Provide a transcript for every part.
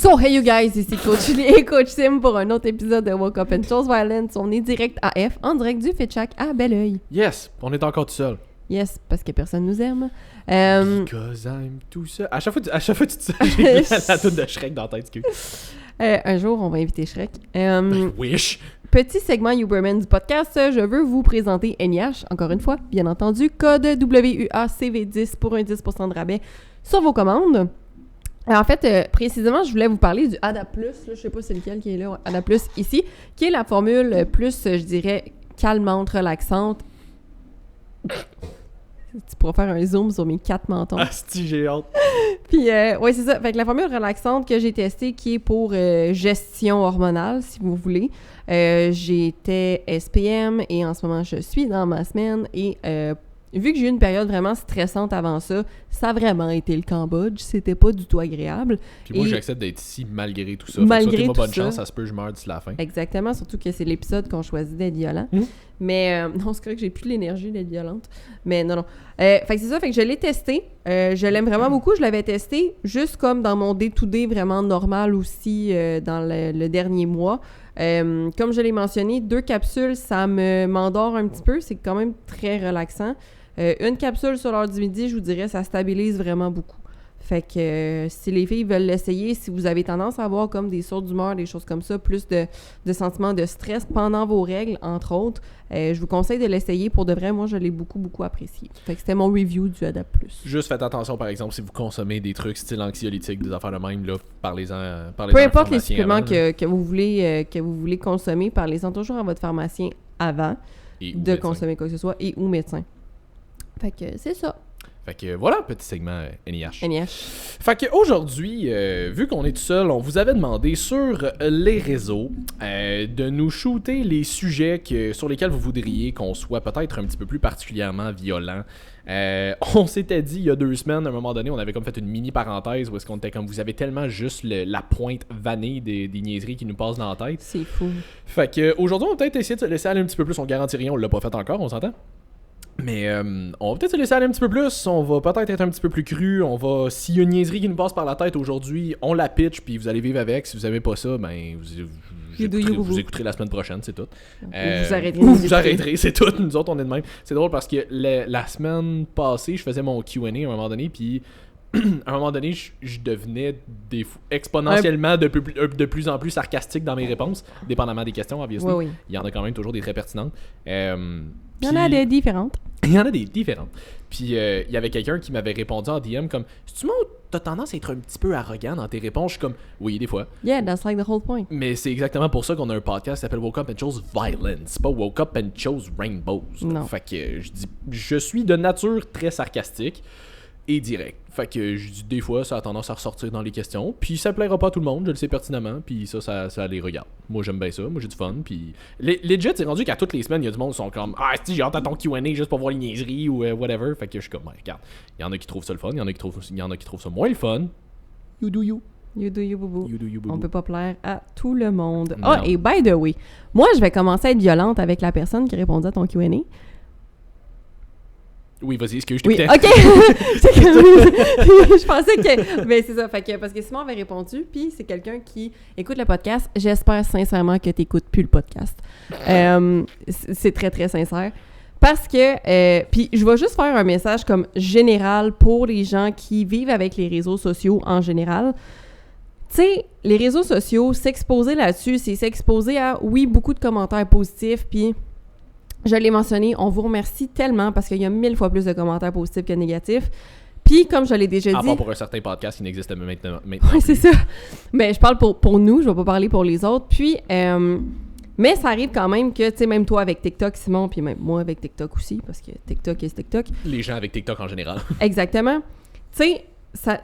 So, hey you guys, ici Coach Lee et Coach Sim pour un autre épisode de Woke Up and Chose Violence. On est direct AF, en direct du FitChack à Belleuil. Yes, on est encore tout seul. Yes, parce que personne nous aime. Because I'm tout seul. À chaque fois tu dis ça, j'ai la toune de Shrek dans la tête. Un jour, on va inviter Shrek. Wish. Petit segment Uberman du podcast, je veux vous présenter NIH, encore une fois, bien entendu, code WUACV10 pour un 10% de rabais sur vos commandes. Alors, en fait, précisément, je voulais vous parler du ADA+, là, je sais pas c'est lequel qui est là, ADA+, ici, qui est la formule plus, je dirais, calmante, relaxante. Tu pourras faire un zoom sur mes 4 mentons. Asti, j'ai hâte. Puis, ouais, c'est ça. Fait que la formule relaxante que j'ai testée, qui est pour gestion hormonale, si vous voulez. J'étais SPM et en ce moment, je suis dans ma semaine. Et vu que j'ai eu une période vraiment stressante avant ça, ça a vraiment été le Cambodge. C'était pas du tout agréable. Puis moi, j'accepte d'être ici malgré tout ça. Malgré tout bonne ça. chance, ça se peut, je meurs d'ici la fin. Exactement, surtout que c'est l'épisode qu'on choisit d'être violent. Mais non, c'est vrai que j'ai plus l'énergie d'être violente. Mais non. Fait que c'est ça, fait que je l'ai testé. Je l'aime vraiment beaucoup. Je l'avais testé juste comme dans mon day-to-day vraiment normal aussi dans le dernier mois. Comme je l'ai mentionné, 2 capsules, ça m'endort un petit peu. C'est quand même très relaxant. Une capsule sur l'heure du midi, je vous dirais, ça stabilise vraiment beaucoup. Fait que si les filles veulent l'essayer, si vous avez tendance à avoir comme des sauts d'humeur, des choses comme ça, plus de sentiments de stress pendant vos règles, entre autres, je vous conseille de l'essayer. Pour de vrai, moi, je l'ai beaucoup, beaucoup apprécié. Fait que c'était mon review du ADA+. Juste faites attention, par exemple, si vous consommez des trucs style anxiolytique, des affaires de même, là, parlez-en. Peu importe les suppléments avant, que vous voulez consommer, parlez-en toujours à votre pharmacien avant de consommer quoi que ce soit et ou médecin. Fait que c'est ça. Fait que voilà, petit segment NIH. NIH. Fait que aujourd'hui, vu qu'on est tout seul, on vous avait demandé sur les réseaux de nous shooter les sujets sur lesquels vous voudriez qu'on soit peut-être un petit peu plus particulièrement violent. On s'était dit il y a 2 semaines, à un moment donné, on avait comme fait une mini parenthèse où est-ce qu'on était comme vous avez tellement juste la pointe vannée des niaiseries qui nous passent dans la tête. C'est fou. Fait que aujourd'hui, on va peut-être essayer de se laisser aller un petit peu plus. On garantit rien, on l'a pas fait encore, on s'entend? Mais on va peut-être se laisser aller un petit peu plus, on va peut-être être un petit peu plus cru, s'il y a une niaiserie qui nous passe par la tête aujourd'hui, on la pitch puis vous allez vivre avec. Si vous aimez pas ça, ben vous écouterez la semaine prochaine, c'est tout. Vous arrêterez, c'est tout. Nous autres, on est de même. C'est drôle parce que la semaine passée, je faisais mon Q&A à un moment donné, puis à un moment donné, je devenais exponentiellement de plus en plus sarcastique dans mes réponses, dépendamment des questions, obviously. Oui. Il y en a quand même toujours des très pertinentes. Il y en a des différentes. Il y en a des différentes. Puis il y avait quelqu'un qui m'avait répondu en DM comme « C'est-tu moi où t'as tendance à être un petit peu arrogant dans tes réponses? » Je suis comme « Oui, des fois. » Yeah, that's like the whole point. Mais c'est exactement pour ça qu'on a un podcast qui s'appelle Woke Up and Chose Violence, pas Woke Up and Chose Rainbows. Non. Fait que je suis de nature très sarcastique et direct. Fait que je dis des fois ça a tendance à ressortir dans les questions, puis ça plaira pas à tout le monde, je le sais pertinemment, puis ça les regarde. Moi j'aime bien ça, moi j'ai du fun, puis legit c'est rendu qu'à toutes les semaines il y a du monde qui sont comme si j'ai hâte à ton Q&A juste pour voir les niaiseries ou whatever. Fait que je suis comme regarde, il y en a qui trouvent ça le fun, il y en a qui trouvent ça moins le fun. You do you. You do you, boubou. You do you, boubou. On peut pas plaire à tout le monde. Non. Et by the way, moi je vais commencer à être violente avec la personne qui répondait à ton Q&A. Oui, vas-y, excuse, je Oui, t'écoutais. OK. Je pensais que... Mais c'est ça, fait que, parce que Simon avait répondu, puis c'est quelqu'un qui écoute le podcast. J'espère sincèrement que tu n'écoutes plus le podcast. C'est très, très sincère. Parce que... puis je vais juste faire un message comme général pour les gens qui vivent avec les réseaux sociaux en général. Tu sais, les réseaux sociaux, s'exposer là-dessus, c'est s'exposer à, oui, beaucoup de commentaires positifs, puis... Je l'ai mentionné, on vous remercie tellement parce qu'il y a 1000 fois plus de commentaires positifs que négatifs. Puis, comme je l'ai déjà dit... À part pour un certain podcast qui n'existe maintenant. Oui, c'est ça. Mais je parle pour nous, je vais pas parler pour les autres. Puis, mais ça arrive quand même que, tu sais, même toi avec TikTok, Simon, puis même moi avec TikTok aussi, parce que TikTok est TikTok. Les gens avec TikTok en général. Exactement. Tu sais,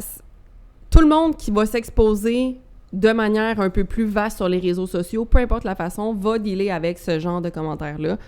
tout le monde qui va s'exposer de manière un peu plus vaste sur les réseaux sociaux, peu importe la façon, va dealer avec ce genre de commentaires-là.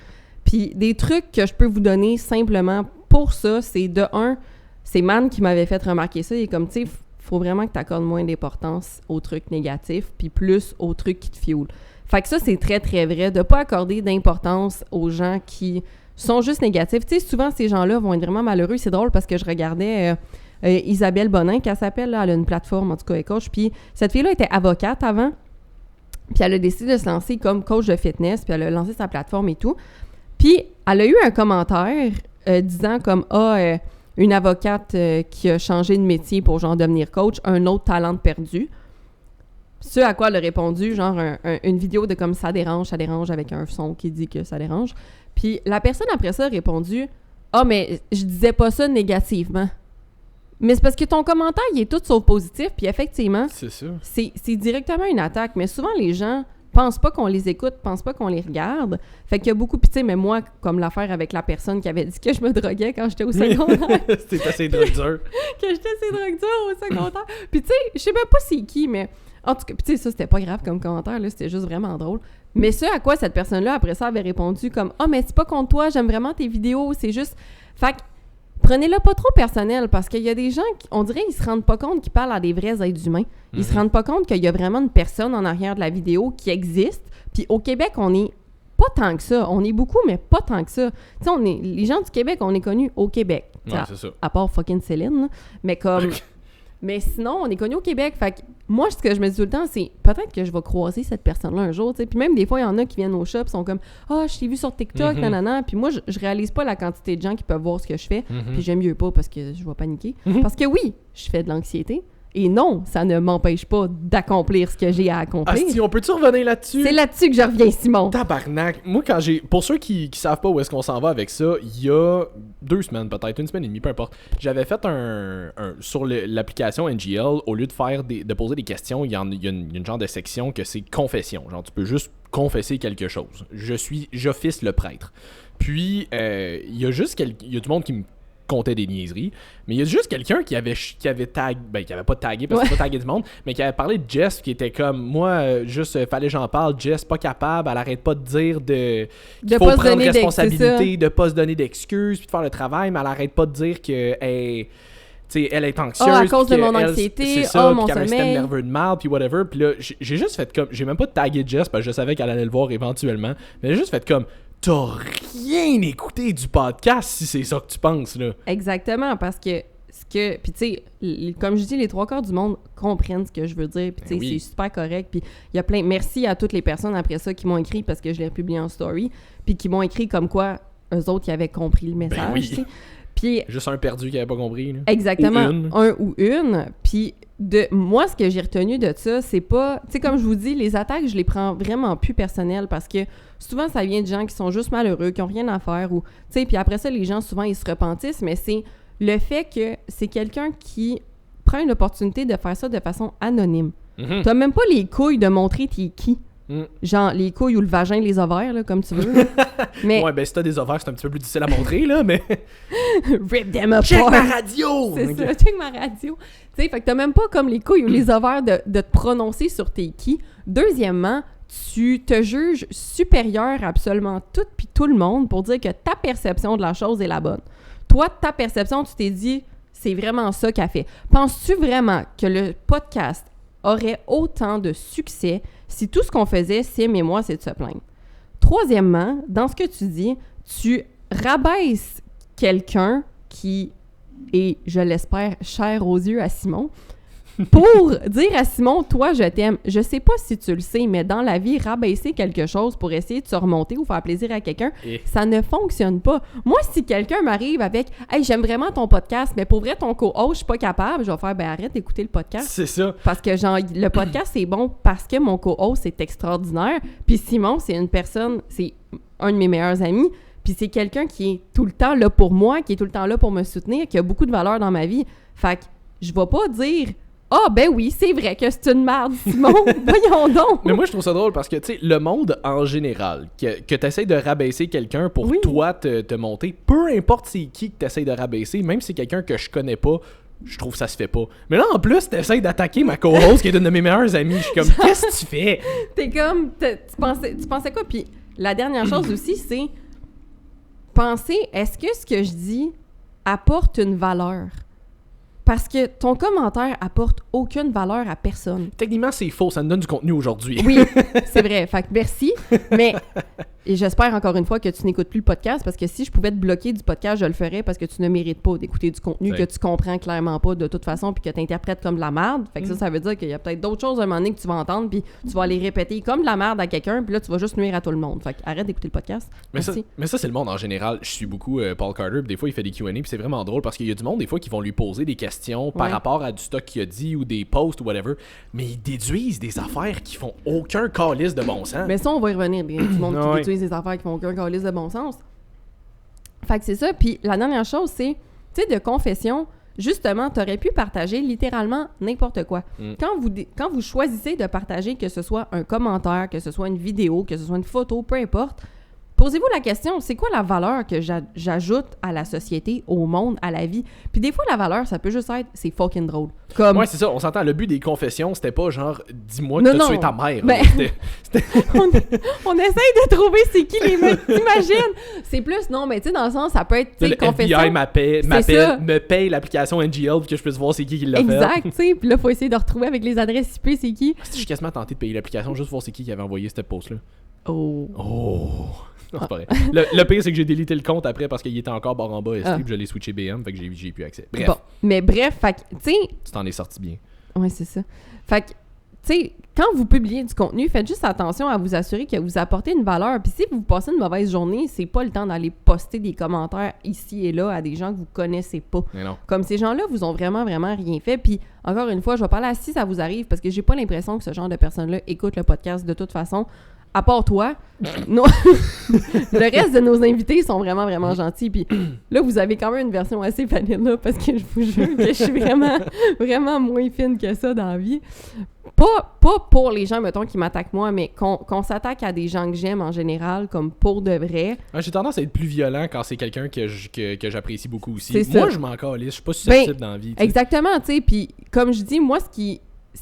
Puis des trucs que je peux vous donner simplement pour ça, c'est de un, c'est Man qui m'avait fait remarquer ça. Il est comme, tu sais, faut vraiment que tu accordes moins d'importance aux trucs négatifs, puis plus aux trucs qui te fuelent. Fait que ça, c'est très, très vrai, de pas accorder d'importance aux gens qui sont juste négatifs. Tu sais, souvent, ces gens-là vont être vraiment malheureux. C'est drôle parce que je regardais Isabelle Bonin, qu'elle s'appelle, là, elle a une plateforme, en tout cas, elle est coach. Puis cette fille-là était avocate avant, puis elle a décidé de se lancer comme coach de fitness, puis elle a lancé sa plateforme et tout. Puis elle a eu un commentaire disant comme une avocate qui a changé de métier pour genre devenir coach, un autre talent perdu. Ce à quoi elle a répondu, genre une vidéo de comme ça dérange avec un son qui dit que ça dérange. Puis la personne après ça a répondu mais je disais pas ça négativement. Mais c'est parce que ton commentaire, il est tout sauf positif, puis effectivement, c'est ça. C'est directement une attaque. Mais souvent, les gens pensent pas qu'on les écoute, pensent pas qu'on les regarde. Fait qu'il y a beaucoup... Puis tu sais, mais moi, comme l'affaire avec la personne qui avait dit que je me droguais quand j'étais au secondaire. C'était assez drogue dur. Que j'étais assez drogue dure au secondaire. Puis tu sais, je sais même pas c'est qui, mais... En tout cas, tu sais, ça, c'était pas grave comme commentaire, là, c'était juste vraiment drôle. Mais ce à quoi cette personne-là, après ça, avait répondu comme « mais c'est pas contre toi, j'aime vraiment tes vidéos, c'est juste... » Fait que prenez-le pas trop personnel, parce qu'il y a des gens qui, on dirait, ils se rendent pas compte qu'ils parlent à des vrais êtres humains. Ils se rendent pas compte qu'il y a vraiment une personne en arrière de la vidéo qui existe. Puis au Québec, on est pas tant que ça. On est beaucoup, mais pas tant que ça. Tu sais, les gens du Québec, on est connus au Québec. Ouais, c'est ça. À part fucking Céline, là. Mais comme... Mais sinon, on est connus au Québec. Fait que moi, ce que je me dis tout le temps, c'est peut-être que je vais croiser cette personne-là un jour, tu sais. Puis même des fois, il y en a qui viennent au shop, sont comme « je t'ai vu sur TikTok, nanana. » Puis moi, je réalise pas la quantité de gens qui peuvent voir ce que je fais. Puis j'aime mieux pas parce que je vais paniquer. Parce que oui, je fais de l'anxiété. Et non, ça ne m'empêche pas d'accomplir ce que j'ai à accomplir. Si on peut-tu revenir là-dessus? C'est là-dessus que je reviens, Simon. Tabarnak. Moi, quand j'ai... Pour ceux qui savent pas où est-ce qu'on s'en va avec ça, il y a 2 semaines peut-être, 1 semaine et demie, peu importe. J'avais fait sur l'application NGL, au lieu de faire de poser des questions, il y a une genre de section que c'est confession. Genre, tu peux juste confesser quelque chose. J'office le prêtre. Puis, il y a du monde qui me comptait des niaiseries, mais il y a juste quelqu'un qui avait tagué, qui avait pas tagué parce qu'il n'a pas tagué du monde, mais qui avait parlé de Jess, qui était comme moi, fallait j'en parle, Jess pas capable, elle arrête pas de dire qu'il faut prendre responsabilité, de pas se donner d'excuses, puis de faire le travail, mais elle arrête pas de dire que elle est anxieuse. À cause de mon anxiété, mon sommeil. Un système nerveux de merde, puis whatever. Puis là, j'ai juste fait comme, j'ai même pas tagué Jess parce que je savais qu'elle allait le voir éventuellement, mais j'ai juste fait comme, t'as rien écouté du podcast si c'est ça que tu penses, là. Exactement, parce que puis tu sais, comme je dis, les 3/4 du monde comprennent ce que je veux dire, puis tu sais, c'est super correct, puis il y a merci à toutes les personnes après ça qui m'ont écrit, parce que je l'ai republié en story, puis qui m'ont écrit comme quoi eux autres, ils avaient compris le message, tu sais. Puis juste un perdu qui avait pas compris, là. Exactement, un ou une, puis moi, ce que j'ai retenu de ça, c'est pas... Tu sais, comme je vous dis, les attaques, je les prends vraiment plus personnelles parce que souvent, ça vient de gens qui sont juste malheureux, qui ont rien à faire ou... Tu sais, puis après ça, les gens, souvent, ils se repentissent, mais c'est le fait que c'est quelqu'un qui prend une opportunité de faire ça de façon anonyme. T'as même pas les couilles de montrer t'es qui. Genre, les couilles ou le vagin, les ovaires, là, comme tu veux. Mais... Ouais, ben si t'as des ovaires, c'est un petit peu plus difficile à montrer, là, mais... Rip them apart! Check ma radio! C'est ça, check ma radio. Tu sais, fait que t'as même pas comme les couilles ou les ovaires de te prononcer sur t'es qui. Deuxièmement, tu te juges supérieur à absolument tout puis tout le monde pour dire que ta perception de la chose est la bonne. Toi, ta perception, tu t'es dit, c'est vraiment ça qu'a fait. Penses-tu vraiment que le podcast aurait autant de succès si tout ce qu'on faisait, Sim et moi, c'est de se plaindre? Troisièmement, dans ce que tu dis, tu rabaisses quelqu'un qui est, je l'espère, cher aux yeux à Simon, pour dire à Simon, toi, je t'aime. Je sais pas si tu le sais, mais dans la vie, rabaisser quelque chose pour essayer de se remonter ou faire plaisir à quelqu'un, ça ne fonctionne pas. Moi, si quelqu'un m'arrive avec « Hey, j'aime vraiment ton podcast, mais pour vrai, ton co-host, je suis pas capable » je vais faire « Ben, arrête d'écouter le podcast. » C'est ça. Parce que, genre, le podcast, c'est bon parce que mon co-host est extraordinaire. Puis Simon, c'est une personne, c'est un de mes meilleurs amis. Puis c'est quelqu'un qui est tout le temps là pour moi, qui est tout le temps là pour me soutenir, qui a beaucoup de valeur dans ma vie. Fait que je vais pas dire « Ah, ben oui, c'est vrai que c'est une merde, Simon. Voyons donc. » Mais moi, je trouve ça drôle parce que, tu sais, le monde en général, que tu essaies de rabaisser quelqu'un pour toi te monter, peu importe c'est qui que tu essaies de rabaisser, même si c'est quelqu'un que je connais pas, je trouve que ça se fait pas. Mais là, en plus, tu essaies d'attaquer ma co-host qui est une de mes meilleures amies. Je suis comme, qu'est-ce que tu fais? T'es comme, tu pensais quoi? Puis la dernière chose aussi, c'est penser, est-ce que ce que je dis apporte une valeur? Parce que ton commentaire apporte aucune valeur à personne. Techniquement, c'est faux. Ça nous donne du contenu aujourd'hui. Oui, c'est vrai. Fait que merci. Mais Et j'espère encore une fois que tu n'écoutes plus le podcast, parce que si je pouvais te bloquer du podcast, je le ferais, parce que tu ne mérites pas d'écouter du contenu que tu comprends clairement pas de toute façon, puis que tu interprètes comme de la merde. Fait que ça veut dire qu'il y a peut-être d'autres choses à un moment donné que tu vas entendre, puis tu vas les répéter comme de la merde à quelqu'un, puis là, tu vas juste nuire à tout le monde. Fait que arrête d'écouter le podcast. Mais ça, c'est le monde en général. Je suis beaucoup Paul Carter, puis des fois, il fait des Q&A, puis c'est vraiment drôle, parce qu'il y a du monde, des fois, qui vont lui poser des questions par rapport à du stock qu'il a dit, ou des posts, ou whatever, mais ils déduisent des affaires qui font aucun calice de bon sens. Mais ça, on va y revenir, bien, du monde qui déduise des affaires qui font aucun calice de bon sens. Fait que c'est ça. Puis la dernière chose, c'est, tu sais, de confession, justement, t'aurais pu partager littéralement n'importe quoi. Quand vous choisissez de partager, que ce soit un commentaire, que ce soit une vidéo, que ce soit une photo, peu importe, posez-vous la question, c'est quoi la valeur que j'ajoute à la société, au monde, à la vie? Puis des fois, la valeur, ça peut juste être, c'est fucking drôle. Comme... Ouais, c'est ça, on s'entend, le but des confessions, c'était pas genre, dis-moi que t'as tué ta mère. Ben, on essaye de trouver c'est qui les mecs, t'imagines? C'est plus, non, mais tu sais, dans le sens, ça peut être, tu sais, confession. Le FBI me paye l'application NGL pour que je puisse voir c'est qui l'a fait. Exact, tu sais, puis là, faut essayer de retrouver avec les adresses IP c'est qui. Je suis quasiment tenté de payer l'application juste pour voir c'est qui avait envoyé cette post-là. Oh. Non, c'est pas vrai. Le pire, c'est que j'ai délité le compte après parce qu'il était encore barre en bas ST, puis je l'ai switché BM, fait que j'ai plus accès. Bref. Bon, mais bref, fait que, tu sais... Tu t'en es sorti bien. Ouais, c'est ça. Fait que, tu sais, quand vous publiez du contenu, faites juste attention à vous assurer que vous apportez une valeur. Puis si vous passez une mauvaise journée, c'est pas le temps d'aller poster des commentaires ici et là à des gens que vous connaissez pas. Mais non. Comme ces gens-là vous ont vraiment, vraiment rien fait. Puis, encore une fois, je vais parler à si ça vous arrive, parce que j'ai pas l'impression que ce genre de personnes-là écoutent le podcast de toute façon. À part toi, non. Le reste de nos invités sont vraiment, vraiment gentils. Puis là, vous avez quand même une version assez vanilla, parce que je vous jure que je suis vraiment, vraiment moins fine que ça dans la vie. Pas pour les gens, mettons, qui m'attaquent moi, mais qu'on s'attaque à des gens que j'aime en général, comme pour de vrai. J'ai tendance à être plus violent quand c'est quelqu'un que j'apprécie beaucoup aussi. C'est moi, ça. je m'en calisse, je suis pas susceptible dans la vie. T'sais. Exactement, tu sais. Puis comme je dis, moi, ce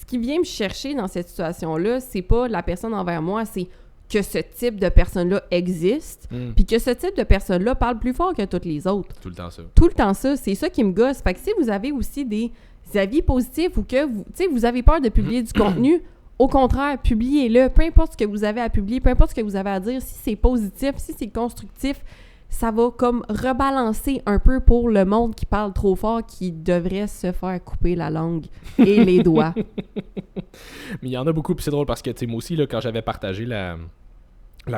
qui vient me chercher dans cette situation-là, c'est pas la personne envers moi, c'est que ce type de personne-là existe, puis que ce type de personne-là parle plus fort que toutes les autres. Tout le temps ça. Tout le temps ça, c'est ça qui me gosse. Fait que si vous avez aussi des avis positifs ou que vous avez peur de publier du contenu, au contraire, publiez-le. Peu importe ce que vous avez à publier, peu importe ce que vous avez à dire, si c'est positif, si c'est constructif, ça va comme rebalancer un peu pour le monde qui parle trop fort, qui devrait se faire couper la langue et les doigts. Mais il y en a beaucoup, puis c'est drôle parce que, tu sais, moi aussi, là, quand j'avais partagé la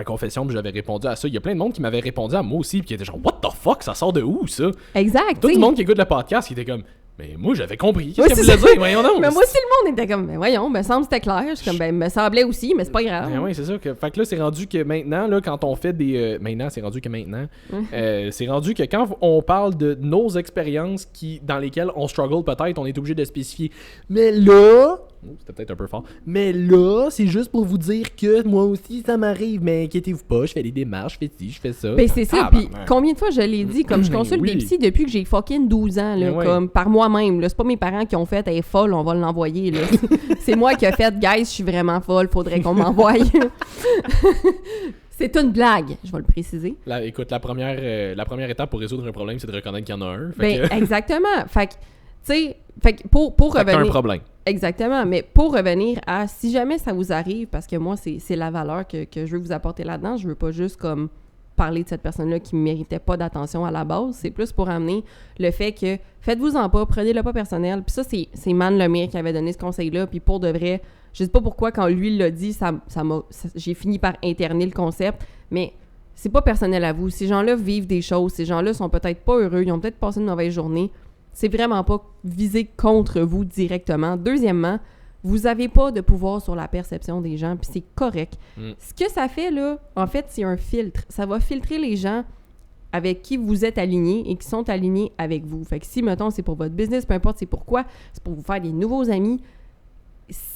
confession, puis j'avais répondu à ça, il y a plein de monde qui m'avait répondu à moi aussi, puis qui était genre, what the fuck, ça sort de où, ça? Exact. Tout le monde qui écoute le podcast, qui était comme, mais moi, j'avais compris. Qu'est-ce que vous voulez dire? Voyons donc. Mais moi aussi, le monde était comme, mais voyons, me semble c'était clair. Je suis comme, ben, me semblait aussi, mais c'est pas grave. Oui, c'est ça. Fait que là, c'est rendu que maintenant, là, quand on fait des. C'est rendu que quand on parle de nos expériences dans lesquelles on struggle peut-être, on est obligé de spécifier. Mais là. C'était peut-être un peu fort. Mais là, c'est juste pour vous dire que moi aussi, ça m'arrive. Mais inquiétez-vous pas, je fais les démarches, je fais ci, je fais ça. Ben, c'est ça. Puis combien de fois je l'ai dit, comme je consulte des psys depuis que j'ai fucking 12 ans, là, comme par moi-même. Là. C'est pas mes parents qui ont fait, elle est folle, on va l'envoyer. Là. C'est moi qui ai fait, guys, je suis vraiment folle, faudrait qu'on m'envoie. C'est une blague, je vais le préciser. Écoute, la première étape pour résoudre un problème, c'est de reconnaître qu'il y en a un. Exactement. Fait que, tu sais, pour revenir... T'as un problème. Exactement, mais pour revenir à, si jamais ça vous arrive, parce que moi, c'est la valeur que je veux vous apporter là-dedans, je veux pas juste comme parler de cette personne-là qui ne méritait pas d'attention à la base, c'est plus pour amener le fait que faites-vous-en pas, prenez-le pas personnel, puis ça, c'est Man Lemire qui avait donné ce conseil-là, puis pour de vrai, je sais pas pourquoi quand lui l'a dit, j'ai fini par interner le concept, mais c'est pas personnel à vous, ces gens-là vivent des choses, ces gens-là sont peut-être pas heureux, ils ont peut-être passé une mauvaise journée, c'est vraiment pas visé contre vous directement. Deuxièmement, vous avez pas de pouvoir sur la perception des gens, puis c'est correct. Ce que ça fait, là, en fait, c'est un filtre. Ça va filtrer les gens avec qui vous êtes alignés et qui sont alignés avec vous. Fait que si, mettons, c'est pour votre business, peu importe c'est pourquoi, c'est pour vous faire des nouveaux amis,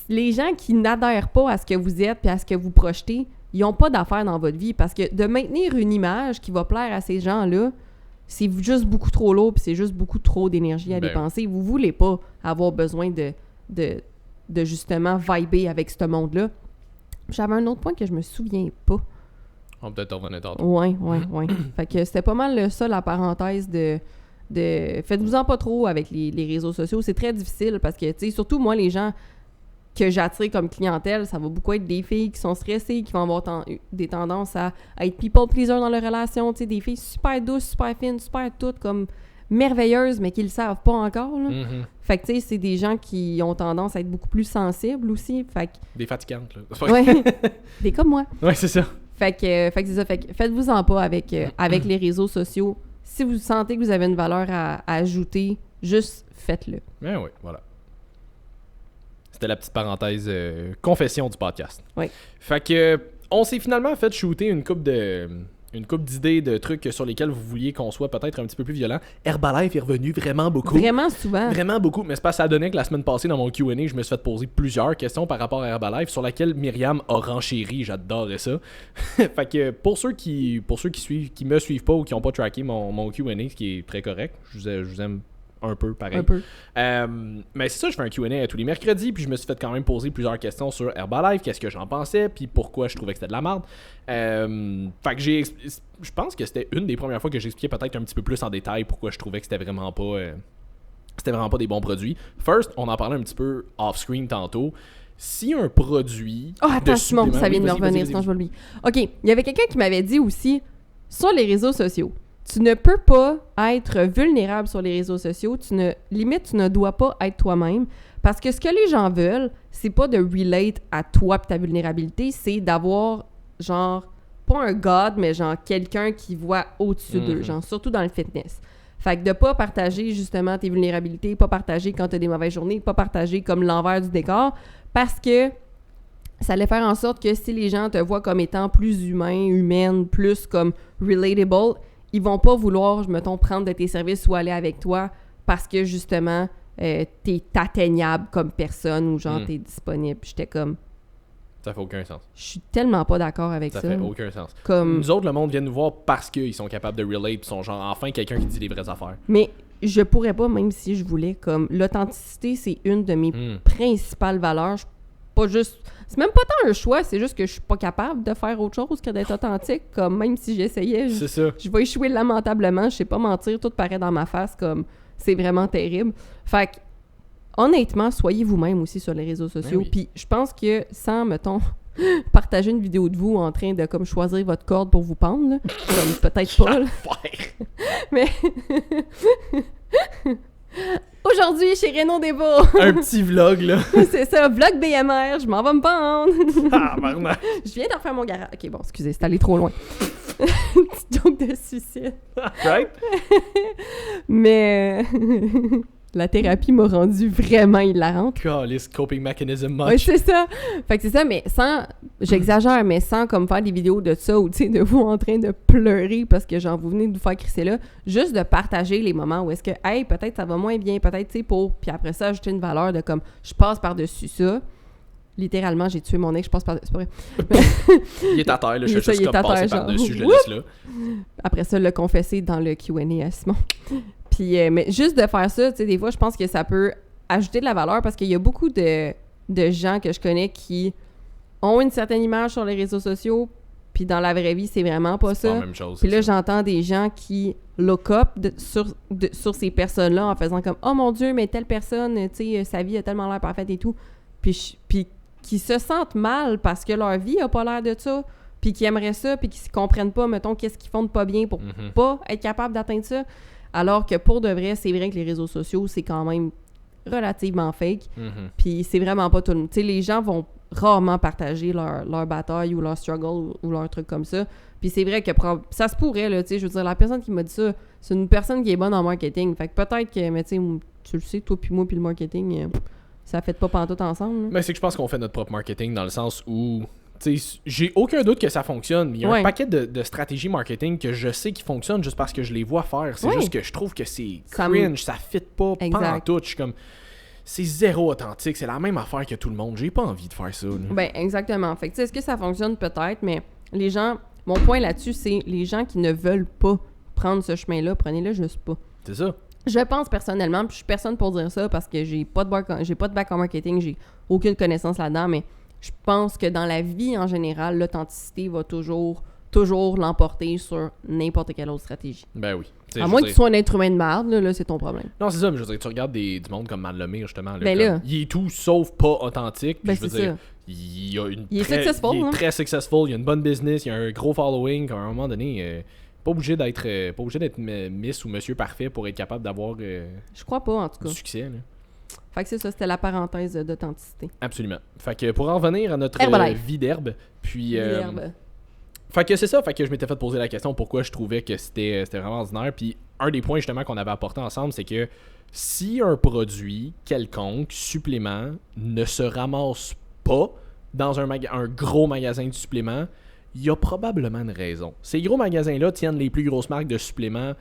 les gens qui n'adhèrent pas à ce que vous êtes et à ce que vous projetez, ils n'ont pas d'affaires dans votre vie, parce que de maintenir une image qui va plaire à ces gens-là, c'est juste beaucoup trop lourd, puis c'est juste beaucoup trop d'énergie à dépenser. Vous voulez pas avoir besoin de justement vibrer avec ce monde-là. J'avais un autre point que je me souviens pas. On peut peut-être revenir tantôt. Ouais. Fait que c'était pas mal ça, la parenthèse de faites-vous-en pas trop avec les réseaux sociaux. C'est très difficile parce que, tu sais, surtout moi, les gens... que j'attire comme clientèle, ça va beaucoup être des filles qui sont stressées, qui vont avoir des tendances à être people pleaser dans leur relation, tu sais, des filles super douces, super fines, super toutes comme merveilleuses, mais qui le savent pas encore, là. Mm-hmm. Fait que, tu sais, c'est des gens qui ont tendance à être beaucoup plus sensibles aussi, fait que... Des fatigantes, là. Ouais, des comme moi. Ouais, c'est ça. Fait que c'est ça, fait que faites-vous-en pas avec les réseaux sociaux. Si vous sentez que vous avez une valeur à ajouter, juste faites-le. Ben oui, voilà. C'était la petite parenthèse confession du podcast. Oui. Fait que on s'est finalement fait shooter une couple d'idées de trucs sur lesquels vous vouliez qu'on soit peut-être un petit peu plus violent. Herbalife est revenu vraiment beaucoup. Vraiment souvent. Vraiment beaucoup. Mais c'est pas ça donnait que la semaine passée, dans mon Q&A, je me suis fait poser plusieurs questions par rapport à Herbalife sur laquelle Myriam a renchéri. J'adorais ça. Fait que pour ceux qui me suivent pas ou qui n'ont pas tracké mon Q&A, ce qui est très correct, je vous aime un peu pareil. Un peu. Mais c'est ça, je fais un Q&A tous les mercredis, puis je me suis fait quand même poser plusieurs questions sur Herbalife, qu'est-ce que j'en pensais, puis pourquoi je trouvais que c'était de la merde. Fait que je pense que c'était une des premières fois que j'expliquais peut-être un petit peu plus en détail pourquoi je trouvais que c'était vraiment pas des bons produits. First, on en parlait un petit peu off-screen tantôt. Si un produit... Oh, attends, Simon, ça vient de me revenir, sinon je vais l'oublier. OK, il y avait quelqu'un qui m'avait dit aussi, sur les réseaux sociaux, tu ne peux pas être vulnérable sur les réseaux sociaux. Tu ne dois pas être toi-même. Parce que ce que les gens veulent, c'est pas de relate à toi et ta vulnérabilité, c'est d'avoir, genre, pas un god, mais genre quelqu'un qui voit au-dessus d'eux, genre, surtout dans le fitness. Fait que de pas partager, justement, tes vulnérabilités, pas partager quand t'as des mauvaises journées, pas partager comme l'envers du décor, parce que ça allait faire en sorte que si les gens te voient comme étant plus humaine, plus comme relatable, ils vont pas vouloir, mettons, prendre de tes services ou aller avec toi parce que, justement, t'es atteignable comme personne ou genre t'es disponible. J'étais comme... Ça fait aucun sens. Je suis tellement pas d'accord avec ça. Ça fait aucun sens. Comme... Nous autres, le monde vient nous voir parce qu'ils sont capables de relate pis sont genre enfin quelqu'un qui dit les vraies affaires. Mais je pourrais pas, même si je voulais, comme... L'authenticité, c'est une de mes principales valeurs. Pas juste... C'est même pas tant un choix, c'est juste que je suis pas capable de faire autre chose que d'être authentique. Comme même si j'essayais, je vais échouer lamentablement. Je sais pas mentir, tout paraît dans ma face comme c'est vraiment terrible. Fait que, honnêtement, soyez vous-même aussi sur les réseaux sociaux. Oui. Puis je pense que sans, mettons, partager une vidéo de vous en train de comme choisir votre corde pour vous pendre, là, comme peut-être pas. Là. Mais... Aujourd'hui, chez Renaud Desvaux. Un petit vlog, là. C'est ça, vlog BMR, je m'en vais me pendre. Ah, maintenant. Je viens de refaire mon garage. Ok, bon, excusez, c'est allé trop loin. Petite joke de suicide. Right? Mais la thérapie m'a rendue vraiment hilarante. Callis, coping mechanism much. Ouais, c'est ça. Fait que c'est ça, mais sans... J'exagère, mais sans comme faire des vidéos de ça ou, tu sais, de vous en train de pleurer parce que, genre, vous venez de vous faire crisser là. Juste de partager les moments où est-ce que, hey, peut-être ça va moins bien, peut-être, tu sais, pour... Puis après ça, ajouter une valeur de comme, je passe par-dessus ça. Littéralement, j'ai tué mon ex, je passe par-dessus. C'est pas vrai. Il est à terre, là. Je suis juste comme passer par-dessus, je le laisse là. Après ça, le confesser dans le Q&A à Simon. Puis, mais juste de faire ça, tu sais, des fois, je pense que ça peut ajouter de la valeur parce qu'il y a beaucoup de gens que je connais qui ont une certaine image sur les réseaux sociaux, puis dans la vraie vie, c'est vraiment pas ça. C'est pas la même chose. Puis là, j'entends des gens qui look up sur ces personnes-là en faisant comme « Oh mon Dieu, mais telle personne, tu sais, sa vie a tellement l'air parfaite et tout. » Puis qui se sentent mal parce que leur vie a pas l'air de ça, puis qui aimeraient ça, puis qui se comprennent pas, mettons, qu'est-ce qu'ils font de pas bien pour pas être capable d'atteindre ça. Alors que pour de vrai, c'est vrai que les réseaux sociaux, c'est quand même relativement fake. Puis c'est vraiment pas tout le monde. Tu sais, les gens vont rarement partager leur bataille ou leur struggle ou leur truc comme ça. Puis c'est vrai que ça se pourrait, là, tu sais, je veux dire, la personne qui m'a dit ça, c'est une personne qui est bonne en marketing. Fait que peut-être que, mais tu sais, tu le sais, toi puis moi puis le marketing, ça fait pas pantoute ensemble. Là. Mais c'est que je pense qu'on fait notre propre marketing dans le sens où... J'ai aucun doute que ça fonctionne, mais il y a un paquet de stratégies marketing que je sais qui fonctionnent juste parce que je les vois faire. C'est juste que je trouve que c'est cringe, ça fit pas pantoute. Je suis comme... C'est zéro authentique, c'est la même affaire que tout le monde. J'ai pas envie de faire ça. Là. Ben, exactement. Fait que, est-ce que ça fonctionne? Peut-être, mais les gens... Mon point là-dessus, c'est les gens qui ne veulent pas prendre ce chemin-là, prenez-le juste pas. C'est ça. Je pense personnellement, puis je suis personne pour dire ça parce que j'ai pas de bac en marketing, j'ai aucune connaissance là-dedans, mais je pense que dans la vie en général, l'authenticité va toujours toujours l'emporter sur n'importe quelle autre stratégie. Ben oui. À moins que tu sois un être humain de merde, là, c'est ton problème. Non, c'est ça, mais je veux dire, tu regardes du monde comme Matt Lemire, justement. Là, Ben là. il est tout sauf pas authentique. Ben Je veux c'est dire, ça. il a une Il est très, successful, il est hein. très successful, il a une bonne business, il a un gros following. À un moment donné, pas obligé d'être Miss ou Monsieur Parfait pour être capable d'avoir Je crois pas, en tout du cas. succès. Là. Fait que c'est ça, c'était la parenthèse d'authenticité. Absolument. Fait que pour en revenir à notre Herbalife. vie d'herbe, puis... L'herbe. Fait que c'est ça, fait que je m'étais fait poser la question pourquoi je trouvais que c'était vraiment ordinaire. Puis un des points justement qu'on avait apporté ensemble, c'est que si un produit quelconque, supplément, ne se ramasse pas dans un gros magasin de suppléments, il y a probablement une raison. Ces gros magasins-là tiennent les plus grosses marques de suppléments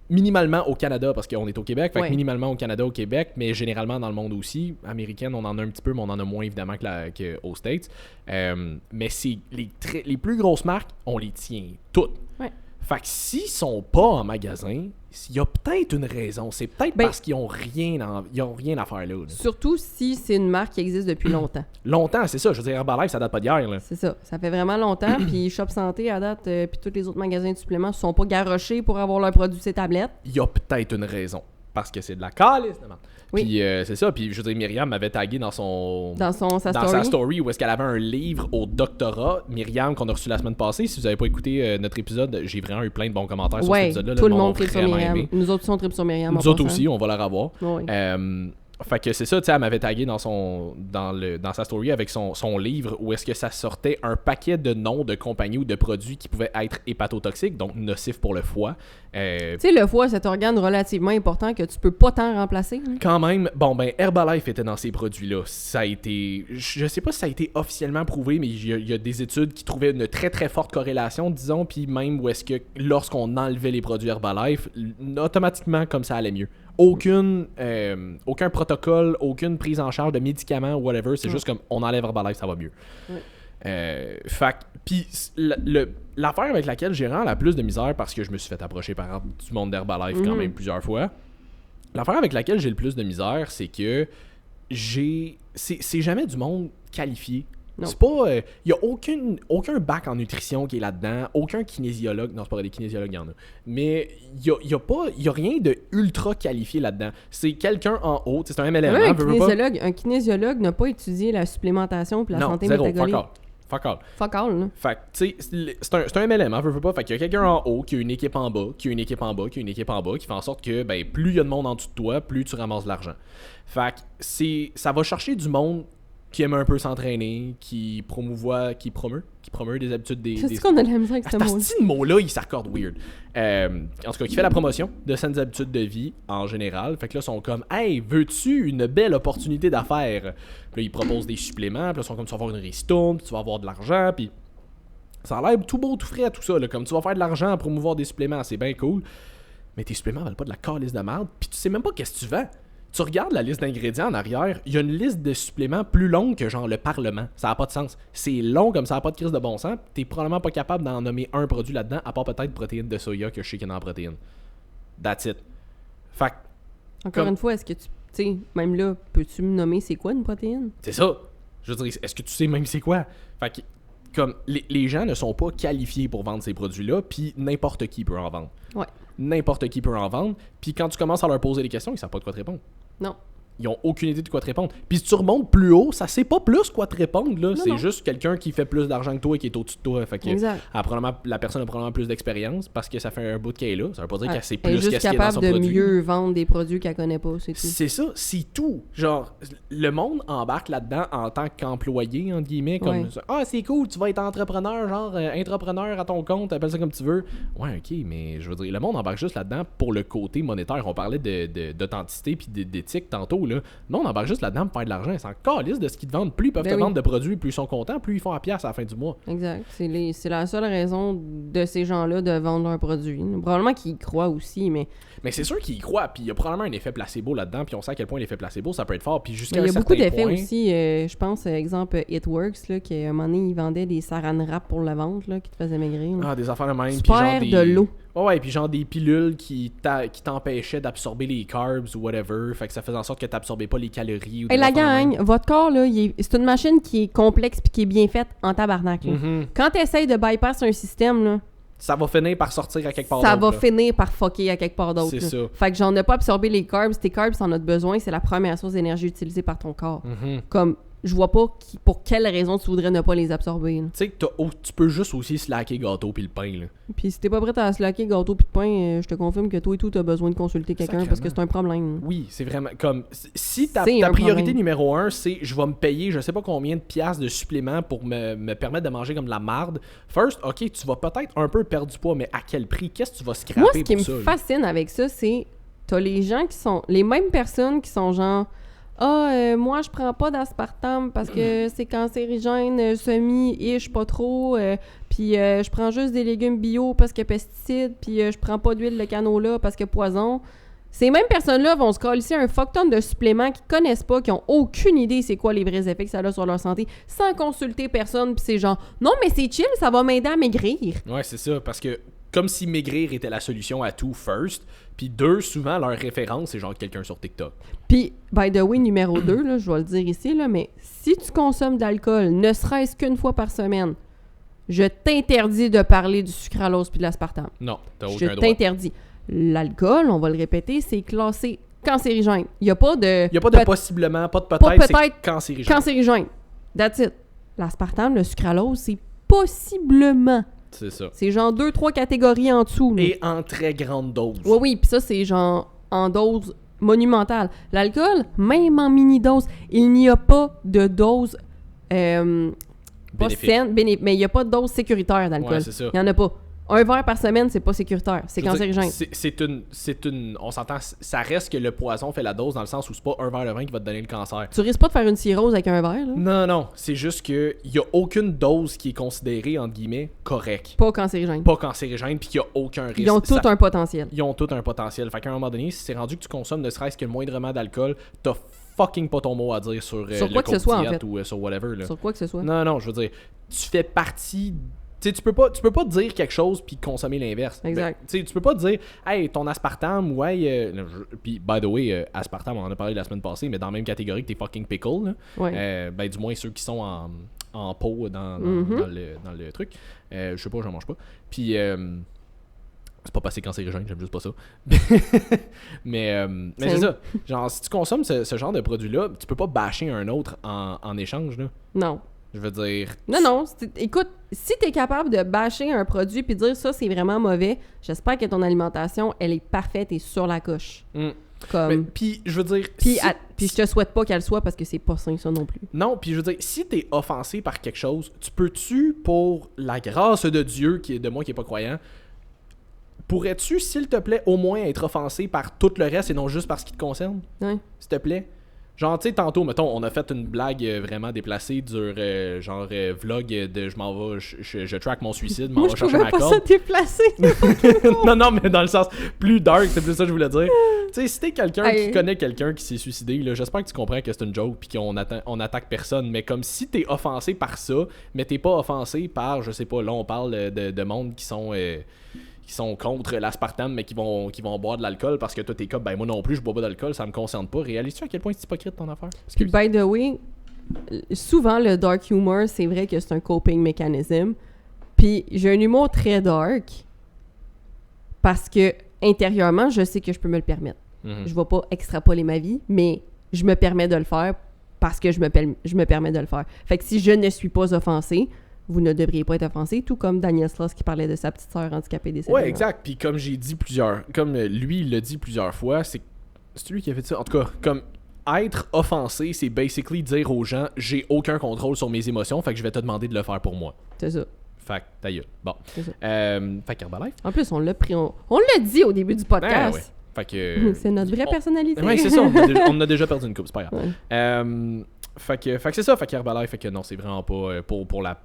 minimalement au Canada, parce qu'on est au Québec, fait que minimalement au Canada, au Québec, mais généralement dans le monde aussi. Américaine, on en a un petit peu, mais on en a moins évidemment qu'aux States. Mais c'est les plus grosses marques, on les tient toutes. Ouais. Fait que s'ils sont pas en magasin, il y a peut-être une raison. C'est peut-être parce qu'ils ont rien à faire là. Surtout si c'est une marque qui existe depuis longtemps. Longtemps, c'est ça. Je veux dire, Herbalife, ça date pas d'hier. Là. C'est ça. Ça fait vraiment longtemps. Puis Shop Santé, à date, puis tous les autres magasins de suppléments ne sont pas garochés pour avoir leurs produits ces tablettes. Il y a peut-être une raison. Parce que c'est de la calice de merde. Oui. Puis c'est ça. Puis je veux dire, Myriam m'avait tagué dans sa story où est-ce qu'elle avait un livre au doctorat. Myriam, qu'on a reçu la semaine passée. Si vous n'avez pas écouté notre épisode, j'ai vraiment eu plein de bons commentaires sur cet épisode-là. Tout le monde tripe sur Myriam. Nous autres, on tripe sur Myriam. Nous autres aussi, on va la revoir. Oui. Fait que c'est ça, tu sais, elle m'avait tagué dans sa story avec son livre où est-ce que ça sortait un paquet de noms de compagnies ou de produits qui pouvaient être hépatotoxiques, donc nocifs pour le foie. Tu sais, le foie, c'est un organe relativement important que tu peux pas tant remplacer. Hein? Quand même, Herbalife était dans ces produits-là. Ça a été... Je sais pas si ça a été officiellement prouvé, mais il y a des études qui trouvaient une très très forte corrélation, disons, puis même où est-ce que lorsqu'on enlevait les produits Herbalife, automatiquement, comme ça allait mieux. Aucun protocole, aucune prise en charge de médicaments ou whatever, c'est juste comme on enlève Herbalife, ça va mieux. Puis l'affaire avec laquelle j'ai vraiment la plus de misère, parce que je me suis fait approcher par du monde d'Herbalife quand même plusieurs fois, l'affaire avec laquelle j'ai le plus de misère, c'est que c'est jamais du monde qualifié. Non. C'est pas... Il y a aucun bac en nutrition qui est là-dedans, aucun kinésiologue. Non, c'est pas vrai, des kinésiologues, il y en a. Mais il y a rien de ultra qualifié là-dedans. C'est quelqu'un en haut, c'est un MLM. Un kinésiologue n'a pas étudié la supplémentation et la santé métabolique. Fuck all. Fuck all, là. Fait que, tu sais, c'est un MLM, veut pas. Fait qu'il y a quelqu'un en haut, qui a une équipe en bas, qui a une équipe en bas, qui a une équipe en bas, qui fait en sorte que, plus il y a de monde en dessous de toi, plus tu ramasses de l'argent. Fait que ça va chercher du monde qui aime un peu s'entraîner, qui promeut des habitudes des... Qu'est-ce qu'on a de la misère avec ce mot-là? Ce mot-là, il s'accorde weird. En tout cas, qui fait la promotion de saines habitudes de vie en général. Fait que là, ils sont comme « Hey, veux-tu une belle opportunité d'affaires? » Puis là, ils proposent des suppléments. Puis là, ils sont comme « Tu vas avoir une ristourne, puis tu vas avoir de l'argent. » Puis ça a l'air tout beau, tout frais, tout ça. Là. Comme tu vas faire de l'argent à promouvoir des suppléments, c'est bien cool. Mais tes suppléments valent pas de la calice de merde. Puis tu sais même pas qu'est-ce que tu vends. Tu regardes la liste d'ingrédients en arrière, il y a une liste de suppléments plus longue que genre le Parlement. Ça n'a pas de sens. C'est long comme ça n'a pas de crise de bon sens. T'es probablement pas capable d'en nommer un produit là-dedans, à part peut-être protéines de soya que je sais qu'il y en a en protéines. That's it. Fait Encore une fois, est-ce que tu sais, même là, peux-tu me nommer c'est quoi une protéine? C'est ça. Je veux dire, est-ce que tu sais même c'est quoi? Fait que, comme, les gens ne sont pas qualifiés pour vendre ces produits-là, puis n'importe qui peut en vendre. Ouais. N'importe qui peut en vendre. Puis quand tu commences à leur poser des questions, ils savent pas de quoi te répondre. Non. Ils ont aucune idée de quoi te répondre. Puis si tu remontes plus haut, ça sait pas plus quoi te répondre. Là. C'est juste quelqu'un qui fait plus d'argent que toi et qui est au-dessus de toi. Fait que la personne a probablement plus d'expérience parce que ça fait un bout qu'elle est là. Ça veut pas dire qu'elle sait plus qu'est-ce qu'il y a dans son produit. Elle est juste capable de mieux vendre des produits qu'elle connaît pas, c'est tout. C'est ça, c'est tout. Genre, le monde embarque là-dedans en tant qu'employé, entre guillemets, comme ça. Ah, c'est cool, tu vas être entrepreneur, genre entrepreneur à ton compte, appelle ça comme tu veux. Ouais, ok, mais je veux dire, le monde embarque juste là-dedans pour le côté monétaire. On parlait d'authenticité puis d'éthique tantôt, là. Non, on embarque juste là-dedans pour faire de l'argent. Ils s'en calissent de ce qu'ils te vendent. Plus ils peuvent te vendre de produits, plus ils sont contents, plus ils font à pièce à la fin du mois. Exact. C'est la seule raison de ces gens-là de vendre un produit. Probablement qu'ils y croient aussi, mais... Mais c'est sûr qu'ils y croient, puis il y a probablement un effet placebo là-dedans, puis on sait à quel point l'effet placebo, ça peut être fort, puis jusqu'à un certain point... Il y a beaucoup d'effets aussi. Je pense, exemple, It Works, là, qu'à un moment donné, ils vendaient des saran wrap pour la vente, là, qui te faisaient maigrir. Là. Ah, des affaires de même. Super de l'eau. Ouais, puis genre des pilules qui t'empêchaient d'absorber les carbs ou whatever. Fait que ça faisait en sorte que t'absorbais pas les calories. Ou Et la gang, votre corps, là, c'est une machine qui est complexe puis qui est bien faite en tabarnak. Quand tu essayes de bypass un système, là, ça va finir par sortir à quelque part ça d'autre. va finir par fucker à quelque part d'autre. C'est ça. Fait que j'en ai pas absorbé les carbs. Tes carbs, t'en as besoin. C'est la première source d'énergie utilisée par ton corps. Comme, je vois pas pour quelle raison tu voudrais ne pas les absorber. Tu sais que tu peux juste aussi slacker gâteau puis le pain, là. Puis si t'es pas prêt à slacker gâteau puis de pain, je te confirme que toi et tout, t'as besoin de consulter quelqu'un parce que c'est un problème. Oui, c'est vraiment comme... Si ta C'est un priorité problème. numéro 1, c'est je vais me payer je sais pas combien de piastres de suppléments pour me permettre de manger comme de la marde. First, ok, tu vas peut-être un peu perdre du poids, mais à quel prix? Qu'est-ce que tu vas scraper Moi, ce qui pour me ça? Là? fascine avec ça, c'est t'as les gens qui sont... Les mêmes personnes qui sont genre... moi, je prends pas d'aspartame parce que c'est cancérigène, semi-ish, pas trop. Puis je prends juste des légumes bio parce qu'il y a pesticides. Puis je prends pas d'huile de canola parce qu'il y a poison. Ces mêmes personnes-là vont se coller ici un fuck-ton de suppléments qu'ils connaissent pas, qui ont aucune idée c'est quoi les vrais effets que ça a sur leur santé, sans consulter personne. Puis c'est genre, non, mais c'est chill, ça va m'aider à maigrir. Ouais, c'est ça, parce que comme si maigrir était la solution à tout, first. Puis deux, souvent, leur référence, c'est genre quelqu'un sur TikTok. Puis, by the way, numéro 2, là, je vais le dire ici, là, mais si tu consommes de l'alcool, ne serait-ce qu'une fois par semaine, je t'interdis de parler du sucralose puis de l'aspartame. Non, t'as Je aucun droit. t'interdis. L'alcool, on va le répéter, c'est classé cancérigène. Il n'y a pas de... Il n'y a pas de possiblement, pas de peut-être, c'est cancérigène. Cancérigène. That's it. L'aspartame, le sucralose, c'est possiblement. C'est ça. C'est genre 2-3 catégories en dessous. Là. Et en très grande dose. Oui, oui, puis ça, c'est genre en dose monumentale. L'alcool, même en mini-dose, il n'y a pas de dose pas saine, mais il n'y a pas de dose sécuritaire d'alcool. Ouais, c'est ça. Il n'y en a pas. Un verre par semaine, c'est pas sécuritaire. C'est cancérigène. C'est une... On s'entend, ça reste que le poison fait la dose dans le sens où c'est pas un verre de vin qui va te donner le cancer. Tu risques pas de faire une cirrhose avec un verre, là? Non. C'est juste que y a aucune dose qui est considérée, entre guillemets, correcte. Pas cancérigène. Pas cancérigène, puis qu'il y a aucun risque. Ils ont tout un potentiel. Ils ont tout un potentiel. Fait qu'à un moment donné, si c'est rendu que tu consommes ne serait-ce que moindrement d'alcool, t'as fucking pas ton mot à dire sur quoi le que ce soit, en fait. ou sur whatever. Là. Sur quoi que ce soit. Non, je veux dire, tu fais partie... Tu sais, tu peux pas dire quelque chose puis consommer l'inverse. Exact. Tu sais, tu peux pas dire, hey, ton aspartame, ouais. Puis, by the way, aspartame, on en a parlé la semaine passée, mais dans la même catégorie que tes fucking pickles. Là. Ouais. Ben, du moins ceux qui sont en pot dans le truc. Je sais pas, j'en mange pas. Puis, c'est pas passé cancérigène, j'aime juste pas ça. mais c'est ça. Genre, si tu consommes ce genre de produit-là, tu peux pas bâcher un autre en échange. Là. Non. Je veux dire... Non. Écoute, si t'es capable de bâcher un produit puis dire ça, c'est vraiment mauvais, j'espère que ton alimentation, elle est parfaite et sur la coche. Puis, je veux dire... Puis je te souhaite pas qu'elle soit parce que c'est pas sain, ça non plus. Non, puis je veux dire, si t'es offensé par quelque chose, tu peux-tu, pour la grâce de Dieu, qui est de moi qui est pas croyant, pourrais-tu, s'il te plaît, au moins être offensé par tout le reste et non juste par ce qui te concerne? Ouais. S'il te plaît? Genre, tu sais, tantôt, mettons, on a fait une blague vraiment déplacée sur vlog de je m'en vais, je track mon suicide, m'en Moi, vais je chercher trouvais ma pas corde. ça déplacé. non, mais dans le sens plus dark, c'est plus ça que je voulais dire. Tu sais, si t'es quelqu'un qui connaît quelqu'un qui s'est suicidé, là, j'espère que tu comprends que c'est une joke puis qu'on on attaque personne, mais comme si t'es offensé par ça, mais t'es pas offensé par, je sais pas, là on parle de monde qui sont contre l'aspartame, mais qui vont boire de l'alcool parce que toi t'es comme, ben moi non plus je bois pas d'alcool, ça me concerne pas. Réalises-tu à quel point c'est hypocrite ton affaire? Puis by the way, souvent le dark humor, c'est vrai que c'est un coping mechanism. Puis j'ai un humour très dark parce que intérieurement, je sais que je peux me le permettre. Je vais pas extrapoler ma vie, mais je me permets de le faire parce que je me permets de le faire. Fait que si je ne suis pas offensée, vous ne devriez pas être offensé, tout comme Daniel Sloss qui parlait de sa petite sœur handicapée décédée. Ouais, exact. Puis comme j'ai dit comme lui il l'a dit plusieurs fois, c'est lui qui a fait ça. En tout cas, comme être offensé, c'est basically dire aux gens j'ai aucun contrôle sur mes émotions, fait que je vais te demander de le faire pour moi. C'est ça. Fait que ta gueule. Bon. C'est ça. Fait qu'Herbalife. En plus, on l'a pris, on l'a dit au début du podcast. Ouais. Fait que c'est notre vraie personnalité. Ouais, c'est ça. On a déjà perdu une coupe, c'est pas grave. Ouais. Fait que c'est ça. Fait qu'Herbalife, fait que non, c'est vraiment pas pour là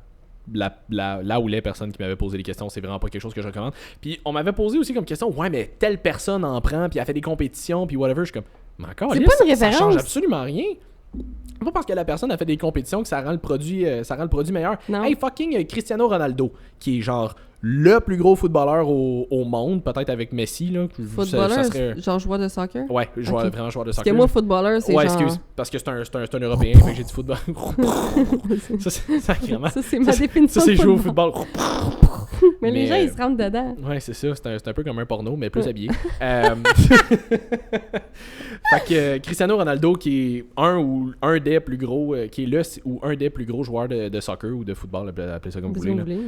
où les personnes qui m'avaient posé des questions, c'est vraiment pas quelque chose que je recommande. Puis on m'avait posé aussi comme question, ouais, mais telle personne en prend, puis elle fait des compétitions, puis whatever. Je suis comme, mais encore, c'est pas une ça référence. change absolument rien. Pas parce que la personne a fait des compétitions que ça rend le produit meilleur. Non. Hey, fucking Cristiano Ronaldo, qui est genre le plus gros footballeur au monde, peut-être avec Messi, là. Footballeur, ça serait... genre joueur de soccer? Ouais, vraiment joueur de soccer. Parce que moi, footballeur, c'est ouais, genre... excuse, parce que c'est un Européen, fait que j'ai dit football. Ça, c'est sacrément. Ça, c'est ma définition Ça, c'est de jouer au football. football. mais les gens, ils se rentrent dedans. Ouais, c'est ça. C'est un peu comme un porno, mais plus habillé. Fait que Cristiano Ronaldo, qui est un des plus gros, qui est un des plus gros joueurs de soccer ou de football, appelez ça comme vous voulez,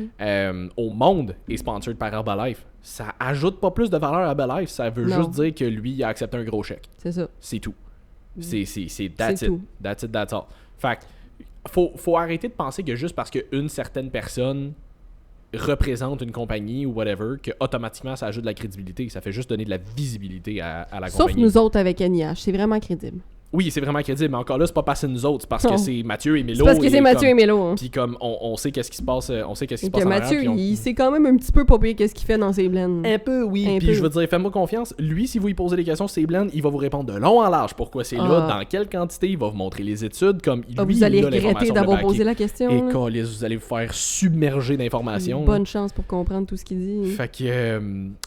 au monde, est sponsored par Herbalife. Ça ajoute pas plus de valeur à Herbalife, ça veut juste dire que lui, il a accepté un gros chèque. C'est ça. C'est tout. C'est that's it. Tout. That's it, that's all. Fait que faut arrêter de penser que juste parce qu'une certaine personne représente une compagnie ou whatever, que automatiquement ça ajoute de la crédibilité. Ça fait juste donner de la visibilité à la compagnie. Sauf nous autres avec NIH, c'est vraiment crédible. Oui, c'est vraiment crédible, mais encore là, c'est pas parce que c'est nous autres, c'est parce que c'est Mathieu et Mélo. C'est parce que c'est Mathieu et Mélo. Hein. Puis comme on sait qu'est-ce qui se passe, on sait qu'est-ce qui se passe en arrière, Mathieu, il sait quand même un petit peu pas pire qu'est-ce qu'il fait dans ses blends. Un peu, oui. Puis je veux dire, faites-moi confiance. Lui, si vous lui posez des questions sur ses blends, il va vous répondre de long en large pourquoi c'est là, dans quelle quantité, il va vous montrer les études, comme lui, vous allez il a regretter d'avoir posé la question. Et câlisse, vous allez vous faire submerger d'informations. Bonne chance pour comprendre tout ce qu'il dit. Fait que,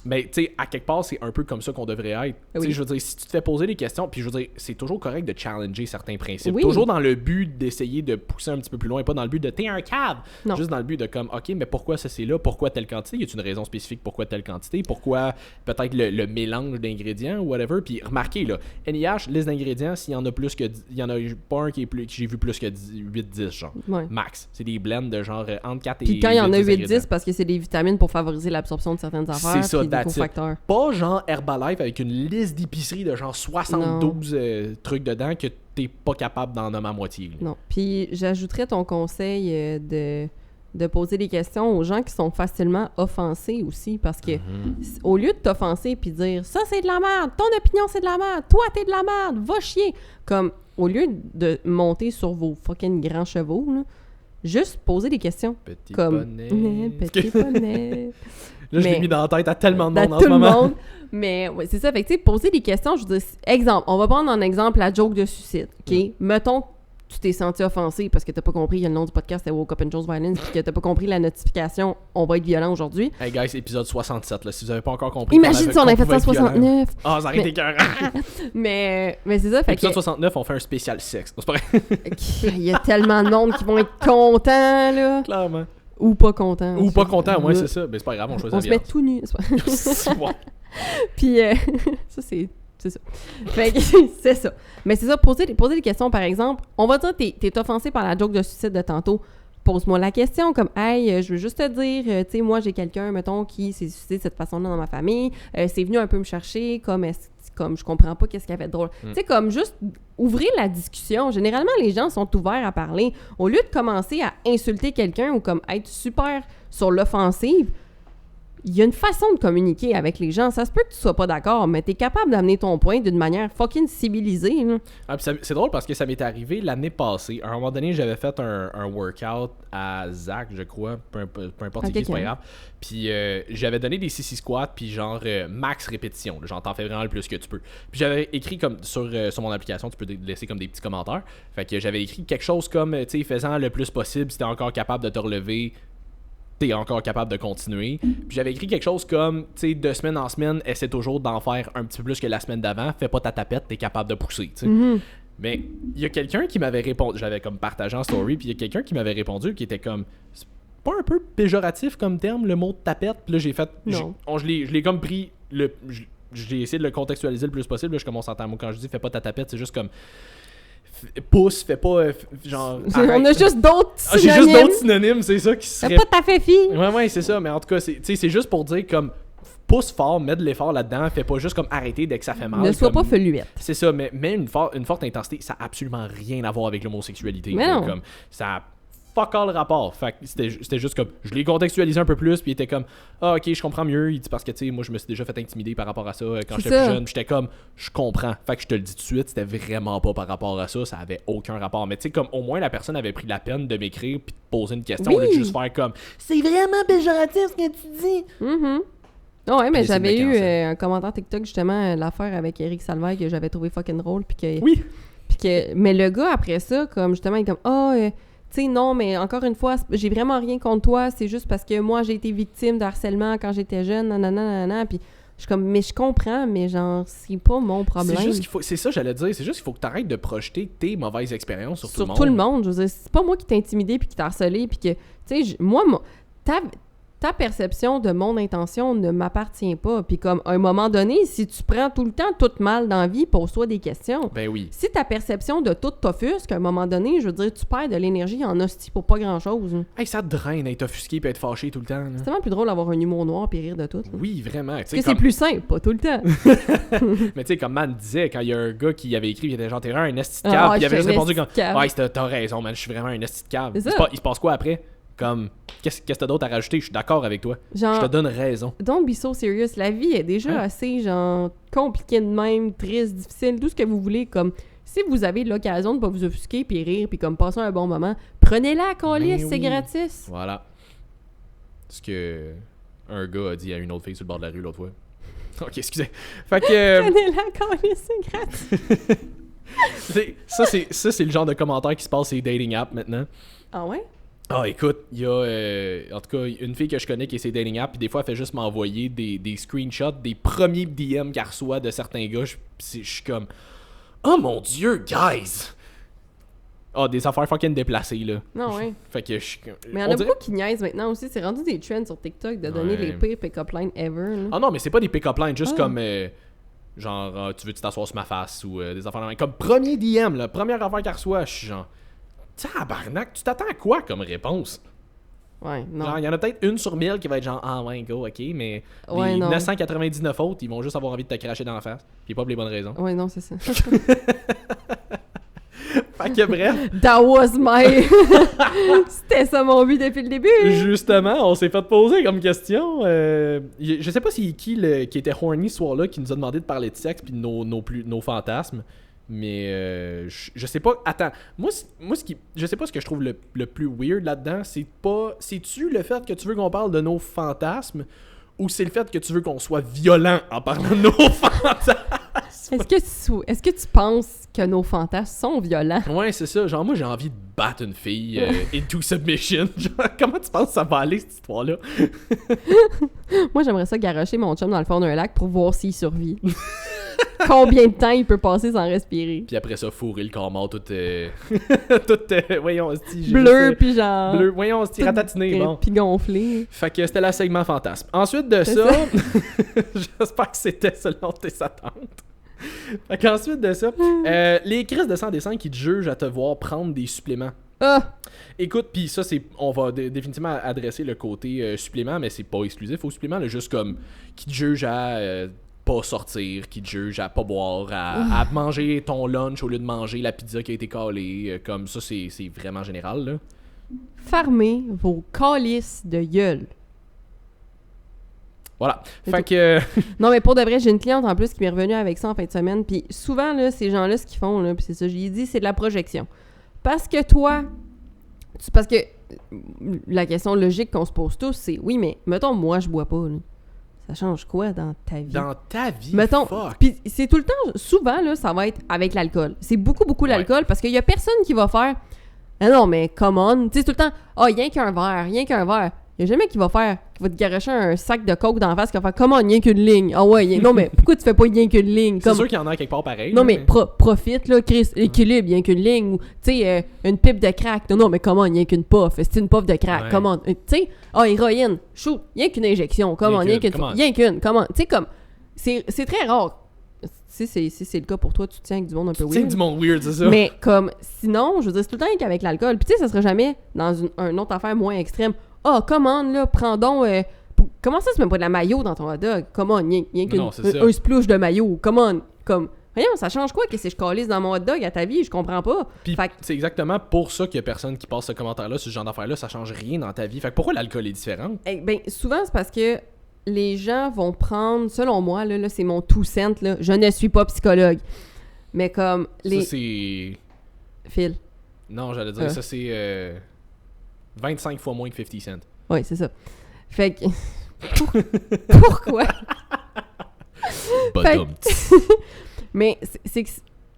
mais tu sais, à quelque part, c'est un peu comme ça qu'on devrait être. Tu sais, je veux dire, si tu te fais poser des questions, puis je veux dire, c'est toujours correct de challenger certains principes. Oui. Toujours dans le but d'essayer de pousser un petit peu plus loin, pas dans le but de t'es un cave. Non. Juste dans le but de comme, ok, mais pourquoi ça c'est là, pourquoi telle quantité, y a-t-il une raison spécifique pourquoi telle quantité, pourquoi peut-être le mélange d'ingrédients ou whatever. Puis remarquez là, NIH, liste d'ingrédients, s'il y en a plus que, il y en a pas un qui est plus, que j'ai vu plus que 8-10 genre, max. C'est des blends de genre entre 4 et 8. Puis quand il y en a 8-10, parce que c'est des vitamines pour favoriser l'absorption de certaines affaires. C'est ça, des cofacteurs. Pas genre Herbalife avec une liste d'épicerie de genre 72 trucs dedans que t'es pas capable d'en nommer à moitié. Là. Non. Puis j'ajouterais ton conseil de poser des questions aux gens qui sont facilement offensés aussi, parce que au lieu de t'offenser puis dire ça c'est de la merde, ton opinion c'est de la merde, toi t'es de la merde, va chier, comme au lieu de monter sur vos fucking grands chevaux, là, juste poser des questions. Petit comme poney. Petit poney. Là, je l'ai mis dans la tête à tellement de monde en tout ce le moment. monde. Mais ouais, c'est ça. Fait que, tu sais, poser des questions, je veux dire, exemple, on va prendre en exemple la joke de suicide, OK? Mettons que tu t'es senti offensé parce que t'as pas compris, il y a le nom du podcast, c'est Woke Up and Chose Violence, puis que t'as pas compris la notification, on va être violent aujourd'hui. Hey guys, épisode 67, là, si vous avez pas encore compris. Imagine si on avait fait ça en 69. Ah, ça aurait été écœurant. mais c'est ça, fait épisode que... 69, on fait un spécial sexe. C'est pas vrai. Il y a tellement de monde qui vont être contents, là. Clairement. Ou pas contents. Ou pas contents, ouais, c'est ça. Mais c'est pas grave, on choisit on se met tout nu. Puis, ça, c'est ça. Fait que, c'est ça. Mais c'est ça, poser des questions, par exemple. On va dire, t'es offensé par la joke de suicide de tantôt. Pose-moi la question, comme, hey, je veux juste te dire, tu sais, moi, j'ai quelqu'un, mettons, qui s'est suicidé de cette façon-là dans ma famille. C'est venu un peu me chercher, comme je comprends pas qu'est-ce qu'il y avait de drôle. Tu sais, comme juste ouvrir la discussion. Généralement, les gens sont ouverts à parler. Au lieu de commencer à insulter quelqu'un ou comme être super sur l'offensive, il y a une façon de communiquer avec les gens. Ça se peut que tu sois pas d'accord, mais t'es capable d'amener ton point d'une manière fucking civilisée. Là. Ah, c'est drôle parce que ça m'est arrivé l'année passée. À un moment donné, j'avais fait un workout à Zach, je crois. Peu importe qui, c'est pas grave. Puis j'avais donné des CC squats, puis genre max répétition. Genre, t'en fais vraiment le plus que tu peux. Puis j'avais écrit comme sur mon application, tu peux laisser comme des petits commentaires. Fait que j'avais écrit quelque chose comme, tu sais, faisant le plus possible, si t'es encore capable de te relever, t'es encore capable de continuer. Puis j'avais écrit quelque chose comme, tu sais, de semaine en semaine, essaie toujours d'en faire un petit peu plus que la semaine d'avant. Fais pas ta tapette, t'es capable de pousser, tu sais. Mais il y a quelqu'un qui m'avait répondu, j'avais comme partagé en story, puis il y a quelqu'un qui m'avait répondu qui était comme, c'est pas un peu péjoratif comme terme, le mot de tapette? Puis là, j'ai fait, je l'ai comme pris, j'ai essayé de le contextualiser le plus possible. Là, je commence à entendre, moi, quand je dis fais pas ta tapette, c'est juste comme... pouce, fais pas genre on a juste d'autres synonymes. J'ai juste d'autres synonymes, c'est ça qui serait... Fais pas ta féfie. Ouais, c'est ça, mais en tout cas, c'est juste pour dire comme pousse fort, mets de l'effort là-dedans, fais pas juste comme arrêter dès que ça fait mal. Ne sois comme... pas feluette. C'est ça, mais une forte intensité, ça a absolument rien à voir avec l'homosexualité. Mais non. Comme, ça a fuck all rapport. Fait que c'était juste comme, je l'ai contextualisé un peu plus, puis il était comme, ah ok, je comprends mieux. Il dit parce que tu sais, moi je me suis déjà fait intimider par rapport à ça quand j'étais plus jeune. Puis j'étais comme, je comprends. Fait que je te le dis tout de suite, c'était vraiment pas par rapport à ça, ça avait aucun rapport. Mais tu sais, comme au moins la personne avait pris la peine de m'écrire puis de poser une question au lieu de juste faire comme, c'est vraiment péjoratif ce que tu dis. Ouais, mais j'avais eu un commentaire TikTok justement, l'affaire avec Eric Salvaille que j'avais trouvé fucking drôle. Puis que, oui. Mais le gars après ça, comme justement, il est comme, tu tu sais, non, mais encore une fois, j'ai vraiment rien contre toi, c'est juste parce que moi, j'ai été victime de harcèlement quand j'étais jeune, nanana, puis je suis comme, mais je comprends, mais genre, c'est pas mon problème. C'est juste qu'il faut, c'est ça j'allais dire, c'est juste qu'il faut que t'arrêtes de projeter tes mauvaises expériences sur tout le monde. Sur tout le monde, je veux dire, c'est pas moi qui t'ai intimidé puis qui t'a harcelé, puis que, tu sais, moi, ta perception de mon intention ne m'appartient pas. Puis comme, à un moment donné, si tu prends tout le temps tout mal dans la vie, pose-toi des questions. Ben oui. Si ta perception de tout t'offusque, à un moment donné, je veux dire, tu perds de l'énergie en hostie pour pas grand-chose. Hey, ça te draine d'être offusqué et être fâché tout le temps. Là. C'est tellement plus drôle d'avoir un humour noir puis rire de tout. Là. Oui, vraiment. Parce que c'est plus simple, pas tout le temps. Mais tu sais, comme Man disait, quand il y a un gars qui avait écrit, il était genre, t'es vraiment un esti de cave, puis il avait juste répondu comme, ouais, t'as raison, man, je suis vraiment un esti de cave. Il se passe quoi après? Comme, qu'est-ce que t'as d'autre à rajouter? Je suis d'accord avec toi. Genre, je te donne raison. Don't be so serious. La vie est déjà assez, genre, compliquée de même, triste, difficile, tout ce que vous voulez. Comme, si vous avez l'occasion de pas vous offusquer puis rire puis comme passer un bon moment, prenez-la, câlisse, c'est gratis. Voilà. Ce que un gars a dit à une autre fille sur le bord de la rue l'autre fois. Ok, excusez. Fait que... Prenez-la, câlisse, c'est gratis. ça, c'est le genre de commentaire qui se passe sur les dating apps maintenant. Ah ouais? Ah, écoute, il y a en tout cas une fille que je connais qui est ses dating apps, puis des fois elle fait juste m'envoyer des screenshots des premiers DM qu'elle reçoit de certains gars. Je suis comme, oh mon dieu, guys! Ah, des affaires fucking déplacées, là. Non, ouais. Fait que je. Mais il y en a beaucoup qui niaisent maintenant aussi. C'est rendu des trends sur TikTok de donner les pires pick-up lines ever. Là. Ah non, mais c'est pas des pick-up lines, juste comme. Genre, tu veux-tu t'asseoir sur ma face ou des affaires de même. Comme premier DM, là, première affaire qu'elle reçoit, je suis genre. Tabarnak, tu t'attends à quoi comme réponse? Ouais, non. Genre, il y en a peut-être une sur 1000 qui va être genre, ah ouais, go, ok, mais les 999 autres, ils vont juste avoir envie de te cracher dans la face. Puis pas pour les bonnes raisons. Ouais, non, c'est ça. Fait que bref. That was my. C'était ça mon but depuis le début. Justement, on s'est fait poser comme question. Je sais pas si qui était horny ce soir-là qui nous a demandé de parler de sexe puis de nos fantasmes. Mais je sais pas. Attends, moi je sais pas ce que je trouve le plus weird là-dedans. C'est-tu le fait que tu veux qu'on parle de nos fantasmes ou c'est le fait que tu veux qu'on soit violent en parlant de nos fantasmes? Est-ce que tu penses que nos fantasmes sont violents? Ouais, c'est ça. Genre, moi, j'ai envie de battre une fille into submission. Genre, comment tu penses que ça va aller, cette histoire-là? Moi, j'aimerais ça garrocher mon chum dans le fond d'un lac pour voir s'il survit. Combien de temps il peut passer sans respirer? Puis après ça, fourrer le corps mort tout... voyons, bleu, puis genre... Bleu, voyons, c'est ratatiné, bon. Puis gonflé. Fait que c'était la segment fantasme. Ensuite de ça... j'espère que c'était selon tes attentes. Fait qu'ensuite de ça, les crises de sang dessin qui te jugent à te voir prendre des suppléments. Ah! Écoute, puis ça, on va définitivement adresser le côté supplément, mais c'est pas exclusif au supplément, là, juste comme qui te juge à pas sortir, qui te juge à pas boire, à manger ton lunch au lieu de manger la pizza qui a été calée, comme ça, c'est vraiment général, là. Fermez vos calices de gueule. Voilà. Fait que... Non, mais pour de vrai, j'ai une cliente en plus qui m'est revenue avec ça en fin de semaine. Puis souvent, là, ces gens-là, ce qu'ils font, là, puis c'est ça, je lui ai dit, c'est de la projection. Parce que toi... Parce que la question logique qu'on se pose tous, c'est, oui, mais mettons, moi, je bois pas, là. Ça change quoi dans ta vie? Dans ta vie? Mettons, fuck! Puis c'est tout le temps, souvent, là, ça va être avec l'alcool. C'est beaucoup l'alcool parce qu'il y a personne qui va faire... Ah non, mais come on. Tu sais, tout le temps, rien qu'un verre. Il n'y a jamais qui va te garocher un sac de coke dans la face qui va faire comment rien qu'une ligne. Ah ouais, non mais pourquoi tu fais pas rien qu'une ligne? C'est sûr qu'il y en a quelque part pareil. Non mais profite là, Chris, équilibre, rien qu'une ligne. Ou tu sais, une pipe de crack. Non mais comment rien qu'une puff? C'est une puff de crack. Comment? Tu sais, héroïne, shoot, rien qu'une injection. Comment? Rien qu'une. Comment? Tu sais, comme, c'est très rare. Si c'est le cas pour toi, tu tiens avec du monde un peu weird. Tu tiens du monde weird, c'est ça. Mais comme, sinon, je veux dire, c'est tout le temps qu'avec l'alcool. Puis tu sais, ça serait jamais dans une autre affaire moins extrême. Commande, là, prends donc... comment ça, tu mets pas de la mayo dans ton hot dog? Commande, rien qu'un splouche de mayo. Commande, comme... Voyons, ça change quoi que si je calisse dans mon hot dog à ta vie? Je comprends pas. Puis c'est exactement pour ça qu'il y a personne qui passe ce commentaire-là, ce genre d'affaire-là, ça change rien dans ta vie. Fait que pourquoi l'alcool est différent? Ben, souvent, c'est parce que les gens vont prendre... Selon moi, là c'est mon two cent, là. Je ne suis pas psychologue. Mais comme... Ça, c'est... Phil. Non, j'allais dire, ça, c'est... 25 fois moins que 50 cents. Oui, c'est ça. Fait que... Pourquoi? Mais c'est que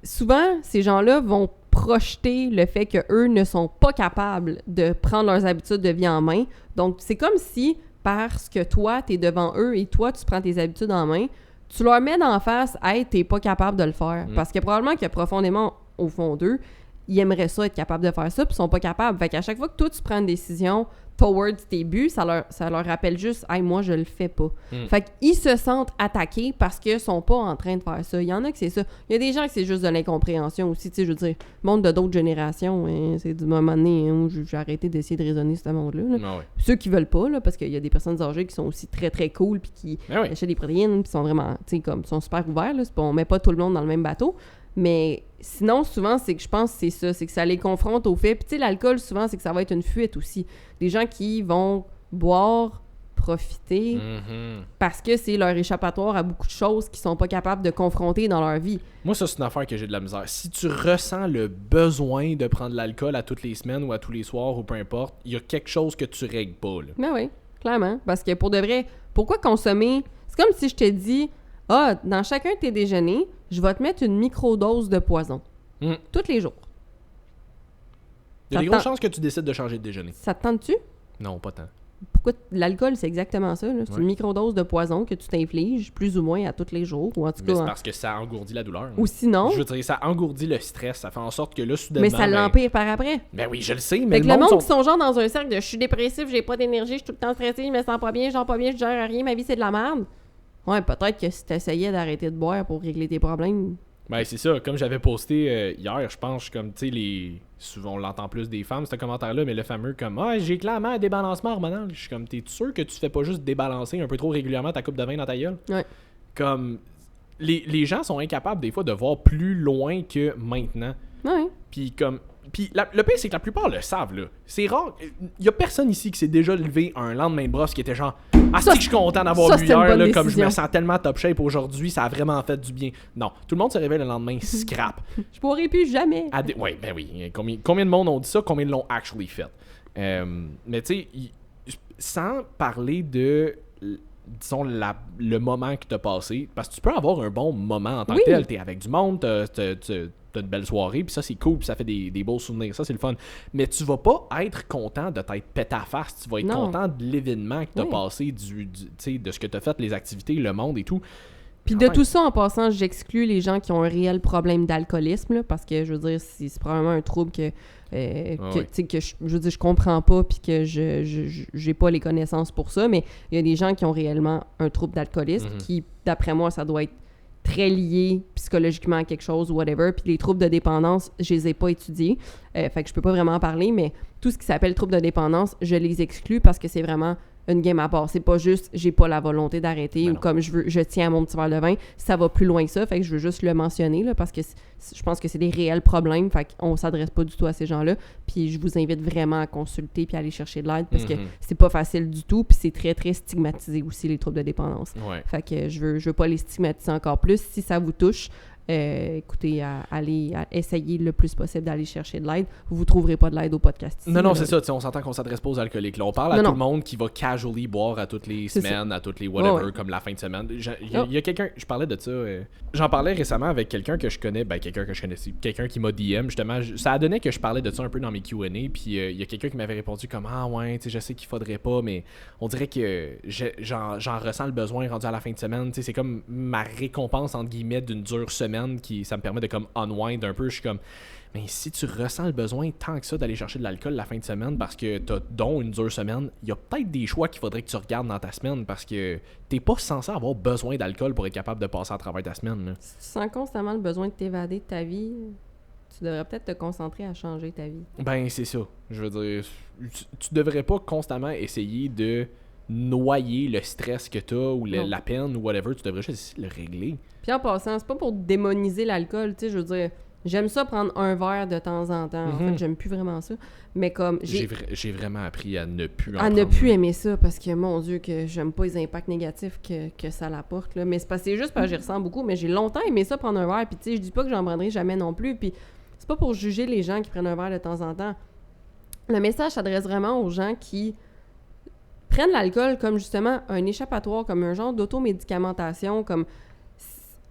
souvent, ces gens-là vont projeter le fait qu'eux ne sont pas capables de prendre leurs habitudes de vie en main. Donc, c'est comme si, parce que toi, t'es devant eux et toi, tu prends tes habitudes en main, tu leur mets d'en face « Hey, t'es pas capable de le faire. Parce que probablement que profondément, au fond d'eux, ils aimeraient ça, être capables de faire ça, puis ils sont pas capables. Fait qu'à chaque fois que toi, tu prends une décision towards tes buts, ça leur rappelle juste « Hey, moi, je le fais pas. Fait qu'ils se sentent attaqués parce qu'ils sont pas en train de faire ça. Il y en a que c'est ça. Il y a des gens que c'est juste de l'incompréhension aussi, tu sais, je veux dire, le monde de d'autres générations, hein, c'est du moment donné où j'ai arrêté d'essayer de raisonner ce monde-là. Là. Ah ouais. Ceux qui veulent pas, là, parce qu'il y a des personnes âgées qui sont aussi très, très cool, puis qui achètent des protéines, puis sont vraiment, tu sais, comme, sont super ouverts, là. On met pas tout le monde dans le même bateau. Mais sinon, souvent, c'est que je pense que c'est ça, c'est que ça les confronte au fait. Puis tu sais, l'alcool, souvent, c'est que ça va être une fuite aussi. Des gens qui vont boire, profiter, parce que c'est leur échappatoire à beaucoup de choses qu'ils sont pas capables de confronter dans leur vie. Moi, ça, c'est une affaire que j'ai de la misère. Si tu ressens le besoin de prendre de l'alcool à toutes les semaines ou à tous les soirs ou peu importe, il y a quelque chose que tu règles pas, là. Ben oui, clairement. Parce que pour de vrai, pourquoi consommer... C'est comme si je te dis... dans chacun de tes déjeuners, je vais te mettre une microdose de poison. Tous les jours. Il y a des grosses chances que tu décides de changer de déjeuner. Ça te tente-tu? Non, pas tant. Pourquoi l'alcool, c'est exactement ça. Là. C'est une microdose de poison que tu t'infliges plus ou moins à tous les jours. Ou en tout cas, c'est parce que ça engourdit la douleur. Ou sinon... Je veux dire, ça engourdit le stress. Ça fait en sorte que là, soudainement... Mais ça l'empire par après. Ben oui, je le sais, mais fait que le monde qui sont genre dans un cercle de « je suis dépressif, j'ai pas d'énergie, je suis tout le temps stressé, je me sens pas bien, je gère rien, ma vie c'est de la merde ». Ouais, peut-être que si t'essayais d'arrêter de boire pour régler tes problèmes... Ben c'est ça, comme j'avais posté hier, je pense, comme, tu sais, souvent on l'entend plus des femmes, ce commentaire-là, mais le fameux comme « Ah, j'ai clairement un débalancement hormonal ». Je suis comme « T'es sûr que tu fais pas juste débalancer un peu trop régulièrement ta coupe de vin dans ta gueule? » Ouais. Comme, les gens sont incapables des fois de voir plus loin que maintenant. Ouais. Puis comme... Puis le pire, c'est que la plupart le savent, là. C'est rare. Il y a personne ici qui s'est déjà levé un lendemain de brosse qui était genre « Ah, c'est que je suis content d'avoir bu hier, là, comme je me sens tellement top shape aujourd'hui, ça a vraiment fait du bien. » Non, tout le monde se réveille le lendemain scrap. Je pourrais plus jamais. Ouais, ben oui. Combien de monde ont dit ça, combien l'ont actually fait? Mais tu sais, sans parler de... disons, le moment que t'as passé, parce que tu peux avoir un bon moment en tant que tel, t'es avec du monde, t'as une belle soirée, puis ça c'est cool, puis ça fait des beaux souvenirs, ça c'est le fun. Mais tu vas pas être content de t'être pété à face, tu vas être content de l'événement que t'as passé, de ce que t'as fait, les activités, le monde et tout. Puis de tout ça, en passant, j'exclus les gens qui ont un réel problème d'alcoolisme, là, parce que, je veux dire, c'est probablement un trouble que je veux dire, je comprends pas, puis que j'ai pas les connaissances pour ça, mais il y a des gens qui ont réellement un trouble d'alcoolisme, qui, d'après moi, ça doit être très lié psychologiquement à quelque chose ou whatever. Puis les troubles de dépendance, je les ai pas étudiés. Fait que je peux pas vraiment en parler, mais tout ce qui s'appelle trouble de dépendance, je les exclus parce que c'est vraiment une game à part. C'est pas juste j'ai pas la volonté d'arrêter ou comme je tiens à mon petit verre de vin. Ça va plus loin que ça. Fait que je veux juste le mentionner là, parce que je pense que c'est des réels problèmes. Fait qu'on s'adresse pas du tout à ces gens-là. Puis je vous invite vraiment à consulter puis à aller chercher de l'aide parce que c'est pas facile du tout. Puis c'est très, très stigmatisé aussi, les troubles de dépendance. Ouais. Fait que je veux pas les stigmatiser encore plus. Si ça vous touche, écoutez, allez essayer le plus possible d'aller chercher de l'aide. Vous trouverez pas de l'aide au podcast ici. Non, c'est ça. On s'entend qu'on s'adresse pas aux alcooliques. Là, on parle à tout le monde qui va casually boire à toutes les semaines, à toutes les whatever, comme la fin de semaine. Il y a quelqu'un, je parlais de ça. J'en parlais récemment avec quelqu'un que je connais, quelqu'un qui m'a DM justement. Ça a donné que je parlais de ça un peu dans mes Q&A. Puis il y a quelqu'un qui m'avait répondu comme ah ouais, tu sais, je sais qu'il faudrait pas, mais on dirait que j'en ressens le besoin rendu à la fin de semaine. Tu sais, c'est comme ma récompense entre guillemets d'une dure semaine. Ça me permet de comme unwind un peu. Je suis comme, mais si tu ressens le besoin tant que ça d'aller chercher de l'alcool la fin de semaine parce que t'as donc une dure semaine, il y a peut-être des choix qu'il faudrait que tu regardes dans ta semaine parce que t'es pas censé avoir besoin d'alcool pour être capable de passer à travers ta semaine. Là. Si tu sens constamment le besoin de t'évader de ta vie, tu devrais peut-être te concentrer à changer ta vie. Ben c'est ça. Je veux dire, tu devrais pas constamment essayer de noyer le stress que t'as ou la peine ou whatever, tu devrais juste essayer de le régler. Puis en passant, c'est pas pour démoniser l'alcool, tu sais, je veux dire, j'aime ça prendre un verre de temps en temps. En fait, j'aime plus vraiment ça, mais comme j'ai vraiment appris à ne plus en prendre. À ne plus aimer ça parce que mon Dieu que j'aime pas les impacts négatifs que ça apporte là, mais c'est juste parce que j'y ressens beaucoup, mais j'ai longtemps aimé ça prendre un verre, puis tu sais, je dis pas que j'en prendrai jamais non plus, puis c'est pas pour juger les gens qui prennent un verre de temps en temps. Le message s'adresse vraiment aux gens qui prennent l'alcool comme justement un échappatoire, comme un genre d'automédicamentation, comme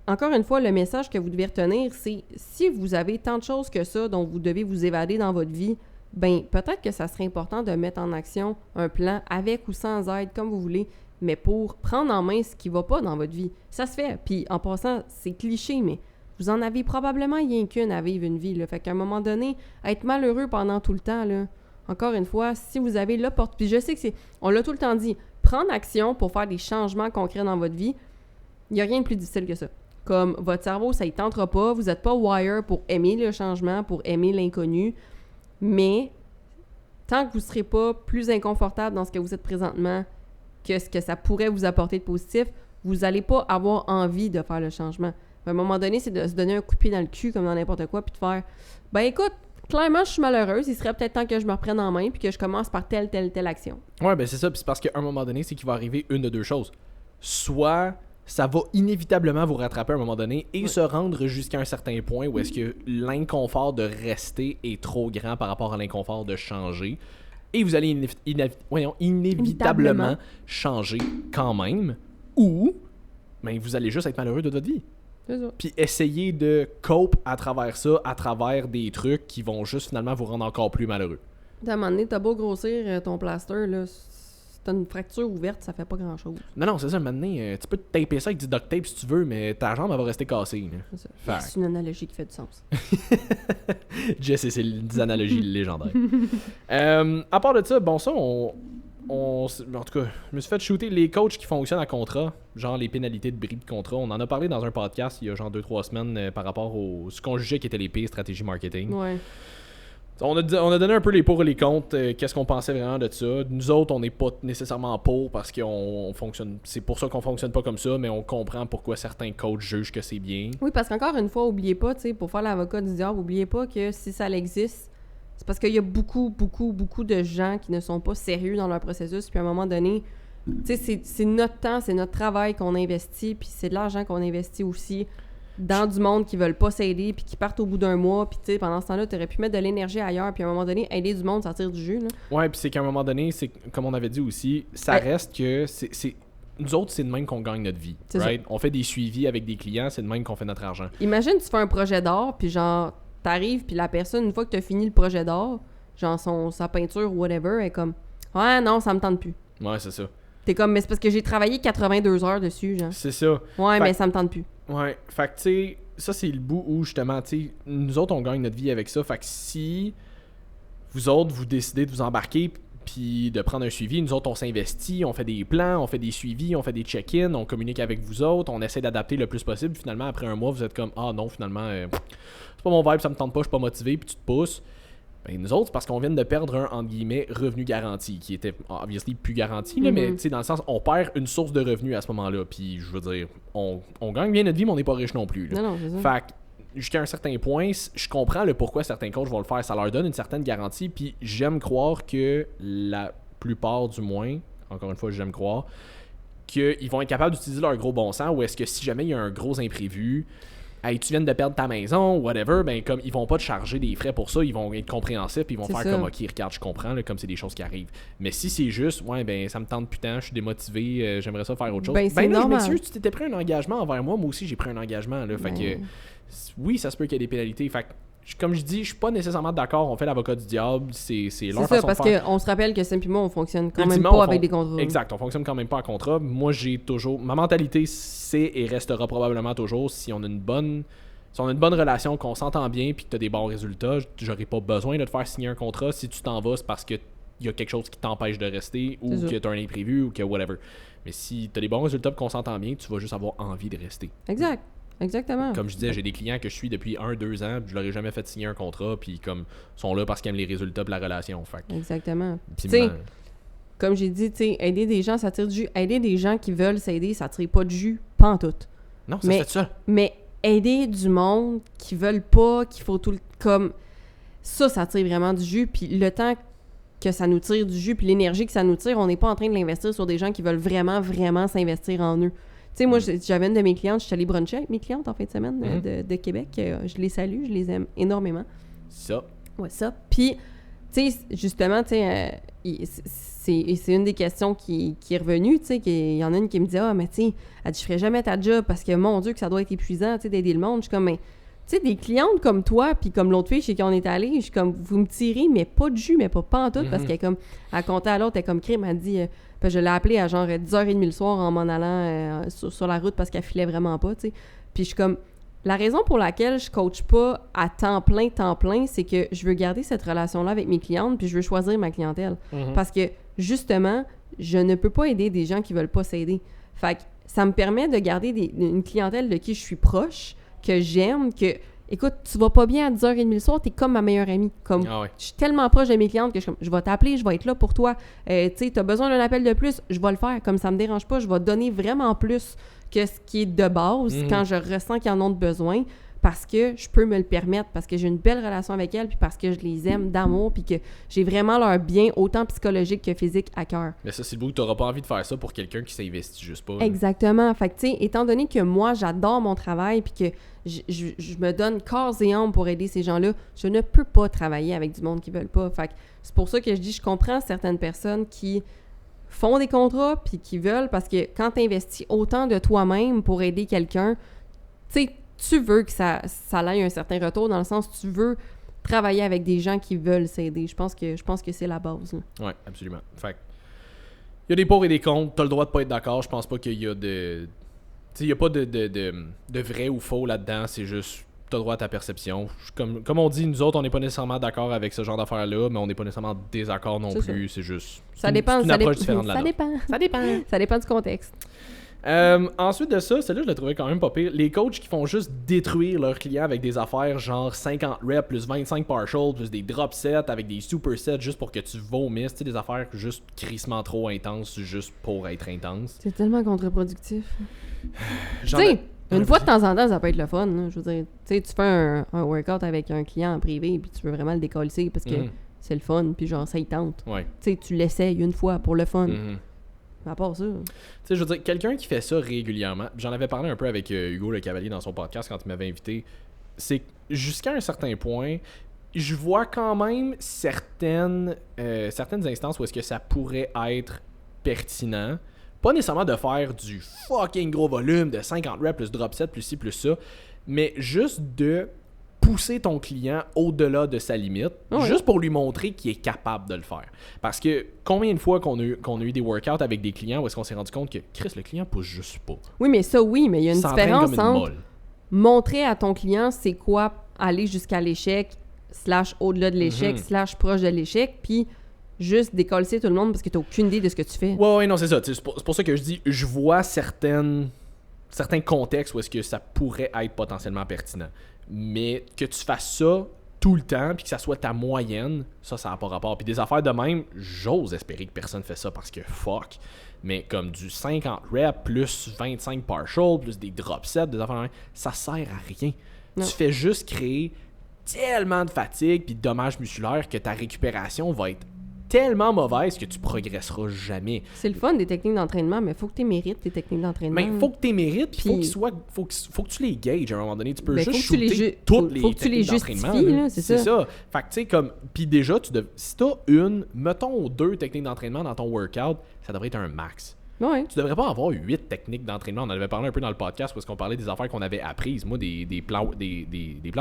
encore une fois, le message que vous devez retenir, c'est si vous avez tant de choses que ça dont vous devez vous évader dans votre vie, ben peut-être que ça serait important de mettre en action un plan avec ou sans aide, comme vous voulez, mais pour prendre en main ce qui va pas dans votre vie. Ça se fait. Puis en passant, c'est cliché, mais vous en avez probablement rien qu'une à vivre une vie. Là. Fait qu'à un moment donné, être malheureux pendant tout le temps, là, encore une fois, si vous avez l'opportunité, puis je sais que on l'a tout le temps dit, prendre action pour faire des changements concrets dans votre vie, il n'y a rien de plus difficile que ça. Comme votre cerveau, ça ne tentera pas, vous n'êtes pas wire pour aimer le changement, pour aimer l'inconnu, mais tant que vous ne serez pas plus inconfortable dans ce que vous êtes présentement que ce que ça pourrait vous apporter de positif, vous n'allez pas avoir envie de faire le changement. À un moment donné, c'est de se donner un coup de pied dans le cul, comme dans n'importe quoi, puis de faire « Ben écoute, clairement, je suis malheureuse, il serait peut-être temps que je me reprenne en main puis que je commence par telle action. » Ouais, ben c'est ça, puis c'est parce qu'à un moment donné, c'est qu'il va arriver une de deux choses. Soit ça va inévitablement vous rattraper à un moment donné et se rendre jusqu'à un certain point où est-ce que l'inconfort de rester est trop grand par rapport à l'inconfort de changer. Et vous allez inévitablement changer quand même. Ou ben, vous allez juste être malheureux de votre vie. C'est ça. Puis essayer de cope à travers ça, à travers des trucs qui vont juste finalement vous rendre encore plus malheureux. À un moment donné, t'as beau grossir ton plaster, là, si t'as une fracture ouverte, ça fait pas grand-chose. Non, c'est ça, maintenant, tu peux te taper ça avec du duct tape si tu veux, mais ta jambe, elle va rester cassée. C'est ça. C'est une analogie qui fait du sens. Jess, c'est des analogies légendaires. À part de ça, bon, ça, en tout cas, je me suis fait shooter les coachs qui fonctionnent à contrat, genre les pénalités de bris de contrat. On en a parlé dans un podcast il y a genre 2-3 semaines par rapport à ce qu'on jugeait qui étaient les pires stratégies marketing. Ouais. On a donné un peu les pour et les contre, qu'est-ce qu'on pensait vraiment de ça. Nous autres, on n'est pas nécessairement pour parce qu'on fonctionne. C'est pour ça qu'on fonctionne pas comme ça, mais on comprend pourquoi certains coachs jugent que c'est bien. Oui, parce qu'encore une fois, oubliez pas, tu sais, pour faire l'avocat du diable, oubliez pas que si ça existe, c'est parce qu'il y a beaucoup de gens qui ne sont pas sérieux dans leur processus, puis à un moment donné, tu sais, c'est notre temps, c'est notre travail qu'on investit, puis c'est de l'argent qu'on investit aussi dans du monde qui veulent pas s'aider puis qui partent au bout d'un mois, puis tu sais, pendant ce temps-là, tu aurais pu mettre de l'énergie ailleurs, puis à un moment donné, aider du monde, ça tire du jus, là. Ouais, puis c'est qu'à un moment donné, c'est comme on avait dit aussi, ça reste que c'est nous autres, c'est de même qu'on gagne notre vie, right? On fait des suivis avec des clients, c'est de même qu'on fait notre argent. Imagine, tu fais un projet d'art, puis genre, t'arrives, puis la personne, une fois que t'as fini le projet d'art, genre sa peinture ou whatever, elle est comme « Ouais, non, ça me tente plus. » Ouais, c'est ça. T'es comme « Mais c'est parce que j'ai travaillé 82 heures dessus, genre. » C'est ça. Ouais, mais ça me tente plus. Ouais, fait que tu sais, ça c'est le bout où justement, tu sais, nous autres on gagne notre vie avec ça. Fait que si vous autres vous décidez de vous embarquer puis de prendre un suivi, nous autres on s'investit, on fait des plans, on fait des suivis, on fait des check-ins, on communique avec vous autres, on essaie d'adapter le plus possible. Finalement, après un mois, vous êtes comme ah non, finalement, c'est pas mon vibe, ça me tente pas, je suis pas motivé, puis tu te pousses. Ben, nous autres, c'est parce qu'on vient de perdre un, entre guillemets, revenu garanti, qui était, obviously, plus garanti, là, mais, tu sais, dans le sens, on perd une source de revenus à ce moment-là, puis, je veux dire, on gagne bien notre vie, mais on n'est pas riche non plus, là. Non, c'est ça. Fait que, jusqu'à un certain point, je comprends le pourquoi certains coachs vont le faire, ça leur donne une certaine garantie, puis j'aime croire que la plupart, du moins, encore une fois, j'aime croire, qu'ils vont être capables d'utiliser leur gros bon sens, ou est-ce que si jamais il y a un gros imprévu, hey, tu viens de perdre ta maison, whatever, ben comme ils vont pas te charger des frais pour ça, ils vont être compréhensifs, puis ils vont faire comme ok, regarde, je comprends, là, comme c'est des choses qui arrivent. Mais si c'est juste, ouais, ben ça me tente putain, je suis démotivé, j'aimerais ça faire autre chose. Ben non, je m'excuse, tu t'étais pris un engagement envers moi aussi j'ai pris un engagement, là. Fait que oui, ça se peut qu'il y ait des pénalités. Fait que comme je dis, je suis pas nécessairement d'accord, on fait l'avocat du diable, c'est leur façon de faire. C'est ça, parce qu'on se rappelle que Sam et moi, on fonctionne quand même pas avec des contrats. Exact, on fonctionne quand même pas en contrat. Moi, j'ai toujours... Ma mentalité, c'est et restera probablement toujours, si on a une bonne relation, qu'on s'entend bien puis que tu as des bons résultats, j'aurais pas besoin de te faire signer un contrat. Si tu t'en vas, c'est parce qu'il y a quelque chose qui t'empêche de rester ou que tu as un imprévu ou que whatever. Mais si tu as des bons résultats et qu'on s'entend bien, tu vas juste avoir envie de rester. Exact. Exactement. Comme je disais, j'ai des clients que je suis depuis 1-2 ans, je leur ai jamais fait signer un contrat, puis comme sont là parce qu'ils aiment les résultats de la relation. Fait. Exactement. Tu sais, comme j'ai dit, aider des gens, ça tire du jus. Aider des gens qui veulent s'aider, ça tire pas de jus, pas en tout. Non, ça fait ça. Mais aider du monde qui veulent pas, qu'il faut tout le... Comme ça tire vraiment du jus. Puis le temps que ça nous tire du jus, puis l'énergie que ça nous tire, on n'est pas en train de l'investir sur des gens qui veulent vraiment, vraiment s'investir en eux. Tu sais, moi, j'avais une de mes clientes, je suis allée bruncher avec mes clientes en fin de semaine de Québec. Je les salue, je les aime énormément. Ça. Ouais, ça. Puis, tu sais, justement, tu sais, c'est une des questions qui est revenue, tu sais, il y en a une qui me dit « Ah, mais tu sais, elle dit, je ferais jamais ta job parce que, mon Dieu, que ça doit être épuisant, tu sais, d'aider le monde. » Je suis comme « Mais, tu sais, des clientes comme toi, puis comme l'autre fille chez qui on est allé, je suis comme « Vous me tirez, mais pas de jus, mais pas pantoute, parce qu'elle est comme, elle comptait à l'autre, elle est comme crime, elle dit, puis je l'ai appelée à genre 10h30 le soir en m'en allant sur la route parce qu'elle filait vraiment pas, tu sais. Puis je suis comme, la raison pour laquelle je coach pas à temps plein, c'est que je veux garder cette relation-là avec mes clientes, puis je veux choisir ma clientèle. Parce que, justement, je ne peux pas aider des gens qui veulent pas s'aider. Fait que ça me permet de garder une clientèle de qui je suis proche, que j'aime, que, écoute, tu vas pas bien à 10h30 le soir, t'es comme ma meilleure amie. Comme, je suis tellement proche de mes clientes que je vais t'appeler, je vais être là pour toi. Tu sais, t'as besoin d'un appel de plus, je vais le faire. Comme ça me dérange pas, je vais donner vraiment plus que ce qui est de base quand je ressens qu'ils en ont besoin, parce que je peux me le permettre, parce que j'ai une belle relation avec elles, puis parce que je les aime d'amour, puis que j'ai vraiment leur bien, autant psychologique que physique, à cœur. Mais ça, c'est le bout que t'auras pas envie de faire ça pour quelqu'un qui s'investit juste pas. Exactement. Fait que, tu sais, étant donné que moi, j'adore mon travail, puis que je me donne corps et âme pour aider ces gens-là, je ne peux pas travailler avec du monde qui veulent pas. Fait que c'est pour ça que je dis, je comprends certaines personnes qui font des contrats puis qui veulent, parce que quand tu investis autant de toi-même pour aider quelqu'un, tu sais, tu veux que ça ait un certain retour, dans le sens tu veux travailler avec des gens qui veulent s'aider. Je pense que c'est la base. Oui, absolument. Fait que, il y a des pour et des contre, t'as le droit de pas être d'accord, je pense pas qu'il y a de... Tu sais, il y a pas de vrai ou faux là-dedans, c'est juste... T'as droit à ta perception. Comme on dit, nous autres, on n'est pas nécessairement d'accord avec ce genre d'affaires-là, mais on n'est pas nécessairement désaccord non plus. C'est juste... Ça dépend. C'est une approche différente de la nôtre. Ça dépend. Ça dépend du contexte. Ensuite de ça, celle-là, je la trouvais quand même pas pire. Les coachs qui font juste détruire leurs clients avec des affaires genre 50 reps plus 25 partial plus des drop sets avec des super sets juste pour que tu vomisses. Tu sais, des affaires juste crissement trop intenses juste pour être intense. C'est tellement contre-productif. Tu sais, une fois de temps en temps, ça peut être le fun. Là. Je veux dire, tu sais, tu fais un workout avec un client en privé puis tu veux vraiment le décoller parce que c'est le fun puis genre ça y tente. Ouais. Tu sais, tu l'essayes une fois pour le fun. À part ça. Tu sais, je veux dire, quelqu'un qui fait ça régulièrement, j'en avais parlé un peu avec Hugo Le Cavalier dans son podcast quand il m'avait invité, c'est jusqu'à un certain point, je vois quand même certaines instances où est-ce que ça pourrait être pertinent. Pas nécessairement de faire du fucking gros volume de 50 reps plus drop set plus ci plus ça, mais juste de pousser ton client au-delà de sa limite, juste pour lui montrer qu'il est capable de le faire. Parce que combien de fois qu'on a eu des workouts avec des clients où est-ce qu'on s'est rendu compte que Chris, le client pousse juste pas. Oui, mais ça, oui, mais il y a une différence entre montrer à ton client c'est quoi aller jusqu'à l'échec, / au-delà de l'échec, / proche de l'échec, puis juste décoller tout le monde parce que t'as aucune idée de ce que tu fais. Ouais, non, c'est ça. C'est pour ça que je dis, je vois certains contextes où est-ce que ça pourrait être potentiellement pertinent. Mais que tu fasses ça tout le temps puis que ça soit ta moyenne, ça n'a pas rapport. Puis des affaires de même, j'ose espérer que personne fait ça parce que fuck. Mais comme du 50 reps plus 25 partial plus des drop sets, des affaires de même, ça sert à rien. Non. Tu fais juste créer tellement de fatigue puis de dommages musculaires que ta récupération va être tellement mauvaise que tu progresseras jamais. C'est le fun des techniques d'entraînement, mais il faut que tu mérites tes techniques d'entraînement. Mais il faut que tu mérites, puis faut que tu les gages à un moment donné. Tu peux juste shooter toutes les techniques d'entraînement. C'est ça. Fait que tu sais, comme... Puis déjà, si t'as mettons 2 techniques d'entraînement dans ton workout, ça devrait être un max. Ouais. Tu devrais pas avoir 8 techniques d'entraînement. On en avait parlé un peu dans le podcast parce qu'on parlait des affaires qu'on avait apprises. Moi, des plans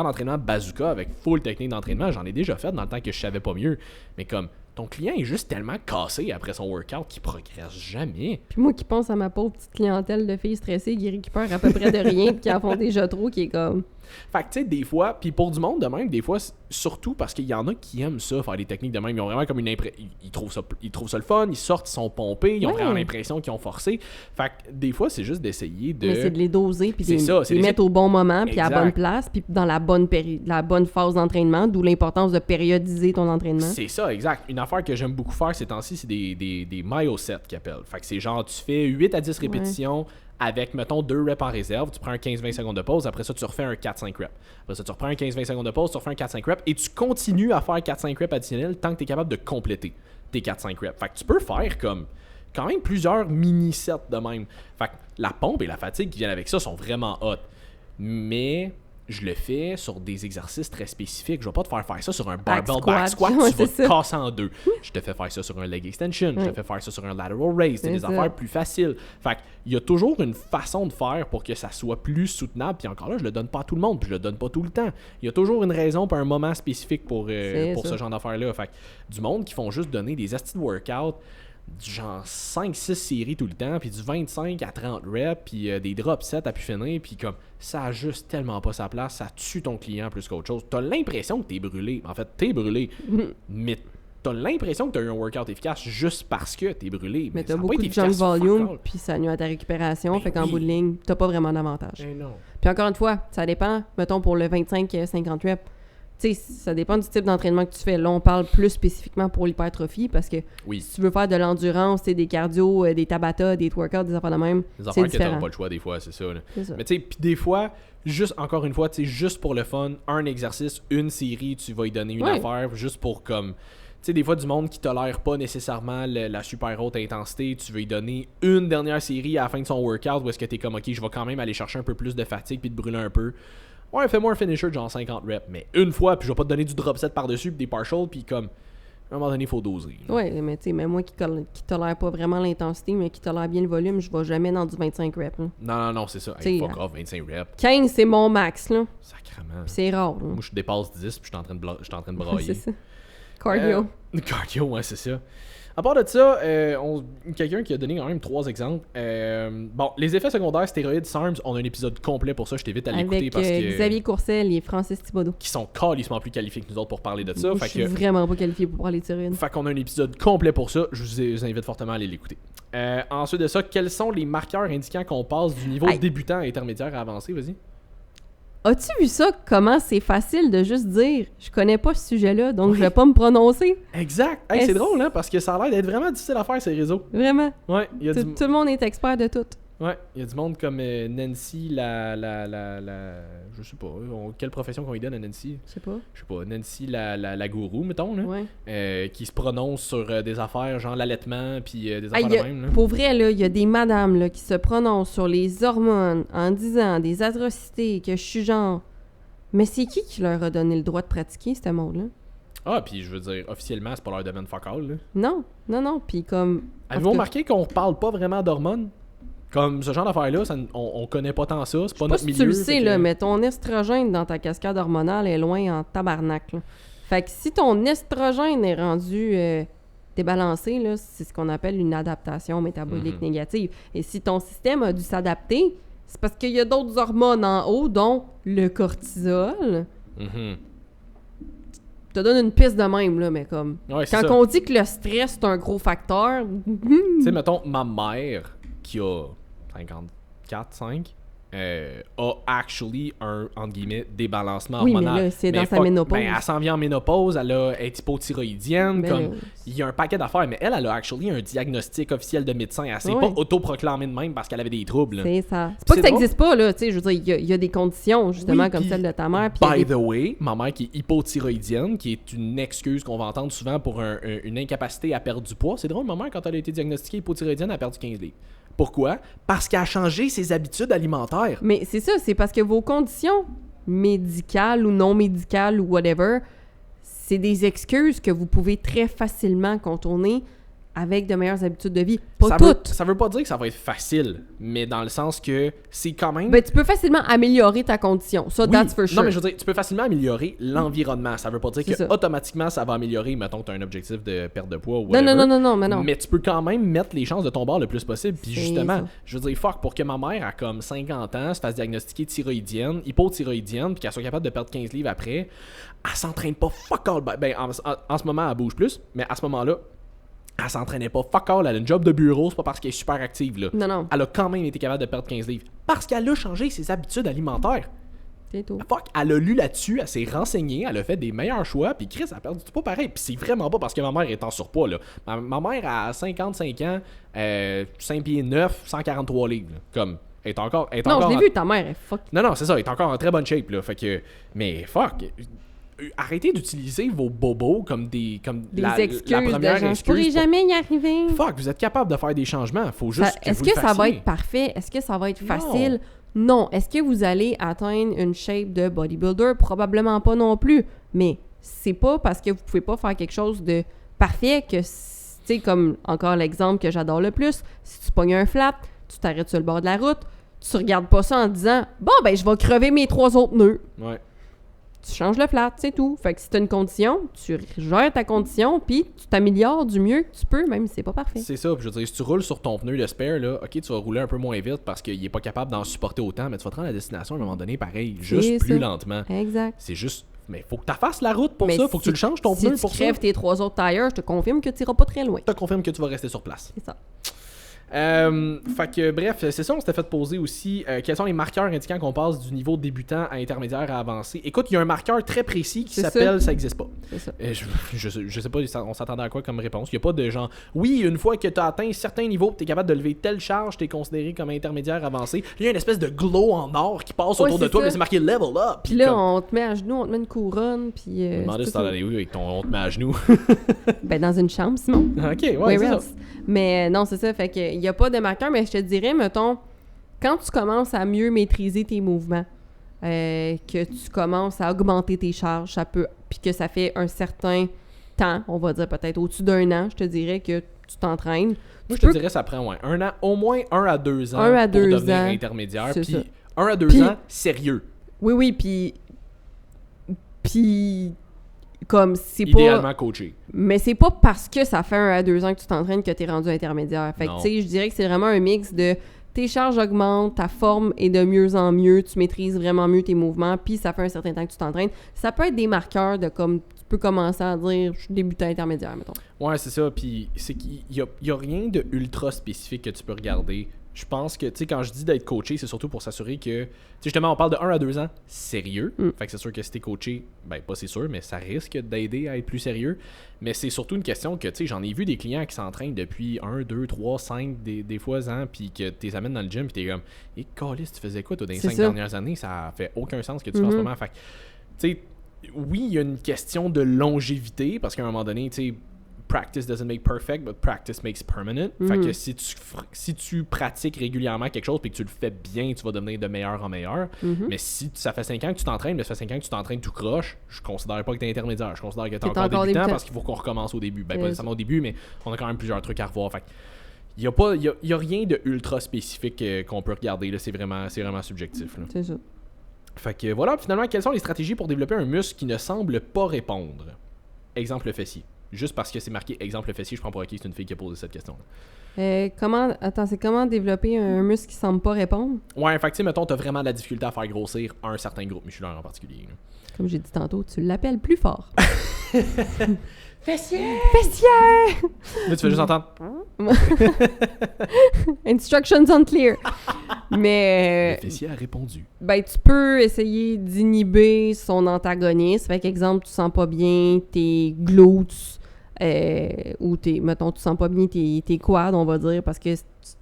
d'entraînement bazooka avec full technique d'entraînement, j'en ai déjà fait dans le temps que je savais pas mieux. Mais comme... Ton client est juste tellement cassé après son workout qu'il progresse jamais. Puis moi qui pense à ma pauvre petite clientèle de filles stressées qui récupèrent à peu près de rien et qui en font déjà trop, qui est comme... Fait que tu sais, des fois, puis pour du monde de même, des fois, surtout parce qu'il y en a qui aiment ça, faire des techniques de même, ils ont vraiment comme une impression, ils trouvent ça le fun, ils sortent, ils sont pompés, ils ont vraiment l'impression qu'ils ont forcé. Fait que des fois, c'est juste d'essayer de... Mais c'est de les doser, puis de les mettre au bon moment, puis à la bonne place, puis dans la bonne phase d'entraînement, d'où l'importance de périodiser ton entraînement. C'est ça, exact. Une affaire que j'aime beaucoup faire ces temps-ci, c'est des myosets qu'ils appellent. Fait que c'est genre, tu fais 8 à 10 répétitions, avec, mettons, 2 reps en réserve, tu prends un 15-20 secondes de pause, après ça, tu refais un 4-5 reps. Après ça, tu reprends un 15-20 secondes de pause, tu refais un 4-5 reps, et tu continues à faire 4-5 reps additionnels tant que tu es capable de compléter tes 4-5 reps. Fait que tu peux faire comme quand même plusieurs mini-sets de même. Fait que la pompe et la fatigue qui viennent avec ça sont vraiment hot. Mais je le fais sur des exercices très spécifiques. Je vais pas te faire ça sur un barbell Back back squat. ouais, Tu vas c'est te ça. casser en deux. Je te fais faire ça sur un leg extension. Je te fais faire ça sur un lateral raise. C'est des ça. affaires plus faciles. Fait qu'il y a toujours une façon de faire pour que ça soit plus soutenable. Puis encore là, je le donne pas à tout le monde. Puis je le donne pas tout le temps. Il y a toujours une raison pour un moment spécifique pour ce genre d'affaires-là. Fait que du monde qui font juste donner des astuces de workout, du genre 5-6 séries tout le temps, puis du 25 à 30 reps, puis des drop sets à pu finir, puis comme ça a juste tellement pas sa place, ça tue ton client plus qu'autre chose. T'as l'impression que t'es brûlé. En fait, t'es brûlé, mais t'as l'impression que t'as eu un workout efficace juste parce que t'es brûlé. Mais t'as ça a pas beaucoup été de junk efficace, fuck volume, all. puis ça nuit à ta récupération, Ben fait qu'en oui. bout de ligne, t'as pas vraiment d'avantage. Eh non. Puis encore une fois, ça dépend, mettons pour le 25-50 reps, tu sais, ça dépend du type d'entraînement que tu fais. Là, on parle plus spécifiquement pour l'hypertrophie parce que Oui. si tu veux faire de l'endurance, des cardio, des tabata, des workouts, des affaires de même, Des c'est affaires que différent. t'as pas le choix des fois, c'est ça. Là. C'est ça. Mais tu sais, puis des fois, juste encore une fois, tu sais, juste pour le fun, un exercice, une série, tu vas y donner une Ouais. affaire, juste pour comme. Tu sais, des fois, du monde qui tolère pas nécessairement la super haute intensité, tu veux y donner une dernière série à la fin de son workout où est-ce que t'es comme, ok, je vais quand même aller chercher un peu plus de fatigue puis te brûler un peu. Ouais, fais-moi un finisher de genre 50 reps, mais une fois, puis je vais pas te donner du drop set par-dessus puis des partials, puis comme, à un moment donné, il faut doser. Là. Ouais, mais tu sais, même moi qui tolère pas vraiment l'intensité, mais qui tolère bien le volume, je vais jamais dans du 25 reps. Là. Non, c'est ça. T'sais, Hey, fuck off, 25 reps. 15, c'est mon max, là. Sacrement. Puis c'est rare, là. Moi, je dépasse 10 puis je suis en train de brailler. c'est ça. Cardio. Cardio, ouais, c'est ça. À part de ça, quelqu'un qui a donné quand même 3 exemples. Bon, les effets secondaires stéroïdes SARMs, on a un épisode complet pour ça, je t'invite à l'écouter Avec parce que Xavier Courcelle et Francis Thibodeau. qui sont calissement plus qualifiés que nous autres pour parler de ça. Moi, Fait je suis que, vraiment pas qualifié pour parler de thyroïde. fait qu'on a un épisode complet pour ça, je vous invite fortement à aller l'écouter. Ensuite de ça, quels sont les marqueurs indiquant qu'on passe du niveau Hey. débutant à intermédiaire à avancé, vas-y? As-tu vu ça, comment c'est facile de juste dire « Je connais pas ce sujet-là, donc je vais pas me prononcer Exact! Hey, c'est drôle, hein, parce que ça a l'air d'être vraiment difficile à faire, ces réseaux. ». Vraiment. Ouais, il y a Tout le monde est expert de tout. Ouais, il y a du monde comme Nancy, je sais pas, quelle profession qu'on lui donne à Nancy? Je sais pas. Je sais pas, Nancy la gourou, mettons, là, Ouais. qui se prononce sur des affaires, genre l'allaitement, puis des Ah, affaires de même, là. pour vrai, là, il y a des madames là, qui se prononcent sur les hormones en disant des atrocités que je suis genre... Mais c'est qui leur a donné le droit de pratiquer, ce monde-là? Ah, puis je veux dire, officiellement, c'est pas leur domaine fuck all, là. Non, puis comme... Avez-vous remarqué qu'on parle pas vraiment d'hormones? Comme ce genre d'affaires-là, on connaît pas tant ça, c'est pas notre si milieu. tu le sais, fait que- là, mais ton estrogène dans ta cascade hormonale est loin en tabarnak. Là. Fait que si ton estrogène est rendu débalancé, là, c'est ce qu'on appelle une adaptation métabolique négative. Et si ton système a dû s'adapter, c'est parce qu'il y a d'autres hormones en haut, dont le cortisol. Mhm. Je te donne une piste de même, là, mais comme... Ouais, c'est Quand ça. on dit que le stress, c'est un gros facteur... Tu sais, mettons, ma mère, qui a 54, 5, a actually un, entre guillemets, débalancement Oui, mais hormonal. là, c'est dans sa fuck, ménopause. Ben, elle s'en vient en ménopause, elle est hypothyroïdienne, Ben comme... là, Il y a un paquet d'affaires, mais elle a actually un diagnostic officiel de médecin. Elle s'est Ouais. pas autoproclamée de même parce qu'elle avait des troubles. c'est ça. C'est pas C'est que ça drôle. existe pas, là, tu sais, je veux dire, il y a des conditions, justement, Oui, comme puis, celle de ta mère, puis il y a By des- the way, ma mère qui est hypothyroïdienne, qui est une excuse qu'on va entendre souvent pour une incapacité à perdre du poids. C'est drôle, ma mère, quand elle a été diagnostiquée hypothyroïdienne, elle a perdu 15 livres. Pourquoi? Parce qu'elle a changé ses habitudes alimentaires. Mais c'est ça, c'est parce que vos conditions médicales ou non médicales ou whatever, c'est des excuses que vous pouvez très facilement contourner avec de meilleures habitudes de vie. Pas toutes. Ça veut pas dire que ça va être facile, mais dans le sens que c'est quand même... Ben, tu peux facilement améliorer ta condition. Ça, Oui. that's for sure. Non, mais je veux dire, tu peux facilement améliorer l'environnement. Ça veut pas dire C'est que ça. automatiquement ça va améliorer, mettons que tu as un objectif de perte de poids ou non, whatever. non, mais non. Mais tu peux quand même mettre les chances de ton bord le plus possible. Puis C'est justement, ça. je veux dire, fuck, pour que ma mère a comme 50 ans, se fasse diagnostiquer thyroïdienne, hypothyroïdienne, puis qu'elle soit capable de perdre 15 livres après, elle s'entraîne pas fuck all. Ben, en ce moment, elle bouge plus, mais à ce moment-là, elle s'entraînait pas fuck all. Elle a une job de bureau, c'est pas parce qu'elle est super active, là. Non. Elle a quand même été capable de perdre 15 livres. Parce qu'elle a changé ses habitudes alimentaires. C'est tout. Fuck, elle a lu là-dessus, elle s'est renseignée, elle a fait des meilleurs choix, puis Chris a perdu du poids pareil. Puis c'est vraiment pas parce que ma mère est en surpoids, là. Ma mère a 55 ans, 5 pieds 9, 143 livres, là. Comme, elle est encore... Elle est Non, encore je l'ai en- vu, ta mère, elle fuck. Non, c'est ça, elle est encore en très bonne shape, là. Fait que... Mais fuck... Arrêtez d'utiliser vos bobos comme des Excuses la première de genre, je excuse pourrais pour- jamais y arriver. Fuck, vous êtes capable de faire des changements, faut juste Est-ce vous que le ça va fassiez. être parfait? Est-ce que ça va être Non. facile? Non. Est-ce que vous allez atteindre une shape de bodybuilder? Probablement pas non plus. Mais c'est pas parce que vous pouvez pas faire quelque chose de parfait que, tu sais, comme encore l'exemple que j'adore le plus, si tu pognes un flat, tu t'arrêtes sur le bord de la route, tu regardes pas ça en disant « Bon, ben, je vais crever mes 3 autres nœuds. » Ouais. Tu changes le flat, c'est tout. Fait que si t'as une condition, tu gères ta condition, puis tu t'améliores du mieux que tu peux, même si c'est pas parfait. C'est ça. Puis je veux dire, si tu roules sur ton pneu de spare, là, ok, tu vas rouler un peu moins vite parce qu'il est pas capable d'en supporter autant, mais tu vas te rendre à la destination à un moment donné, pareil, juste plus lentement. Exact. C'est juste... Mais faut que tu fasses la route pour ça. Faut que tu le changes ton pneu pour ça. Si tu crèves tes 3 autres tires, je te confirme que tu iras pas très loin. Je te confirme que tu vas rester sur place. C'est ça. Fait que bref, c'est ça, on s'était fait poser aussi quels sont les marqueurs indiquant qu'on passe du niveau débutant à intermédiaire à avancé. Écoute, il y a un marqueur très précis qui s'appelle ça existe pas. C'est ça. Je sais pas, on s'attendait à quoi comme réponse. Il y a pas de genre, oui, une fois que tu as atteint certains niveaux, tu es capable de lever telle charge, tu es considéré comme intermédiaire avancé. Il y a une espèce de glow en or qui passe autour de toi, mais c'est marqué level up. Puis là, on te met à genoux, on te met une couronne, puis je me demandais si t'en allais où avec ton on te met à genoux. Ben dans une chambre, Simon. Ok, ouais, c'est ça. Mais non, c'est ça, fait que il y a pas de marqueur, mais je te dirais, mettons, quand tu commences à mieux maîtriser tes mouvements, que tu commences à augmenter tes charges, ça peut, puis que ça fait un certain temps, on va dire peut-être au-dessus d'1 an, je te dirais que tu t'entraînes. Moi, je te dirais ça prend un an, au moins 1 à 2 ans pour devenir intermédiaire, puis 1 à 2 ans, sérieux. Oui, puis comme c'est idéalement coaché. Mais c'est pas parce que ça fait 1 à 2 ans que tu t'entraînes que t'es rendu intermédiaire. Fait que tu sais, je dirais que c'est vraiment un mix de tes charges augmentent, ta forme est de mieux en mieux, tu maîtrises vraiment mieux tes mouvements, puis ça fait un certain temps que tu t'entraînes. Ça peut être des marqueurs de comme tu peux commencer à dire je suis débutant intermédiaire, mettons. Ouais, c'est ça, puis c'est qu'il y a rien de ultra spécifique que tu peux regarder. Je pense que, tu sais, quand je dis d'être coaché, c'est surtout pour s'assurer que, tu sais, justement, on parle de 1 à 2 ans sérieux. Fait que c'est sûr que si t'es coaché, ben, pas c'est sûr, mais ça risque d'aider à être plus sérieux. Mais c'est surtout une question que, tu sais, j'en ai vu des clients qui s'entraînent depuis 1, 2, 3, 5, des fois ans, puis que tu les amènes dans le gym, puis t'es comme, câlisse, tu faisais quoi, toi, dans les 5 dernières années? Ça fait aucun sens que tu fais en ce moment. Fait que, tu sais, oui, il y a une question de longévité, parce qu'à un moment donné, tu sais, practice doesn't make perfect, but practice makes permanent. Fait que si tu pratiques régulièrement quelque chose et que tu le fais bien, tu vas devenir de meilleur en meilleur. Mais si ça fait 5 ans que tu t'entraînes, mais ça fait 5 ans que tu t'entraînes tout croche, je considère pas que t'es intermédiaire. Je considère que t'es encore débutant parce qu'il faut qu'on recommence au début. Ben, pas nécessairement au début, mais on a quand même plusieurs trucs à revoir. Fait il y a rien de ultra spécifique qu'on peut regarder. Là. C'est vraiment subjectif. Là. C'est ça. Fait que voilà, finalement, quelles sont les stratégies pour développer un muscle qui ne semble pas répondre? Exemple le fessier. Juste parce que c'est marqué exemple fessier, je prends pour acquis que c'est une fille qui a posé cette question-là. Comment développer un muscle qui semble pas répondre? Ouais, fait que tu sais, mettons, t'as vraiment de la difficulté à faire grossir un certain groupe musculaire en particulier. Là. Comme j'ai dit tantôt, tu l'appelles plus fort. Fessier! Fessier! Là, tu fais juste entendre. Instructions unclear. Mais. Le fessier a répondu. Ben, tu peux essayer d'inhiber son antagoniste. Fait qu'exemple, tu sens pas bien tes glutes ou mettons, tu sens pas bien tes quads, on va dire, parce que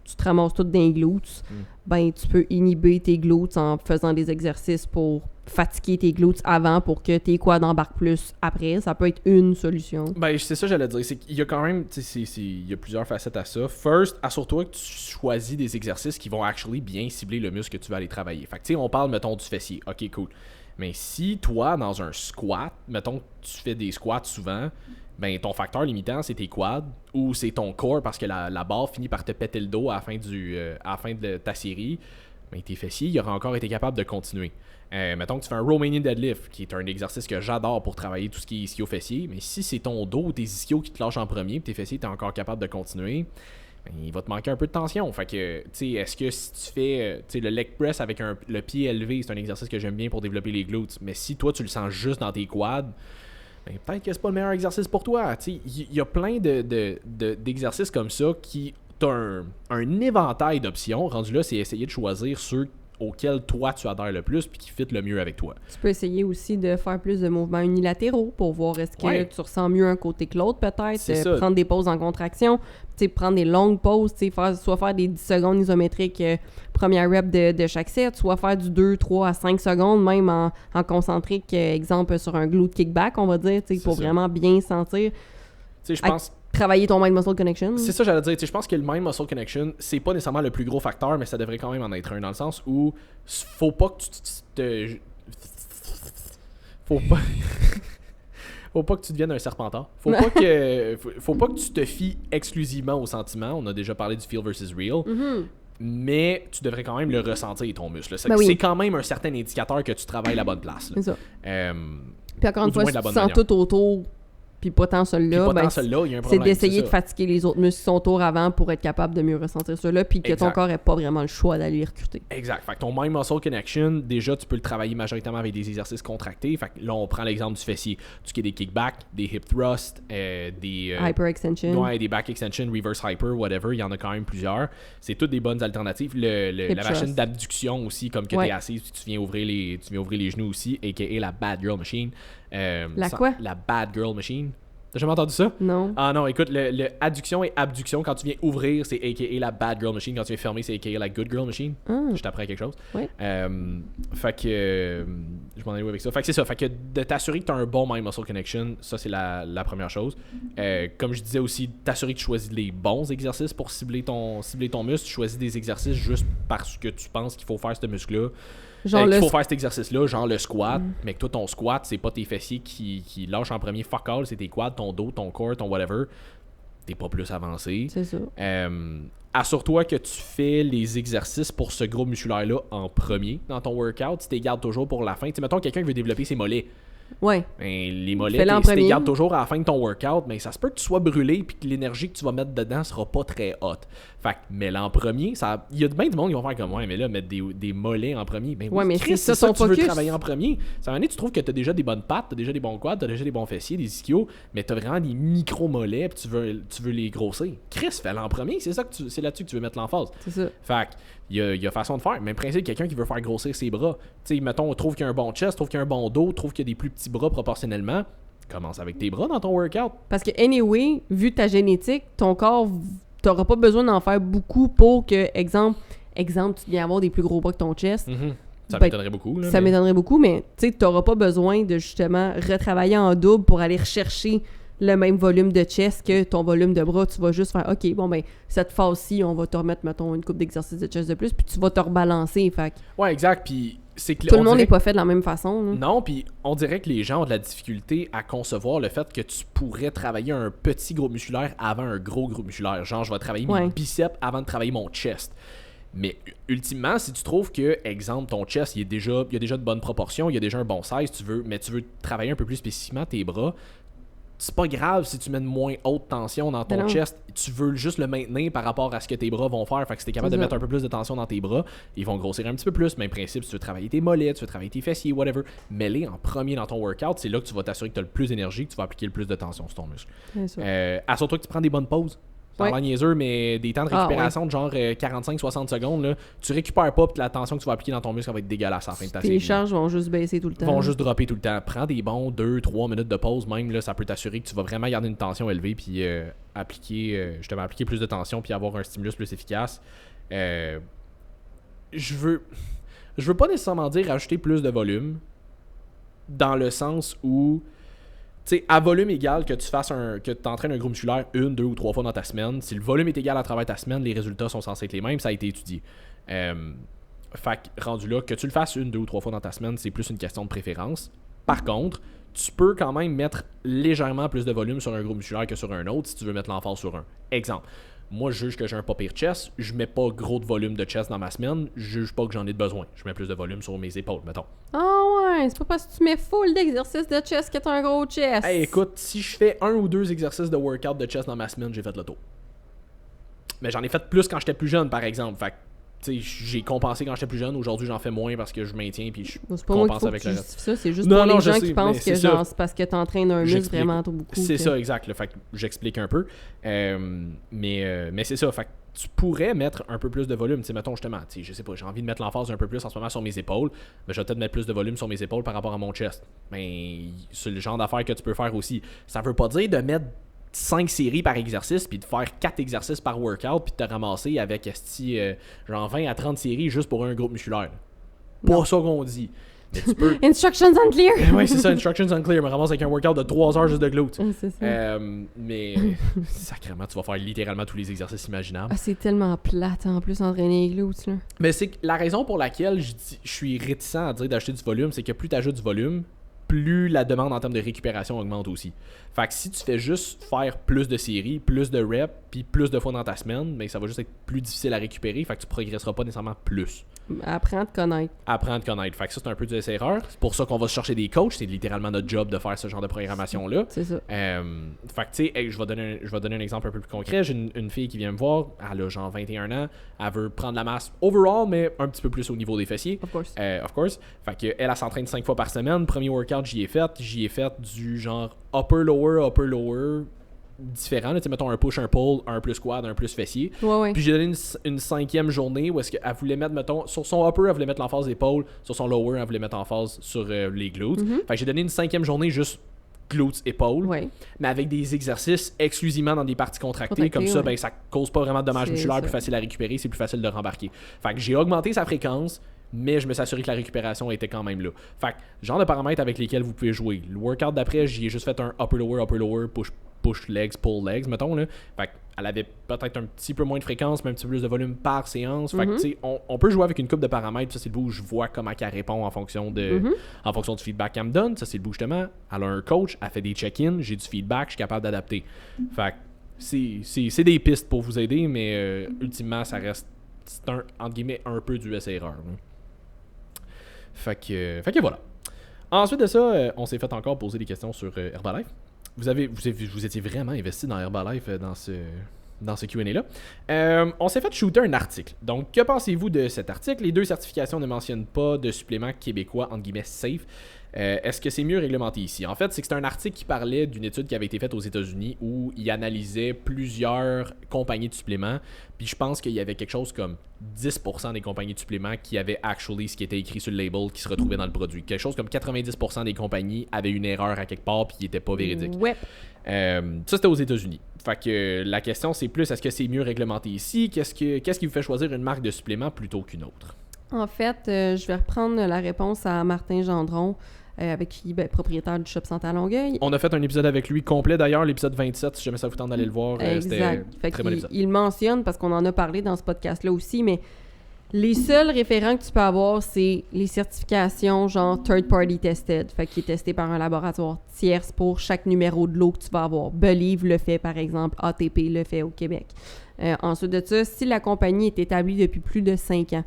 tu te ramasses tout dans les glutes. Ben, tu peux inhiber tes glutes en faisant des exercices pour fatiguer tes glutes avant pour que tes quads embarquent plus après. Ça peut être une solution. Ben, c'est ça que j'allais dire. C'est qu'il y a quand même, il y a plusieurs facettes à ça. First, assure-toi que tu choisis des exercices qui vont actually bien cibler le muscle que tu vas aller travailler. Fait que, tu sais, on parle, mettons, du fessier. OK, cool. Mais si toi, dans un squat, mettons que tu fais des squats souvent, ben ton facteur limitant, c'est tes quads ou c'est ton core parce que la barre finit par te péter le dos à la fin de ta série. Ben, tes fessiers, il aurait encore été capable de continuer. Mettons que tu fais un Romanian deadlift, qui est un exercice que j'adore pour travailler tout ce qui est ischio-fessier, mais si c'est ton dos ou tes ischios qui te lâchent en premier, tes fessiers, tu es encore capable de continuer, ben, il va te manquer un peu de tension. Fait que, tu sais, est-ce que si tu fais le leg press avec le pied élevé, c'est un exercice que j'aime bien pour développer les glutes, mais si toi, tu le sens juste dans tes quads, ben, peut-être que c'est pas le meilleur exercice pour toi. Tu sais, il y a plein d'exercices comme ça qui t'as un éventail d'options. Rendu là, c'est essayer de choisir ceux auquel toi tu adhères le plus puis qui fit le mieux avec toi. Tu peux essayer aussi de faire plus de mouvements unilatéraux pour voir est-ce que tu ressens mieux un côté que l'autre peut-être, prendre des pauses en contraction, prendre des longues pauses, soit faire des 10 secondes isométriques première rep de chaque set, soit faire du 2, 3 à 5 secondes même en concentrique, exemple sur un glute kickback on va dire, pour vraiment bien sentir. Je pense travailler ton mind-muscle connection. C'est ça, j'allais dire. Je pense que le mind-muscle connection, c'est pas nécessairement le plus gros facteur, mais ça devrait quand même en être un, dans le sens où faut pas que tu te... Faut pas... Faut pas que tu deviennes un serpentard. Faut pas que tu te fies exclusivement aux sentiments. On a déjà parlé du feel versus real. Mm-hmm. Mais tu devrais quand même le ressentir, ton muscle. C'est quand même un certain indicateur que tu travailles la bonne place. Là. C'est ça. Puis encore une fois, si tu sens manière. tout autour, puis pas tant celui-là, c'est d'essayer de fatiguer les autres muscles qui sont autour avant pour être capable de mieux ressentir cela, puis que ton corps n'ait pas vraiment le choix d'aller les recruter. Exact. Fait que ton mind-muscle connection, déjà, tu peux le travailler majoritairement avec des exercices contractés. Fait que là, on prend l'exemple du fessier. Tout ce qui est des kickbacks, des hip thrusts, des... hyper extension. Ouais, des back extension, reverse hyper, whatever. Il y en a quand même plusieurs. C'est toutes des bonnes alternatives. La machine d'abduction aussi, comme que tu es assise, puis tu viens ouvrir les genoux aussi, a.k.a. la Bad Girl Machine. Quoi? La Bad Girl Machine. T'as jamais entendu ça? Non. Ah non, écoute, le adduction et abduction, quand tu viens ouvrir, c'est a.k.a. la Bad Girl Machine. Quand tu viens fermer, c'est a.k.a. la Good Girl Machine. Je t'apprends quelque chose. Ouais. Fait que... je m'en allais où avec ça? Fait que c'est ça. Fait que de t'assurer que tu as un bon mind-muscle connection, ça, c'est la première chose. Comme je disais aussi, t'assurer que tu choisis les bons exercices pour cibler ton muscle. Tu choisis des exercices juste parce que tu penses qu'il faut faire ce muscle-là. Genre il faut faire cet exercice-là, genre le squat, mais que toi, ton squat, c'est pas tes fessiers qui lâchent en premier, fuck all, c'est tes quads, ton dos, ton corps, ton whatever. T'es pas plus avancé. C'est ça. Assure-toi que tu fais les exercices pour ce groupe musculaire-là en premier dans ton workout. Tu t'es gardes toujours pour la fin. Tu sais, mettons quelqu'un qui veut développer ses mollets. Ouais. Ben, les mollets, tu les gardes toujours à la fin de ton workout, mais ça se peut que tu sois brûlé et que l'énergie que tu vas mettre dedans sera pas très haute. Fait que mets-le en premier. Il y a bien du monde qui vont faire comme ouais, mais là, mettre des mollets en premier. Ben, ouais, mais Chris, c'est ça que tu veux travailler en premier. Ça veut dire tu trouves que tu as déjà des bonnes pattes, tu as déjà des bons quads, tu as déjà des bons fessiers, des ischios, mais tu as vraiment des micro-mollets et tu veux les grossir. Chris, fais-le en premier. C'est là-dessus que tu veux mettre l'emphase. C'est ça. Fait que il y a façon de faire. Même principe, quelqu'un qui veut faire grossir ses bras. Tu sais, mettons, on trouve qu'il y a un bon chest, trouve qu'il y a un bon dos, trouve qu'il y a des plus petits bras proportionnellement. Commence avec tes bras dans ton workout. Parce que, anyway, vu ta génétique, ton corps, t'auras pas besoin d'en faire beaucoup pour que, exemple, tu viens avoir des plus gros bras que ton chest. Ça m'étonnerait beaucoup. Là, m'étonnerait beaucoup, mais tu sais, t'auras pas besoin de justement retravailler en double pour aller rechercher le même volume de chest que ton volume de bras. Tu vas juste faire, OK, bon, ben, cette phase-ci, on va te remettre, mettons, une coupe d'exercices de chest de plus, puis tu vas te rebalancer. Fait. Ouais, exact. Puis c'est que tout le monde n'est pas fait de la même façon. Là. Non, puis on dirait que les gens ont de la difficulté à concevoir le fait que tu pourrais travailler un petit groupe musculaire avant un gros groupe musculaire. Genre, je vais travailler mes biceps avant de travailler mon chest. Mais ultimement, si tu trouves que, exemple, ton chest, il y a déjà de bonnes proportions, il y a déjà un bon size, mais tu veux travailler un peu plus spécifiquement tes bras, c'est pas grave si tu mets une moins haute tension dans ton chest. Tu veux juste le maintenir par rapport à ce que tes bras vont faire. Fait que si t'es capable de mettre un peu plus de tension dans tes bras, ils vont grossir un petit peu plus. Même principe, si tu veux travailler tes mollets, tu veux travailler tes fessiers, whatever, mets-les en premier dans ton workout. C'est là que tu vas t'assurer que tu as le plus d'énergie, que tu vas appliquer le plus de tension sur ton muscle. Assure-toi que tu prends des bonnes pauses. Ça va niaiseux, mais des temps de récupération de genre 45-60 secondes, là, tu récupères pas, puis la tension que tu vas appliquer dans ton muscle va être dégueulasse à la fin de ta série. Tes charges vont juste baisser tout le temps. Vont juste dropper tout le temps. Prends des bons 2-3 minutes de pause, même, là, ça peut t'assurer que tu vas vraiment garder une tension élevée, puis appliquer plus de tension, puis avoir un stimulus plus efficace. Je veux pas nécessairement dire ajouter plus de volume, dans le sens où tu sais, à volume égal que tu t'entraînes un groupe musculaire 1, 2 ou 3 fois dans ta semaine, si le volume est égal à travers ta semaine, les résultats sont censés être les mêmes, ça a été étudié. Fait que rendu là, que tu le fasses 1, 2 ou 3 fois dans ta semaine, c'est plus une question de préférence. Par contre, tu peux quand même mettre légèrement plus de volume sur un groupe musculaire que sur un autre si tu veux mettre l'emphase sur un. Exemple. Moi, je juge que j'ai un pas pire chest, je mets pas gros de volume de chest dans ma semaine, je juge pas que j'en ai de besoin. Je mets plus de volume sur mes épaules, mettons. Ah ouais, c'est pas parce que tu mets full d'exercices de chest que t'as un gros chest. Hey, écoute, si je fais 1 ou 2 exercices de workout de chest dans ma semaine, j'ai fait le tour. Mais j'en ai fait plus quand j'étais plus jeune, par exemple. Fait que, tu sais, j'ai compensé quand j'étais plus jeune. Aujourd'hui, j'en fais moins parce que je maintiens puis je compense avec le reste. Ça, c'est juste pour les gens qui pensent que genre, c'est parce que t'entraînes un muscle vraiment beaucoup. C'est ça, exact. Fait que j'explique un peu. Mais c'est ça. Fait que tu pourrais mettre un peu plus de volume. Tu sais, mettons justement, tu sais, je sais pas, j'ai envie de mettre l'emphase un peu plus en ce moment sur mes épaules. Mais je vais peut-être mettre plus de volume sur mes épaules par rapport à mon chest. Mais c'est le genre d'affaires que tu peux faire aussi. Ça veut pas dire de mettre 5 séries par exercice, puis de faire 4 exercices par workout, puis de te ramasser avec genre 20 à 30 séries juste pour un groupe musculaire. Pas ça qu'on dit. Mais tu peux... Instructions unclear! Ouais, c'est ça, instructions unclear. Me ramasse avec un workout de 3 heures juste de glutes. C'est ça. Mais sacrément, tu vas faire littéralement tous les exercices imaginables. Ah, c'est tellement plate en plus entraîner les glutes, là. Mais c'est que la raison pour laquelle je suis réticent à dire d'acheter du volume, c'est que plus tu ajoutes du volume, plus la demande en termes de récupération augmente aussi. Fait que si tu fais juste faire plus de séries, plus de reps, puis plus de fois dans ta semaine, mais ça va juste être plus difficile à récupérer, fait que tu progresseras pas nécessairement plus. Apprends à te connaître. Apprendre à connaître. Fait que ça, c'est un peu du essai-erreur. C'est pour ça qu'on va se chercher des coachs. C'est littéralement notre job de faire ce genre de programmation-là. C'est ça. Fait que, tu sais, je vais donner un exemple un peu plus concret. J'ai une fille qui vient me voir. Elle a genre 21 ans. Elle veut prendre la masse overall, mais un petit peu plus au niveau des fessiers. Of course. Of course. Fait que elle s'entraîne 5 fois par semaine. Premier workout, j'y ai fait du genre upper-lower, différent. Tu sais, mettons un push, un pull, un plus quad, un plus fessier. Ouais. Puis j'ai donné une 5e journée où est-ce qu'elle voulait mettre, mettons, sur son upper, elle voulait mettre l'emphase d'épaule, sur son lower, elle voulait mettre l'emphase sur les glutes. Fait que j'ai donné une 5e journée juste glutes, épaules, mais avec des exercices exclusivement dans des parties contractées. Comme ça, ben ça cause pas vraiment de dommages musculaires, plus facile à récupérer, c'est plus facile de rembarquer. Fait que j'ai augmenté sa fréquence, mais je me suis assuré que la récupération était quand même là. Fait que, genre de paramètres avec lesquels vous pouvez jouer. Le workout d'après, j'y ai juste fait un upper-lower, push legs, pull legs, mettons, là. Fait qu'elle avait peut-être un petit peu moins de fréquence, mais un petit peu plus de volume par séance. Fait que, tu sais, on peut jouer avec une couple de paramètres. Ça, c'est le bout où je vois comment elle répond en fonction du feedback qu'elle me donne. Ça, c'est le bout, justement. Elle a un coach, elle fait des check-ins, j'ai du feedback, je suis capable d'adapter. Fait que, c'est des pistes pour vous aider, mais ultimement, ça reste, entre guillemets, un peu du essai-erreur. Fait que voilà. Ensuite de ça, on s'est fait encore poser des questions sur Herbalife. Vous étiez vraiment investi dans Herbalife dans ce Q&A-là. On s'est fait shooter un article. Donc, que pensez-vous de cet article? Les 2 certifications ne mentionnent pas de suppléments québécois, entre guillemets, safe. Est-ce que c'est mieux réglementé ici? En fait, c'est que c'est un article qui parlait d'une étude qui avait été faite aux États-Unis où il analysait plusieurs compagnies de suppléments. Puis je pense qu'il y avait quelque chose comme 10% des compagnies de suppléments qui avaient actually ce qui était écrit sur le label qui se retrouvait dans le produit. Quelque chose comme 90% des compagnies avaient une erreur à quelque part puis qui n'était pas véridique. Ouais. Ça, c'était aux États-Unis. Fait que la question, c'est plus, est-ce que c'est mieux réglementé ici? Qu'est-ce qui vous fait choisir une marque de supplément plutôt qu'une autre? En fait, je vais reprendre la réponse à Martin Gendron, avec qui, propriétaire du Shop Santé à Longueuil. On a fait un épisode avec lui complet d'ailleurs, l'épisode 27, si jamais ça vous tente d'aller le voir. Exact. C'était très bon épisode. Il mentionne, parce qu'on en a parlé dans ce podcast-là aussi, mais les seuls référents que tu peux avoir, c'est les certifications genre third party tested, fait qui est testé par un laboratoire tierce pour chaque numéro de lot que tu vas avoir. Believe le fait, par exemple, ATP le fait au Québec. Ensuite de ça, si la compagnie est établie depuis plus de 5 ans,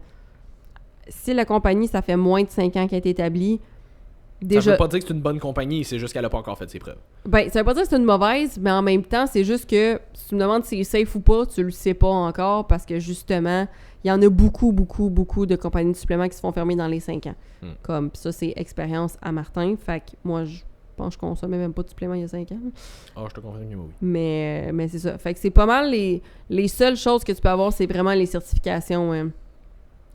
si la compagnie, ça fait moins de 5 ans qu'elle est établie, déjà... Ça veut pas dire que c'est une bonne compagnie, c'est juste qu'elle a pas encore fait ses preuves. Ben, ça veut pas dire que c'est une mauvaise, mais en même temps, c'est juste que si tu me demandes si c'est safe ou pas, tu le sais pas encore parce que justement, il y en a beaucoup de compagnies de suppléments qui se font fermer dans les 5 ans. Comme ça, c'est expérience à Martin. Fait que moi, je pense que je consommais même pas de suppléments il y a 5 ans. Ah, je te confirme que oui. Mais c'est ça. Fait que c'est pas mal les seules choses que tu peux avoir, c'est vraiment les certifications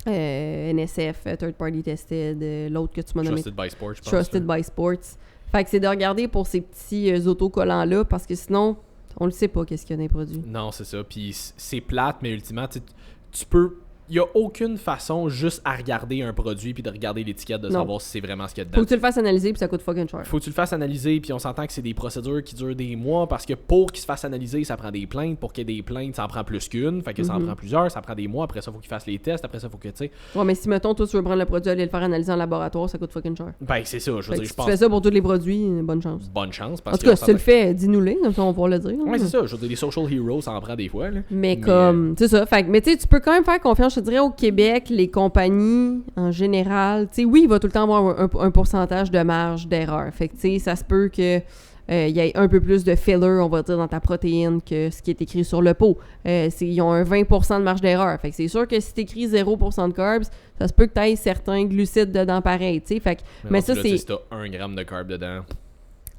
NSF, Third Party Tested, l'autre que tu m'as nommé. Trusted by Sports, je pense. Trusted by Sports. Fait que c'est de regarder pour ces petits autocollants-là parce que sinon, on le sait pas qu'est-ce qu'il y a dans les produits. Non, c'est ça. Puis c'est plate, mais ultimement, tu peux... Il n'y a aucune façon juste à regarder un produit puis de regarder l'étiquette de savoir si c'est vraiment ce qu'il y a dedans. Faut que tu le fasses analyser puis ça coûte fucking cher. Faut que tu le fasses analyser puis on s'entend que c'est des procédures qui durent des mois parce que pour qu'il se fasse analyser, ça prend des plaintes. Pour qu'il y ait des plaintes, ça en prend plus qu'une. Fait que ça en prend plusieurs, ça prend des mois. Après ça, faut qu'il fasse les tests. Après ça, faut que, tu sais... Ouais, mais si, mettons, toi, tu veux prendre le produit, aller le faire analyser en laboratoire, ça coûte fucking cher. Ben, c'est ça. Je veux dire, je pense... Si tu fais ça pour tous les produits, bonne chance. Bonne chance. Parce en tout cas, si tu le fais, dis-nous-les, comme ça, on va pouvoir le dire. Ouais, c'est ça. Je veux dire, les social heroes, ça en prend des fois. Là. Mais comme... C'est ça. Fait que, mais tu sais, tu peux quand même faire confiance, je te dirais, au Québec, les compagnies, en général, tu sais, oui, il va tout le temps avoir un pourcentage de marge d'erreur. Fait que, tu sais, ça se peut que il y ait un peu plus de filler, on va dire, dans ta protéine que ce qui est écrit sur le pot. Ils ont un 20% de marge d'erreur. Fait que c'est sûr que si t'écris 0% de carbs, ça se peut que t'aies certains glucides dedans pareil, tu sais. Fait que, mais ça, c'est... Si t'as 1 gramme de carb dedans...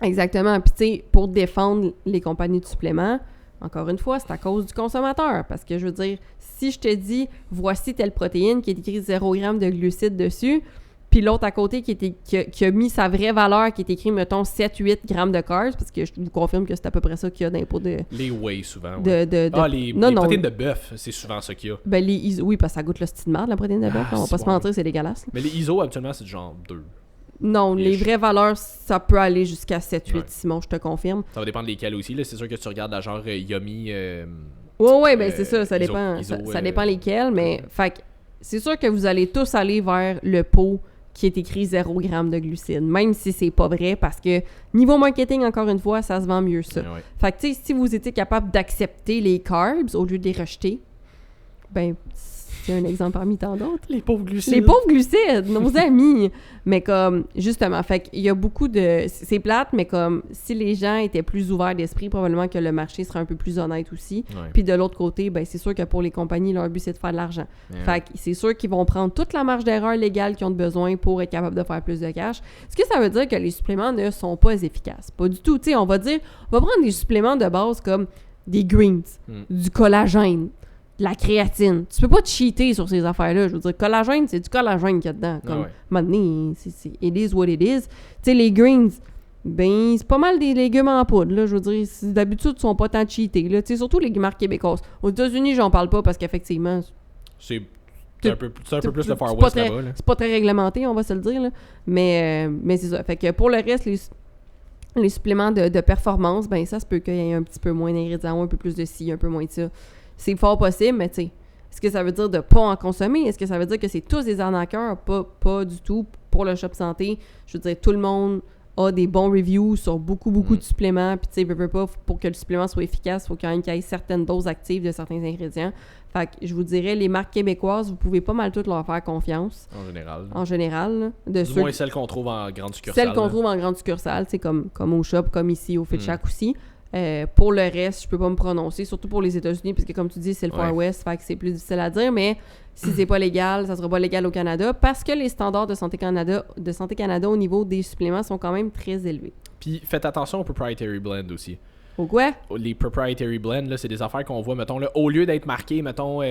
Exactement. Puis, tu sais, pour défendre les compagnies de suppléments, encore une fois, c'est à cause du consommateur. Parce que, je veux dire, si je te dis, voici telle protéine qui est écrit 0 g de glucides dessus, puis l'autre à côté qui a mis sa vraie valeur, qui est écrit, mettons, 7-8 grammes de carbs, parce que je vous confirme que c'est à peu près ça qu'il y a dans les pots de... Les whey, souvent. Ouais. Les protéines de bœuf, c'est souvent ça qu'il y a. Ben, oui, parce que ça goûte le style de merde, la protéine de bœuf. On va pas se mentir, c'est dégueulasse. Mais les ISO, habituellement, c'est du genre 2. Non, les vraies valeurs, ça peut aller jusqu'à 7-8, Ouais. Simon, je te confirme. Ça va dépendre desquels aussi. Là. C'est sûr que tu regardes la genre Yummy. Ouais, ben c'est ça, ça ISO, dépend. ISO, Ça dépend lesquels, mais ouais. fait que c'est sûr que vous allez tous aller vers le pot qui est écrit 0 g de glucides, même si c'est pas vrai, parce que niveau marketing, encore une fois, ça se vend mieux ça. Ouais. Fait que tu sais, si vous étiez capable d'accepter les carbs au lieu de les rejeter, ben c'est un exemple parmi tant d'autres. Les pauvres glucides. Les pauvres glucides, nos amis. Mais comme, justement, fait qu'il y a beaucoup de... C'est plate, mais comme, si les gens étaient plus ouverts d'esprit, probablement que le marché serait un peu plus honnête aussi. Ouais. Puis de l'autre côté, ben c'est sûr que pour les compagnies, leur but, c'est de faire de l'argent. Fait que c'est sûr qu'ils vont prendre toute la marge d'erreur légale qu'ils ont besoin pour être capables de faire plus de cash. Ce que ça veut dire que les suppléments ne sont pas efficaces. Pas du tout. Tu sais, on va prendre des suppléments de base comme des greens, du collagène, de la créatine. Tu peux pas te cheater sur ces affaires-là. Je veux dire, collagène, c'est du collagène qu'il y a dedans. Comme, maintenant, it is what it is. Tu sais, les greens, ben, c'est pas mal des légumes en poudre, là. Je veux dire, d'habitude, ils sont pas tant cheatés, là. Tu sais, surtout les marques québécoises. Aux États-Unis, j'en parle pas parce qu'effectivement... C'est un peu plus le Far c'est pas West très- là-bas. Là. C'est pas très réglementé, on va se le dire, là. Mais c'est ça. Fait que pour le reste, les suppléments de performance, ben ça se peut qu'il y ait un petit peu moins d'ingrédients, un peu plus de ci, un peu moins de ça. C'est fort possible, mais tu sais, est-ce que ça veut dire de pas en consommer? Est-ce que ça veut dire que c'est tous des arnaqueurs? Pas du tout. Pour le shop santé, je veux dire, tout le monde a des bons reviews sur beaucoup de suppléments. Puis tu sais, veux pas, pour que le supplément soit efficace, il faut quand même qu'il y ait certaines doses actives de certains ingrédients. Fait que je vous dirais, les marques québécoises, vous pouvez pas mal toutes leur faire confiance. En général. Là, de Du moins celles qu'on trouve en grande succursale. celles qu'on trouve en grande succursale, c'est comme au shop, comme ici, au FitShack aussi. Pour le reste, je peux pas me prononcer, surtout pour les États-Unis, parce que comme tu dis, c'est le Far West, fait que c'est plus difficile à dire, mais si c'est pas légal, ça sera pas légal au Canada, parce que les standards de Santé Canada au niveau des suppléments sont quand même très élevés. Puis faites attention aux proprietary blend aussi. Au quoi? Les proprietary blend, là, c'est des affaires qu'on voit, mettons, là, au lieu d'être marqué, mettons,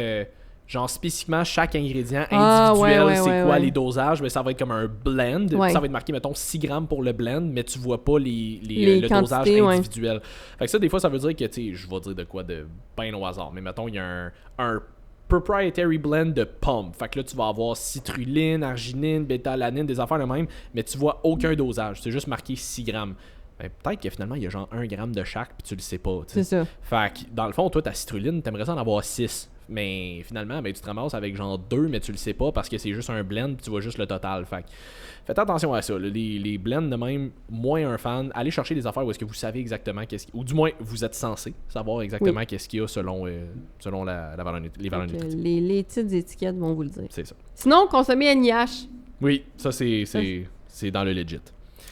genre spécifiquement chaque ingrédient individuel, c'est quoi les dosages, mais ça va être comme un blend. Ça va être marqué, mettons, 6 grammes pour le blend, mais tu vois pas le dosage individuel. Fait que ça, des fois, ça veut dire que, tu sais, je vais dire de quoi de ben au hasard, mais mettons, il y a un proprietary blend de pommes. Fait que là, tu vas avoir citrulline, arginine, bêta-alanine, des affaires de même, mais tu vois aucun dosage. C'est juste marqué 6 grammes. Ben, peut-être que finalement, il y a genre 1 gramme de chaque, puis tu le sais pas. T'sais. C'est ça. Fait que, dans le fond, toi, ta citrulline, t'aimerais ça en avoir 6. Mais finalement, ben, tu te ramasses avec genre 2, mais tu le sais pas parce que c'est juste un blend, puis tu vois juste le total. Fait que, faites attention à ça. Là. Les blends de même, moins un fan, allez chercher des affaires où est-ce que vous savez exactement ou du moins, vous êtes censé savoir exactement qu'est-ce qu'il y a selon les valeurs nutritives. Les petites étiquettes vont vous le dire. C'est ça. Sinon, consommer NIH. Oui, ça, c'est dans le legit.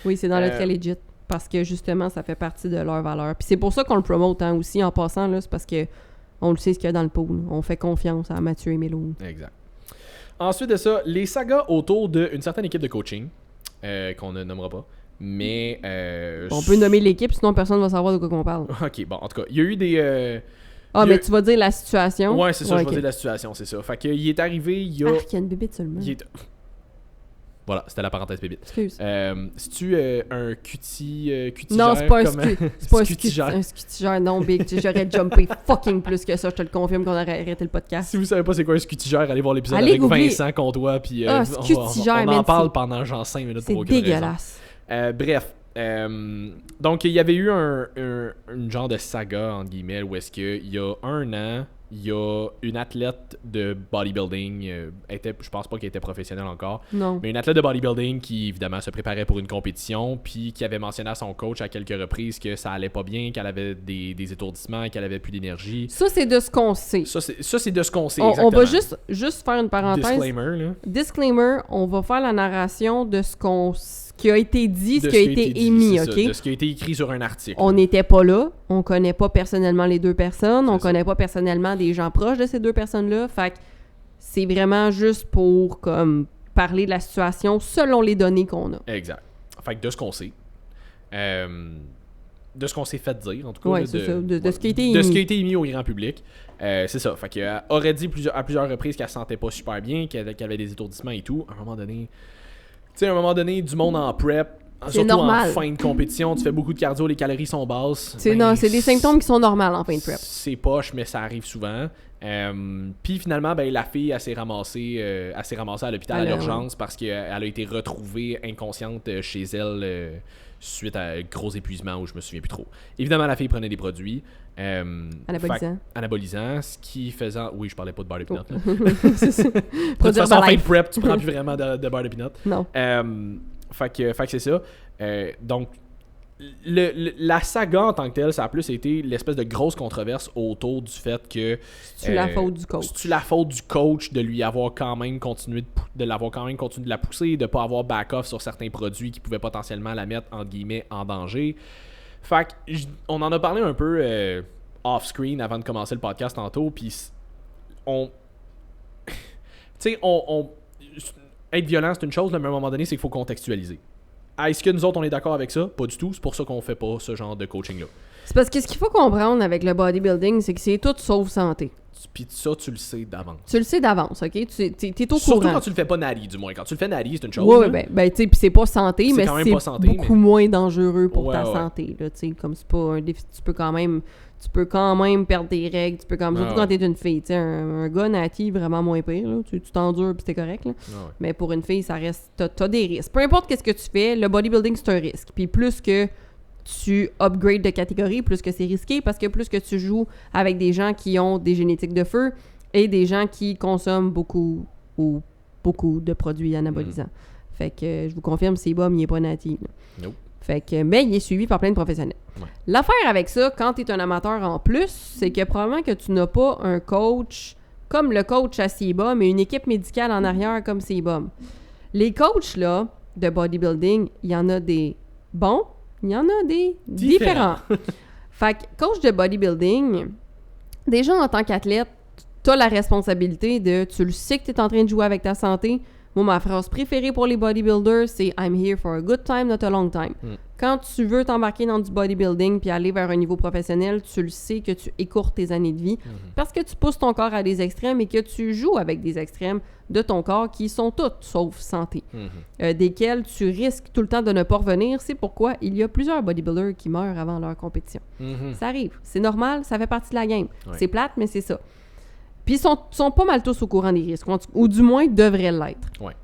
Oui, c'est dans le très legit. Parce que justement, ça fait partie de leur valeur. Puis c'est pour ça qu'on le promote aussi en passant, là, c'est parce que on le sait ce qu'il y a dans le pool. On fait confiance à Mathieu et Mélo. Exact. Ensuite de ça, les sagas autour d'une certaine équipe de coaching, qu'on ne nommera pas, mais... on peut nommer l'équipe, sinon personne ne va savoir de quoi qu'on parle. Ok, bon, en tout cas, il y a eu des... mais tu vas dire la situation? Ouais, c'est ça, je vais dire la situation, c'est ça. Fait qu'il est arrivé, il y a... il y a une bébite seulement. Voilà, c'était la parenthèse bébite. Excuse. C'est-tu un cutigère? Non, c'est pas un scutigère. Scutigère, non, Big. J'aurais jumpé fucking plus que ça, je te le confirme qu'on aurait arrêté le podcast. Si vous savez pas c'est quoi un scutigère, allez voir l'épisode allez avec googler. Vincent Comtois, puis scutigère, on en parle pendant genre 5 minutes pour aucune dégueulasse. raison. Bref. Donc, il y avait eu une genre de saga, entre guillemets, où est-ce qu'il y a 1 an, il y a une athlète de bodybuilding, je pense pas qu'elle était professionnelle encore, non. Mais une athlète de bodybuilding qui, évidemment, se préparait pour une compétition, puis qui avait mentionné à son coach à quelques reprises que ça allait pas bien, qu'elle avait des étourdissements, qu'elle avait plus d'énergie. Ça, c'est de ce qu'on sait. Ça, c'est de ce qu'on sait, on va juste faire une parenthèse. Disclaimer, on va faire la narration de ce qui a été dit, ce qui a été émis, OK? De ce qui a été écrit sur un article. On n'était pas là. On connaît pas personnellement les deux personnes. On connaît pas personnellement des gens proches de ces deux personnes-là. Fait que c'est vraiment juste pour comme parler de la situation selon les données qu'on a. Exact. Fait que de ce qu'on sait. De ce qu'on s'est fait dire, en tout cas. Oui, c'est ça. De ce qui a été émis. De ce qui a été émis au grand public. C'est ça. Fait qu'elle aurait dit à plusieurs reprises qu'elle se sentait pas super bien, qu'elle avait des étourdissements et tout. À un moment donné, du monde en prep, C'est surtout normal. en fin de compétition, tu fais beaucoup de cardio, les calories sont basses. C'est des symptômes qui sont normaux en fin de prep. C'est poche, mais ça arrive souvent. Puis finalement, la fille, elle s'est ramassée à l'hôpital à l'urgence parce qu'elle a été retrouvée inconsciente chez elle suite à un gros épuisement où je me souviens plus trop. Évidemment, la fille prenait des produits. Anabolisants, ce qui faisait... Oui, je parlais pas de beurre de pinot. De toute façon, en fin de prep, tu prends plus vraiment de beurre de pinot. Non. Fait que c'est ça. Donc, la saga en tant que telle, ça a plus été l'espèce de grosse controverse autour du fait que... C'est-tu la faute du coach? C'est-tu la faute du coach de lui avoir quand même continué de la pousser, de pas avoir back-off sur certains produits qui pouvaient potentiellement la mettre, entre guillemets, en danger? Fait que, on en a parlé un peu off-screen avant de commencer le podcast tantôt, puis tu sais, être violent, c'est une chose, mais à un moment donné, c'est qu'il faut contextualiser. Est-ce que nous autres, on est d'accord avec ça? Pas du tout. C'est pour ça qu'on fait pas ce genre de coaching-là. C'est parce que ce qu'il faut comprendre avec le bodybuilding, c'est que c'est tout sauf santé. Puis ça, tu le sais d'avance. Tu le sais d'avance, OK? T'es au courant. Surtout quand tu le fais pas natty, du moins. Quand tu le fais natty, c'est une chose. Oui, ben tu sais, puis c'est pas santé, mais c'est beaucoup moins dangereux pour ta santé, là, tu sais. Comme c'est pas un défi, tu peux quand même perdre des règles, surtout quand t'es une fille, tu sais, un gars natty, vraiment moins pire, là, tu t'endures pis t'es correct, là. Mais pour une fille, ça reste, t'as des risques. Peu importe qu'est-ce que tu fais, le bodybuilding, c'est un risque. Puis plus que tu upgrades de catégorie, plus que c'est risqué, parce que plus que tu joues avec des gens qui ont des génétiques de feu et des gens qui consomment beaucoup de produits anabolisants. Fait que je vous confirme, c'est bas, mais il est pas natty, là. Nope. Fait que, mais il est suivi par plein de professionnels. Ouais. L'affaire avec ça, quand tu es un amateur en plus, c'est que probablement que tu n'as pas un coach comme le coach à CBUM, mais une équipe médicale en arrière comme CBUM. Les coachs là, de bodybuilding, il y en a des bons, il y en a des différents. Fait que coach de bodybuilding, déjà en tant qu'athlète, tu as la responsabilité de, tu le sais que tu es en train de jouer avec ta santé. Moi, ma phrase préférée pour les bodybuilders, c'est « I'm here for a good time, not a long time ». Quand tu veux t'embarquer dans du bodybuilding puis aller vers un niveau professionnel, tu le sais que tu écourtes tes années de vie parce que tu pousses ton corps à des extrêmes et que tu joues avec des extrêmes de ton corps qui sont toutes sauf santé, desquels tu risques tout le temps de ne pas revenir. C'est pourquoi il y a plusieurs bodybuilders qui meurent avant leur compétition. Ça arrive. C'est normal, ça fait partie de la game. Ouais. C'est plate, mais c'est ça. Puis ils sont pas mal tous au courant des risques, ou du moins devraient l'être. Ouais.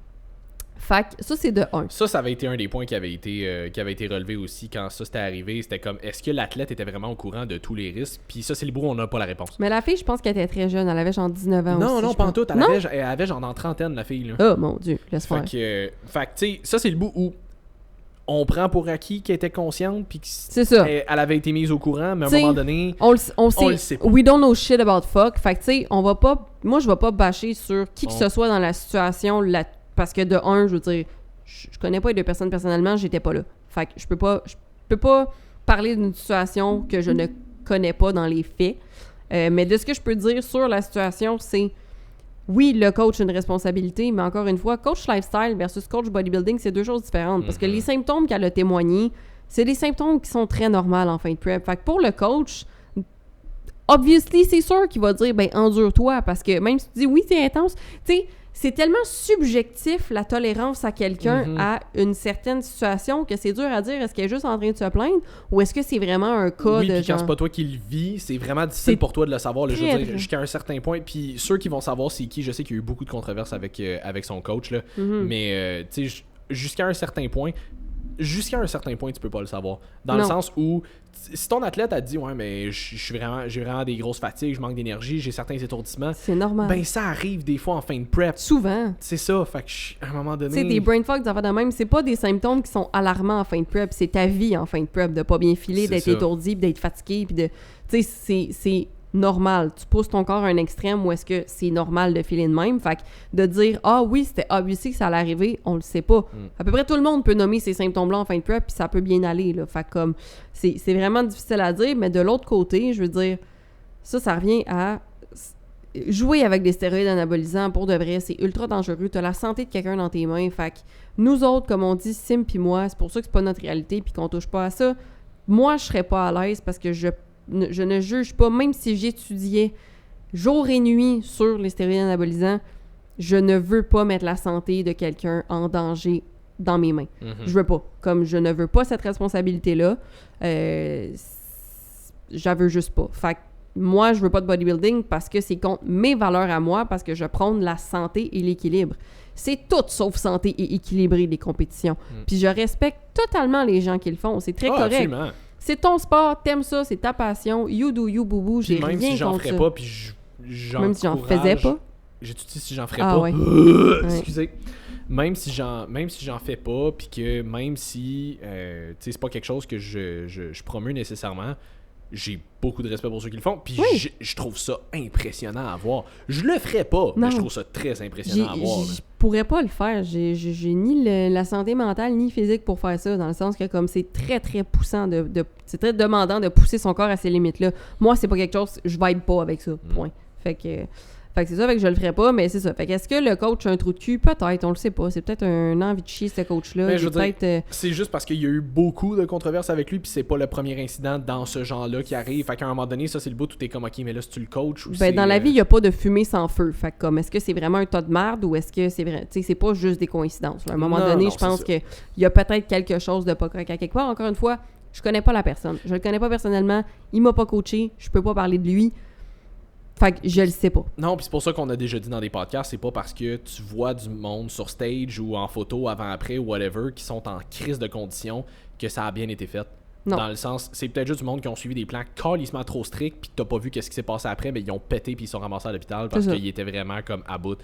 Fait que ça, c'est de 1. Ça avait été un des points qui avait été relevé aussi quand ça s'était arrivé. C'était comme, est-ce que l'athlète était vraiment au courant de tous les risques? Puis ça, c'est le bout, on n'a pas la réponse. Mais la fille, je pense qu'elle était très jeune. Elle avait genre 19 ans aussi. Non, pas en tout. Elle avait genre dans trentaine, la fille. Là. Oh mon Dieu, laisse faire. Fait que, tu sais, ça, c'est le bout où on prend pour acquis qu'elle était consciente puis qu'elle avait été mise au courant, mais à un moment donné, on le sait pas. We don't know shit about fuck. Fait que, tu sais, moi, je vais pas bâcher sur qui que ce soit dans la situation, parce que de un, je veux dire, je connais pas les deux personnes personnellement, j'étais pas là. Fait que je peux pas parler d'une situation que je ne connais pas dans les faits. Mais de ce que je peux dire sur la situation, c'est oui, le coach a une responsabilité, mais encore une fois, coach lifestyle versus coach bodybuilding, c'est deux choses différentes. Parce que les symptômes qu'elle a témoignés, c'est des symptômes qui sont très normaux en fin de prep. Fait que pour le coach, obviously, c'est sûr qu'il va dire, ben, endure-toi, parce que même si tu dis, oui, c'est intense, tu sais, c'est tellement subjectif, la tolérance à quelqu'un à une certaine situation, que c'est dur à dire, est-ce qu'elle est juste en train de se plaindre, ou est-ce que c'est vraiment un cas de genre... quand c'est pas toi qui le vis, c'est vraiment difficile pour toi de le savoir, je veux dire, jusqu'à un certain point. Puis ceux qui vont savoir c'est qui, je sais qu'il y a eu beaucoup de controverses avec son coach, là, mais tu sais, jusqu'à un certain point, tu peux pas le savoir. Dans le sens où, si ton athlète a dit « Ouais, mais j'ai vraiment des grosses fatigues, je manque d'énergie, j'ai certains étourdissements. » C'est normal. Ben, ça arrive des fois en fin de prep. Souvent. C'est ça. Fait que, à un moment donné... Tu sais, des brain fog, des affaires de même, c'est pas des symptômes qui sont alarmants en fin de prep. C'est ta vie en fin de prep, de pas bien filer, d'être étourdi, puis d'être fatigué, puis de... Tu sais, c'est normal. Tu pousses ton corps à un extrême où est-ce que c'est normal de filer de même. Fait que de dire « Ah oui, c'était obvious que ça allait arriver », on le sait pas. À peu près tout le monde peut nommer ces symptômes-là en fin de prep, puis ça peut bien aller, là. Fait que comme, c'est vraiment difficile à dire, mais de l'autre côté, je veux dire, ça revient à jouer avec des stéroïdes anabolisants, pour de vrai, c'est ultra dangereux. T'as la santé de quelqu'un dans tes mains. Fait que nous autres, comme on dit, Sim puis moi, c'est pour ça que c'est pas notre réalité puis qu'on touche pas à ça. Moi, je serais pas à l'aise parce que je ne juge pas, même si j'étudiais jour et nuit sur les stéroïdes anabolisants, je ne veux pas mettre la santé de quelqu'un en danger dans mes mains. Je veux pas. Comme je ne veux pas cette responsabilité-là, j'en veux juste pas. Fait que moi, je veux pas de bodybuilding parce que c'est contre mes valeurs à moi, parce que je prône la santé et l'équilibre. C'est tout sauf santé et équilibré, les compétitions. Puis je respecte totalement les gens qui le font. C'est très correct. Absolument. C'est ton sport, t'aimes ça, c'est ta passion. You do you, boubou, j'ai rien contre ça. Même si j'en ferais pas, puis même si j'en faisais pas. J'ai-tu dit si j'en ferais pas? Ouais. Excusez. Même si j'en fais pas, puis que même si c'est pas quelque chose que je promeus nécessairement, j'ai beaucoup de respect pour ceux qui le font, puis je trouve ça impressionnant à voir. Je le ferais pas, mais je trouve ça très impressionnant à voir. Je pourrais pas le faire. J'ai ni la santé mentale ni physique pour faire ça, dans le sens que comme c'est très très poussant, c'est très demandant de pousser son corps à ces limites-là. Moi, c'est pas quelque chose, je vibe pas avec ça, point. Fait que c'est ça, fait que je le ferais pas, mais c'est ça. Fait que est-ce que le coach a un trou de cul? Peut-être, on le sait pas. C'est peut-être un envie de chier, ce coach-là. Mais je veux dire, c'est juste parce qu'il y a eu beaucoup de controverses avec lui, puis c'est pas le premier incident dans ce genre-là qui arrive. Fait qu'à un moment donné, ça, c'est le bout où t'es comme, OK, mais là, si tu le coaches ou dans la vie, il y a pas de fumée sans feu. Fait que comme, est-ce que c'est vraiment un tas de merde ou est-ce que c'est vrai? Tu sais, c'est pas juste des coïncidences. À un moment donné, je pense qu'il y a peut-être quelque chose de pas correct à quelque part. Encore une fois, je connais pas la personne. Je le connais pas personnellement. Il m'a pas coaché. Je peux pas parler de lui. Fait que je le sais pas. Non, puis c'est pour ça qu'on a déjà dit dans des podcasts, c'est pas parce que tu vois du monde sur stage ou en photo avant-après ou whatever qui sont en crise de conditions que ça a bien été fait. Non. Dans le sens, c'est peut-être juste du monde qui ont suivi des plans calissement trop stricts puis t'as pas vu qu'est-ce qui s'est passé après, mais ils ont pété puis ils sont ramassés à l'hôpital parce qu'ils étaient vraiment comme à bout.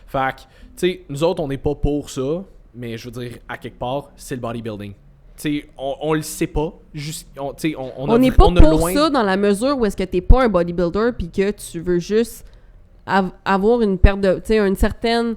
Fait que, tu sais, nous autres, on n'est pas pour ça, mais je veux dire, à quelque part, c'est le bodybuilding. T'sais, on le sait pas. On n'est pas pour ça dans la mesure où est-ce que t'es pas un bodybuilder puis que tu veux juste avoir une perte de... Tu sais, une certaine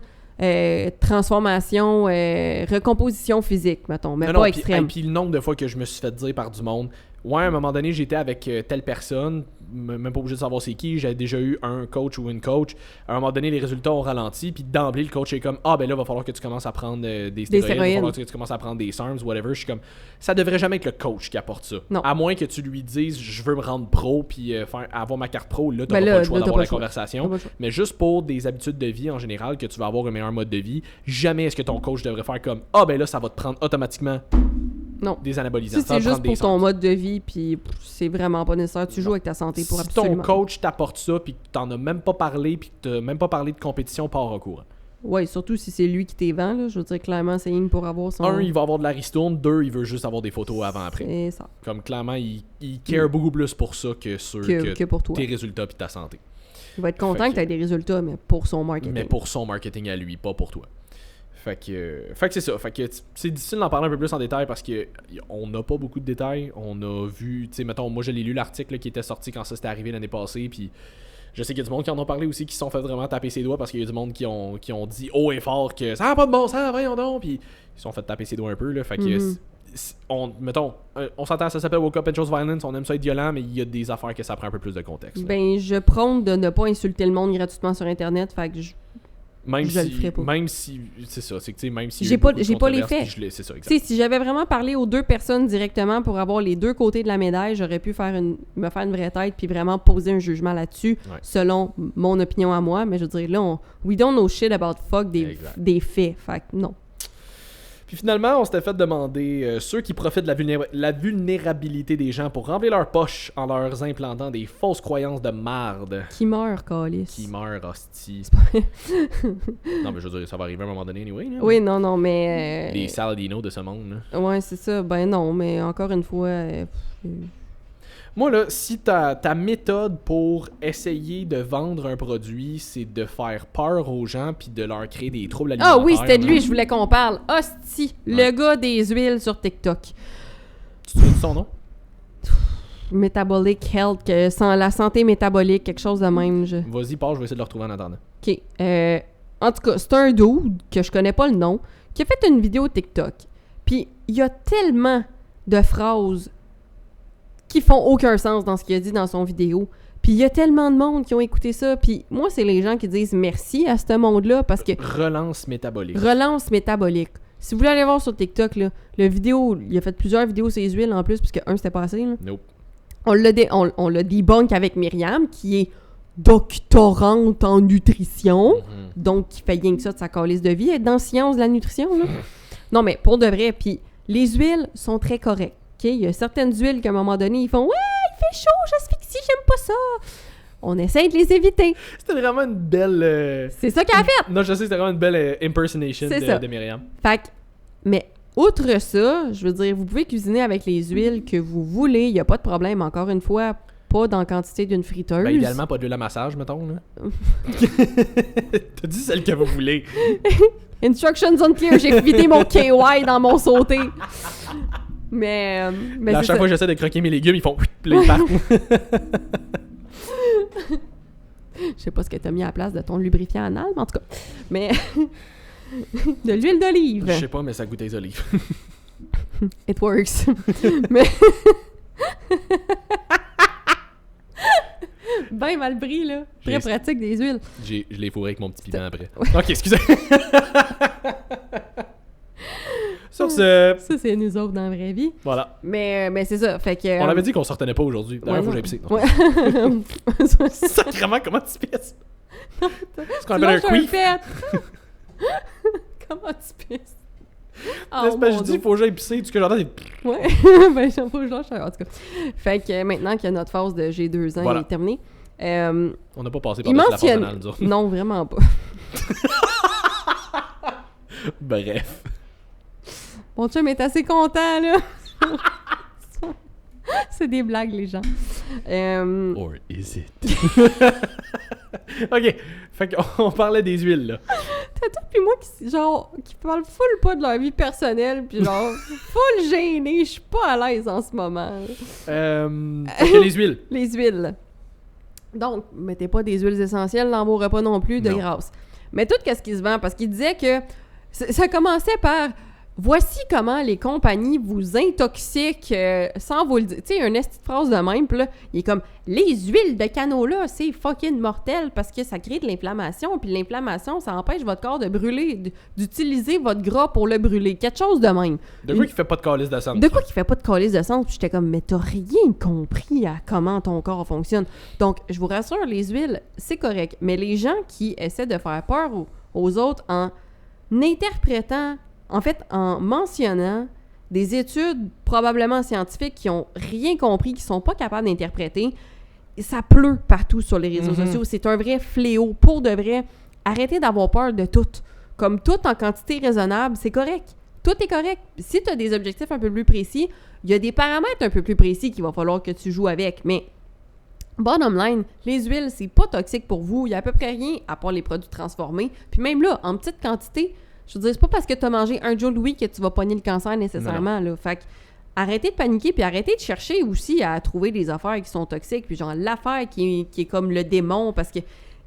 transformation, recomposition physique, mettons, mais pas extrême. Puis le nombre de fois que je me suis fait dire par du monde, ouais, à un moment donné, j'étais avec telle personne, même pas obligé de savoir c'est qui, j'avais déjà eu un coach ou une coach. À un moment donné, les résultats ont ralenti, puis d'emblée, le coach est comme, ah ben là, il va falloir que tu commences à prendre des stéroïdes, il va falloir que tu commences à prendre des SARMs, whatever. Je suis comme, ça devrait jamais être le coach qui apporte ça. Non. À moins que tu lui dises, je veux me rendre pro, puis avoir ma carte pro, là, t'as pas le choix d'avoir la conversation. Mais juste pour des habitudes de vie en général, que tu vas avoir un meilleur mode de vie, jamais est-ce que ton coach devrait faire comme, ah ben là, ça va te prendre automatiquement des anabolisants. Si c'est juste pour ton mode de vie, puis c'est vraiment pas nécessaire. Tu joues avec ta santé pour absolument. Si ton coach t'apporte ça, puis que t'en as même pas parlé, puis que t'as même pas parlé de compétition, part au courant. Ouais, surtout si c'est lui qui t'es vend, là. Je veux dire, clairement, c'est une pour avoir son... 1, il va avoir de la ristourne. 2, il veut juste avoir des photos avant-après. C'est ça. Comme clairement, il care beaucoup plus pour ça que pour toi. Tes résultats puis ta santé. Il va être content que tu aies des résultats, mais pour son marketing. Mais pour son marketing à lui, pas pour toi. Fait que c'est ça. Fait que c'est difficile d'en parler un peu plus en détail parce que on n'a pas beaucoup de détails. On a vu, tu sais, mettons, moi j'ai lu l'article qui était sorti quand ça s'était arrivé l'année passée, puis je sais qu'il y a du monde qui en ont parlé aussi, qui se sont fait vraiment taper ses doigts parce qu'il y a du monde qui ont dit haut et fort que ça n'a pas de bon sens, voyons donc, puis ils se sont fait taper ses doigts un peu, là. Fait que, on s'entend, ça s'appelle Woke Up and Chose Violence, on aime ça être violent, mais il y a des affaires que ça prend un peu plus de contexte. Là. Ben, je prône de ne pas insulter le monde gratuitement sur Internet, fait que je le ferais pas. Même si, c'est ça, c'est que tu sais, même si j'ai pas les faits. C'est ça, exact. Si j'avais vraiment parlé aux deux personnes directement pour avoir les deux côtés de la médaille, j'aurais pu me faire une vraie tête puis vraiment poser un jugement là-dessus, selon mon opinion à moi. Mais je veux dire, là, we don't know shit about fuck des faits. Fait que non. Puis finalement, on s'était fait demander ceux qui profitent de la vulnérabilité des gens pour remplir leur poche en leur implantant des fausses croyances de marde. Qui meurt, calice. Qui meurt, hostie. Non, mais je veux dire, ça va arriver à un moment donné, anyway. Là. Oui, non, mais... Les Saladino de ce monde. Là. Ouais, c'est ça. Ben non, mais encore une fois... Moi, là, si ta méthode pour essayer de vendre un produit, c'est de faire peur aux gens puis de leur créer des troubles alimentaires... Ah oui, c'était de lui, je voulais qu'on parle. Hostie, le gars des huiles sur TikTok. Tu te souviens de son nom? Metabolic Health, la santé métabolique, quelque chose de même. Vas-y, pars, je vais essayer de le retrouver en attendant. OK. En tout cas, c'est un dude, que je connais pas le nom, qui a fait une vidéo TikTok. Puis, il y a tellement de phrases qui font aucun sens dans ce qu'il a dit dans son vidéo. Puis il y a tellement de monde qui ont écouté ça. Puis moi, c'est les gens qui disent merci à ce monde-là parce que... Relance métabolique. Relance métabolique. Si vous voulez aller voir sur TikTok, là, le vidéo, il a fait plusieurs vidéos sur les huiles en plus, puisque c'était pas assez. Là. Nope. On l'a debunk avec Myriam, qui est doctorante en nutrition, donc qui fait rien que ça de sa calice de vie, être dans science de la nutrition. Là. Non, mais pour de vrai, puis les huiles sont très correctes. OK? Il y a certaines huiles qu'à un moment donné, ils font « Ouais, il fait chaud, j'asphyxie, j'aime pas ça! » On essaie de les éviter. C'était vraiment une belle... C'est ça qu'elle a fait! Non, je sais, c'était vraiment une belle impersonation de Myriam. Fait que, mais outre ça, je veux dire, vous pouvez cuisiner avec les huiles que vous voulez, il n'y a pas de problème. Encore une fois, pas dans la quantité d'une friteuse. Ben, idéalement, pas d'huile à massage, mettons. Là. T'as dit celle que vous voulez. Instructions unclear, j'ai vidé mon KY dans mon sauté. Mais à chaque fois que j'essaie de croquer mes légumes, ils font plein de partout. Je sais pas ce que t'as mis à la place de ton lubrifiant anal, mais en tout cas. Mais de l'huile d'olive. Je sais pas, mais ça goûte les olives. It works. Mais ben mal pris, là. Très pratique des huiles. Je l'ai fourré avec mon petit piment après. Ok, excusez. Sur ce... Ça, c'est nous autres dans la vraie vie. Voilà. Mais c'est ça, fait que... On avait dit qu'on se retenait pas aujourd'hui. D'ailleurs, faut que j'aille pisser. Ouais. Sacrément, comment tu pisses? C'est ce qu'on appelle un queef. Comment tu pisses? Je dis, faut que j'aille pisser. Tout ce que j'entends, c'est... Ouais, ben, faut que je lâche en tout cas. Fait que maintenant que notre phase de j'ai 2 ans est terminée... on n'a pas passé par la phase anale, nous autres. Non, vraiment pas. Bref. Mon chum est assez content, là. C'est des blagues, les gens. Or is it? OK. Fait qu'on parlait des huiles, là. T'as toi pis moi qui parle full pas de leur vie personnelle pis genre full gênée. Je suis pas à l'aise en ce moment. Fait que les huiles. Les huiles. Donc, mettez pas des huiles essentielles dans vos repas non plus de grâce. Mais tout ce qui se vend, parce qu'il disait que ça commençait par... Voici comment les compagnies vous intoxiquent sans vous le dire. Tu sais, une petite phrase de même, pis là, il est comme « Les huiles de canola, c'est fucking mortel parce que ça crée de l'inflammation, puis l'inflammation, ça empêche votre corps de brûler, d'utiliser votre gras pour le brûler. » Quelque chose de même. De quoi qui fait pas de calice de sang? De quoi qui fait pas de calice de sang? Puis j'étais comme « Mais t'as rien compris à comment ton corps fonctionne. » Donc, je vous rassure, les huiles, c'est correct. Mais les gens qui essaient de faire peur aux autres en interprétant... En fait, en mentionnant des études probablement scientifiques qui ont rien compris, qui sont pas capables d'interpréter, ça pleut partout sur les réseaux sociaux. C'est un vrai fléau. Pour de vrai, arrêtez d'avoir peur de tout. Comme tout en quantité raisonnable, c'est correct. Tout est correct. Si tu as des objectifs un peu plus précis, il y a des paramètres un peu plus précis qu'il va falloir que tu joues avec. Mais bottom line, les huiles, c'est pas toxique pour vous. Il y a à peu près rien à part les produits transformés. Puis même là, en petite quantité, je veux dire, c'est pas parce que tu as mangé un Joe Louis que tu vas pogner le cancer nécessairement, là. Fait que arrêtez de paniquer, puis arrêtez de chercher aussi à trouver des affaires qui sont toxiques, puis genre l'affaire qui est comme le démon, parce que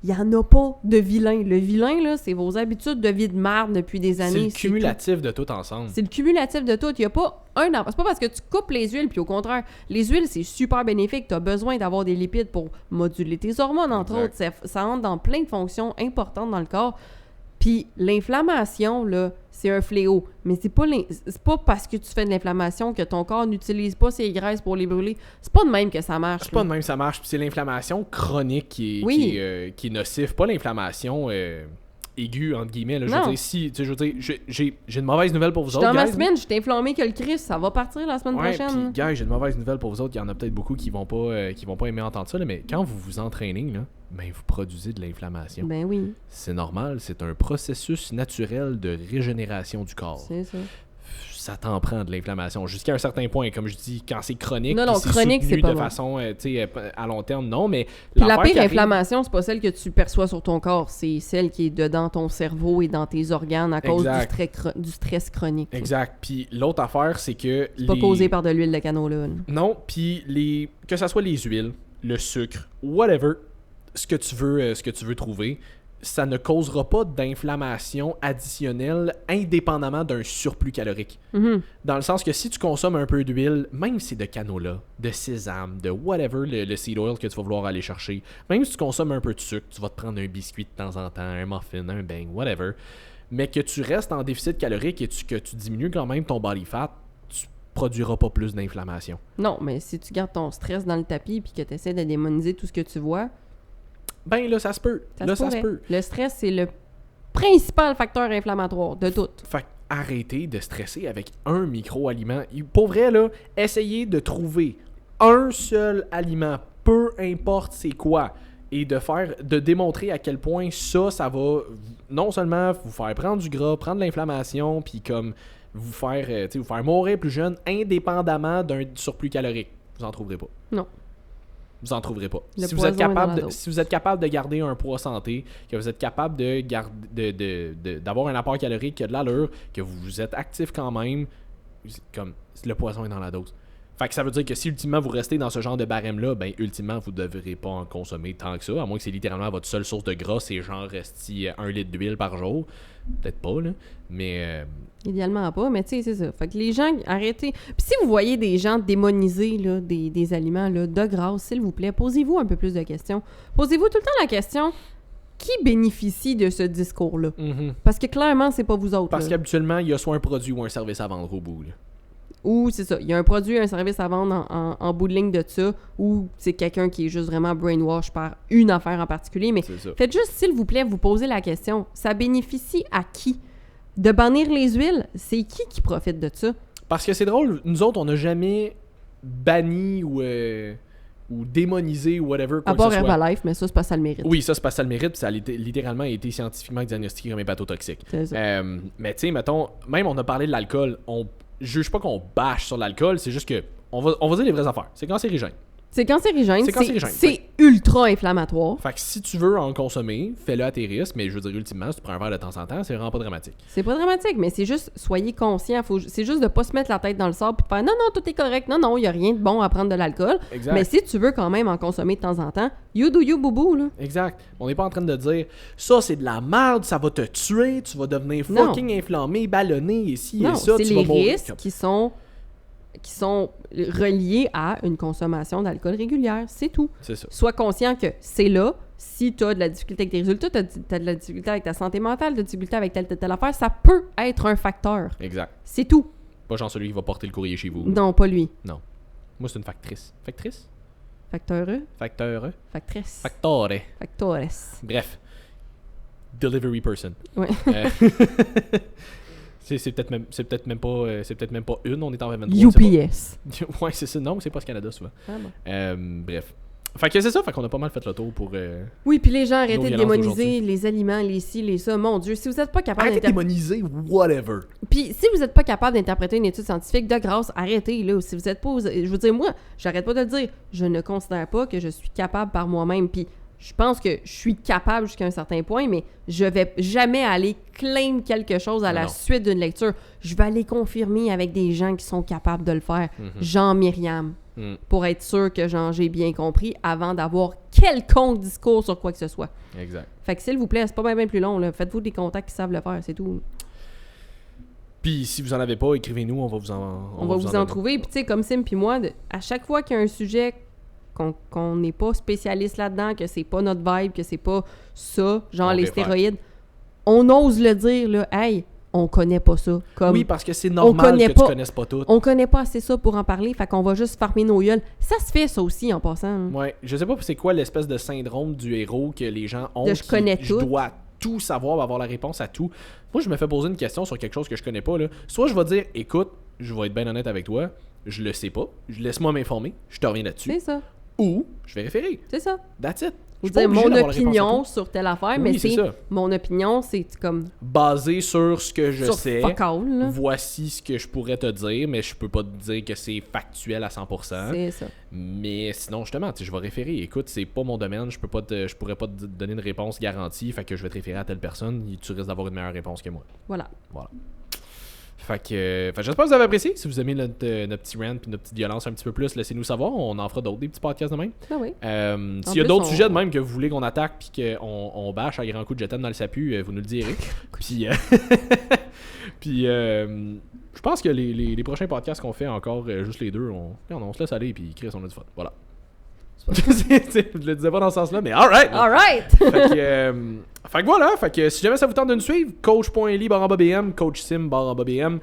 il y en a pas de vilain. Le vilain, là, c'est vos habitudes de vie de merde depuis des années. C'est le cumulatif de tout ensemble. C'est le cumulatif de tout. Il y a pas un... C'est pas parce que tu coupes les huiles, puis au contraire, les huiles, c'est super bénéfique. Tu as besoin d'avoir des lipides pour moduler tes hormones, entre autres. Ça entre dans plein de fonctions importantes dans le corps. Puis l'inflammation, là, c'est un fléau. Mais c'est pas parce que tu fais de l'inflammation que ton corps n'utilise pas ses graisses pour les brûler. C'est pas de même que ça marche. C'est pas de même que ça marche. Puis c'est l'inflammation chronique qui est nocive. Pas l'inflammation aiguë, entre guillemets. Là. Je veux dire, j'ai une mauvaise nouvelle pour vous autres, dans ma guys, semaine, je t'ai inflammé que le Christ. Ça va partir la semaine prochaine. Puis, guys, j'ai une mauvaise nouvelle pour vous autres. Il y en a peut-être beaucoup qui vont pas aimer entendre ça. Là, mais quand vous vous entraînez, là, vous produisez de l'inflammation. Ben oui. C'est normal, c'est un processus naturel de régénération du corps. C'est ça. Ça t'en prend de l'inflammation jusqu'à un certain point. Comme je dis, quand c'est chronique, chronique, c'est pas de bon. façon à long terme, non, mais... Puis la pire inflammation, c'est pas celle que tu perçois sur ton corps, c'est celle qui est dedans ton cerveau et dans tes organes à cause du stress chronique. Exact. Puis l'autre affaire, c'est que... C'est pas causé par de l'huile de canola. Non, puis que ça soit les huiles, le sucre, whatever... ce que tu veux trouver, ça ne causera pas d'inflammation additionnelle indépendamment d'un surplus calorique. Mm-hmm. Dans le sens que si tu consommes un peu d'huile, même si c'est de canola, de sésame, de whatever, le seed oil que tu vas vouloir aller chercher, même si tu consommes un peu de sucre, tu vas te prendre un biscuit de temps en temps, un muffin, un bang, whatever, mais que tu restes en déficit calorique et que tu diminues quand même ton body fat, tu produiras pas plus d'inflammation. Non, mais si tu gardes ton stress dans le tapis puis que tu essaies de démoniser tout ce que tu vois... Ben là, ça se peut. Ça se peut. Le stress, c'est le principal facteur inflammatoire de tout. Fait arrêtez de stresser avec un micro-aliment. Pour vrai, là, essayez de trouver un seul aliment, peu importe c'est quoi, et de démontrer à quel point ça va non seulement vous faire prendre du gras, prendre de l'inflammation, puis comme vous faire mourir plus jeune, indépendamment d'un surplus calorique. Vous en trouverez pas. Non. Vous en trouverez pas. Le Si vous êtes poison est dans la capable dose. si vous êtes capable de garder un poids santé, que vous êtes capable d'avoir un apport calorique qui a de l'allure, que vous êtes actif quand même, comme le poison est dans la dose. Fait que ça veut dire que si ultimement vous restez dans ce genre de barème-là, ben ultimement vous devrez pas en consommer tant que ça, à moins que c'est littéralement votre seule source de gras, c'est genre resti 1 litre d'huile par jour. Peut-être pas, là. Mais Idéalement pas, mais tu sais, c'est ça. Fait que les gens, arrêtez. Puis si vous voyez des gens démoniser là, des aliments, là, de grâce, s'il vous plaît, posez-vous un peu plus de questions. Posez-vous tout le temps la question, qui bénéficie de ce discours-là? Parce que clairement, c'est pas vous autres. parce là. qu'habituellement, il y a soit un produit ou un service à vendre au bout, là. Ou c'est ça, il y a un produit, un service à vendre en bout de ligne de ça, ou c'est quelqu'un qui est juste vraiment brainwash par une affaire en particulier. Mais C'est ça. faites juste, s'il vous plaît, vous poser la question, ça bénéficie à qui? De bannir les huiles, c'est qui profite de ça? Parce que c'est drôle, nous autres, on n'a jamais banni ou démonisé ou whatever, quoi À que part ce soit. Herbalife, mais ça, c'est pas ça le mérite. Oui, ça, c'est parce que ça le mérite, puis ça a littéralement été scientifiquement diagnostiqué comme hépatotoxique. C'est ça. Mais tu sais, mettons, même on a parlé de l'alcool, on juge pas qu'on bâche sur l'alcool, c'est juste que on va dire les vraies affaires. C'est cancérigène. C'est cancérigène, C'est cancérigène, c'est ultra inflammatoire. Fait que si tu veux en consommer, fais-le à tes risques, mais je veux dire, ultimement, si tu prends un verre de temps en temps, c'est vraiment pas dramatique. C'est pas dramatique, mais c'est juste, soyez conscients. C'est juste de pas se mettre la tête dans le sable et de faire non, tout est correct. Non, il y a rien de bon à prendre de l'alcool. Exact. Mais si tu veux quand même en consommer de temps en temps, you do you, boubou, là. Exact. On n'est pas en train de dire ça c'est de la merde, ça va te tuer, tu vas devenir Non. fucking inflammé, ballonné, ici Non, et ça, c'est tu les vas mourir. risques qui sont reliés à une consommation d'alcool régulière. C'est tout. C'est ça. Sois conscient que c'est là. Si tu as de la difficulté avec tes résultats, tu as de la difficulté avec ta santé mentale, de la difficulté avec telle affaire, ça peut être un facteur. Exact. C'est tout. Pas genre celui qui va porter le courrier chez vous. Non, pas lui. Non. Moi, c'est une factrice. Factrice? Facteur. Facteur? Factrice. Factore. Factores. Bref. Delivery person. Ouais. C'est peut-être même pas une, on est en 23. UPS. Ouais, c'est ça. Non, mais c'est pas ce Canada souvent. Ah bon. Bref. Fait que c'est ça, fait qu'on a pas mal fait le tour pour... Oui, puis les gens, arrêtez Nos de violences démoniser d'aujourd'hui. les aliments, les ci, les ça. Mon Dieu, si vous n'êtes pas capable Arrêtez de démoniser, whatever. Puis si vous n'êtes pas capable d'interpréter une étude scientifique, de grâce, arrêtez, là. Si vous êtes pas... Je veux dire, moi, j'arrête pas de le dire. Je ne considère pas que je suis capable par moi-même. Puis je pense que je suis capable jusqu'à un certain point, mais je vais jamais aller claim quelque chose à la Non. suite d'une lecture. Je vais aller confirmer avec des gens qui sont capables de le faire. Jean-Myriam. Pour être sûr que j'ai bien compris avant d'avoir quelconque discours sur quoi que ce soit. Exact. Fait que s'il vous plaît, c'est pas bien plus long, là. Faites-vous des contacts qui savent le faire, c'est tout. Puis si vous en avez pas, écrivez-nous, on va vous en... On va vous en donner. trouver. Puis tu sais, comme Sim puis moi, à chaque fois qu'il y a un sujet qu'on n'est pas spécialiste là-dedans, que c'est pas notre vibe, que c'est pas ça, genre On les réfère. stéroïdes, on ose le dire, là, hey, on connaît pas ça. Comme, Oui, parce que c'est normal connaît que pas- tu connaisses pas tout. on connaît pas assez ça pour en parler, fait qu'on va juste farmer nos gueules. Ça se fait, ça aussi, en passant. hein. Ouais, je sais pas c'est quoi l'espèce de syndrome du héros que les gens ont. De je connais Je tout. dois tout savoir, avoir la réponse à tout. Moi, je me fais poser une question sur quelque chose que je connais pas, là. Soit je vais dire, écoute, je vais être bien honnête avec toi, je le sais pas, laisse-moi m'informer, je te reviens là-dessus. C'est ça, Ou je vais référer. c'est ça. That's it. Ou Je suis pas dire obligé mon d'avoir la réponse à opinion tout. sur telle affaire, Oui, mais c'est c'est ça. mon opinion, c'est comme Basé sur ce que je sur sais. fuck all, là. Voici ce que je pourrais te dire, mais je peux pas te dire que c'est factuel à 100%. C'est ça. Mais sinon, justement, tu sais, je vais référer. Écoute, c'est pas mon domaine, je pourrais pas te donner une réponse garantie, fait que je vais te référer à telle personne, et tu risques d'avoir une meilleure réponse que moi. Voilà. Voilà. Fait que j'espère que vous avez apprécié. Si vous aimez notre petit rant puis notre petite violence un petit peu plus, laissez-nous savoir. On en fera d'autres, des petits podcasts de même. Ah oui. S'il y a plus, d'autres on- sujets de même que vous voulez qu'on attaque puis qu'on bâche à grands coups de jeton dans le sapu, vous nous le direz. Puis, puis je pense que les prochains podcasts qu'on fait encore, juste les deux, on se laisse aller puis Chris, on a du fun. Voilà. Je le disais pas dans ce sens-là, mais alright! Alright! Fait que voilà, fait que si jamais ça vous tente de nous suivre, coach.ly/BM, coach sim/BM.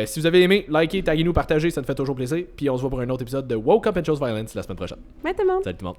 Si vous avez aimé, likez, taguez-nous, partagez, ça nous fait toujours plaisir. Puis on se voit pour un autre épisode de Woke Up and Chose Violence la semaine prochaine. Bye tout le monde! Salut tout le monde.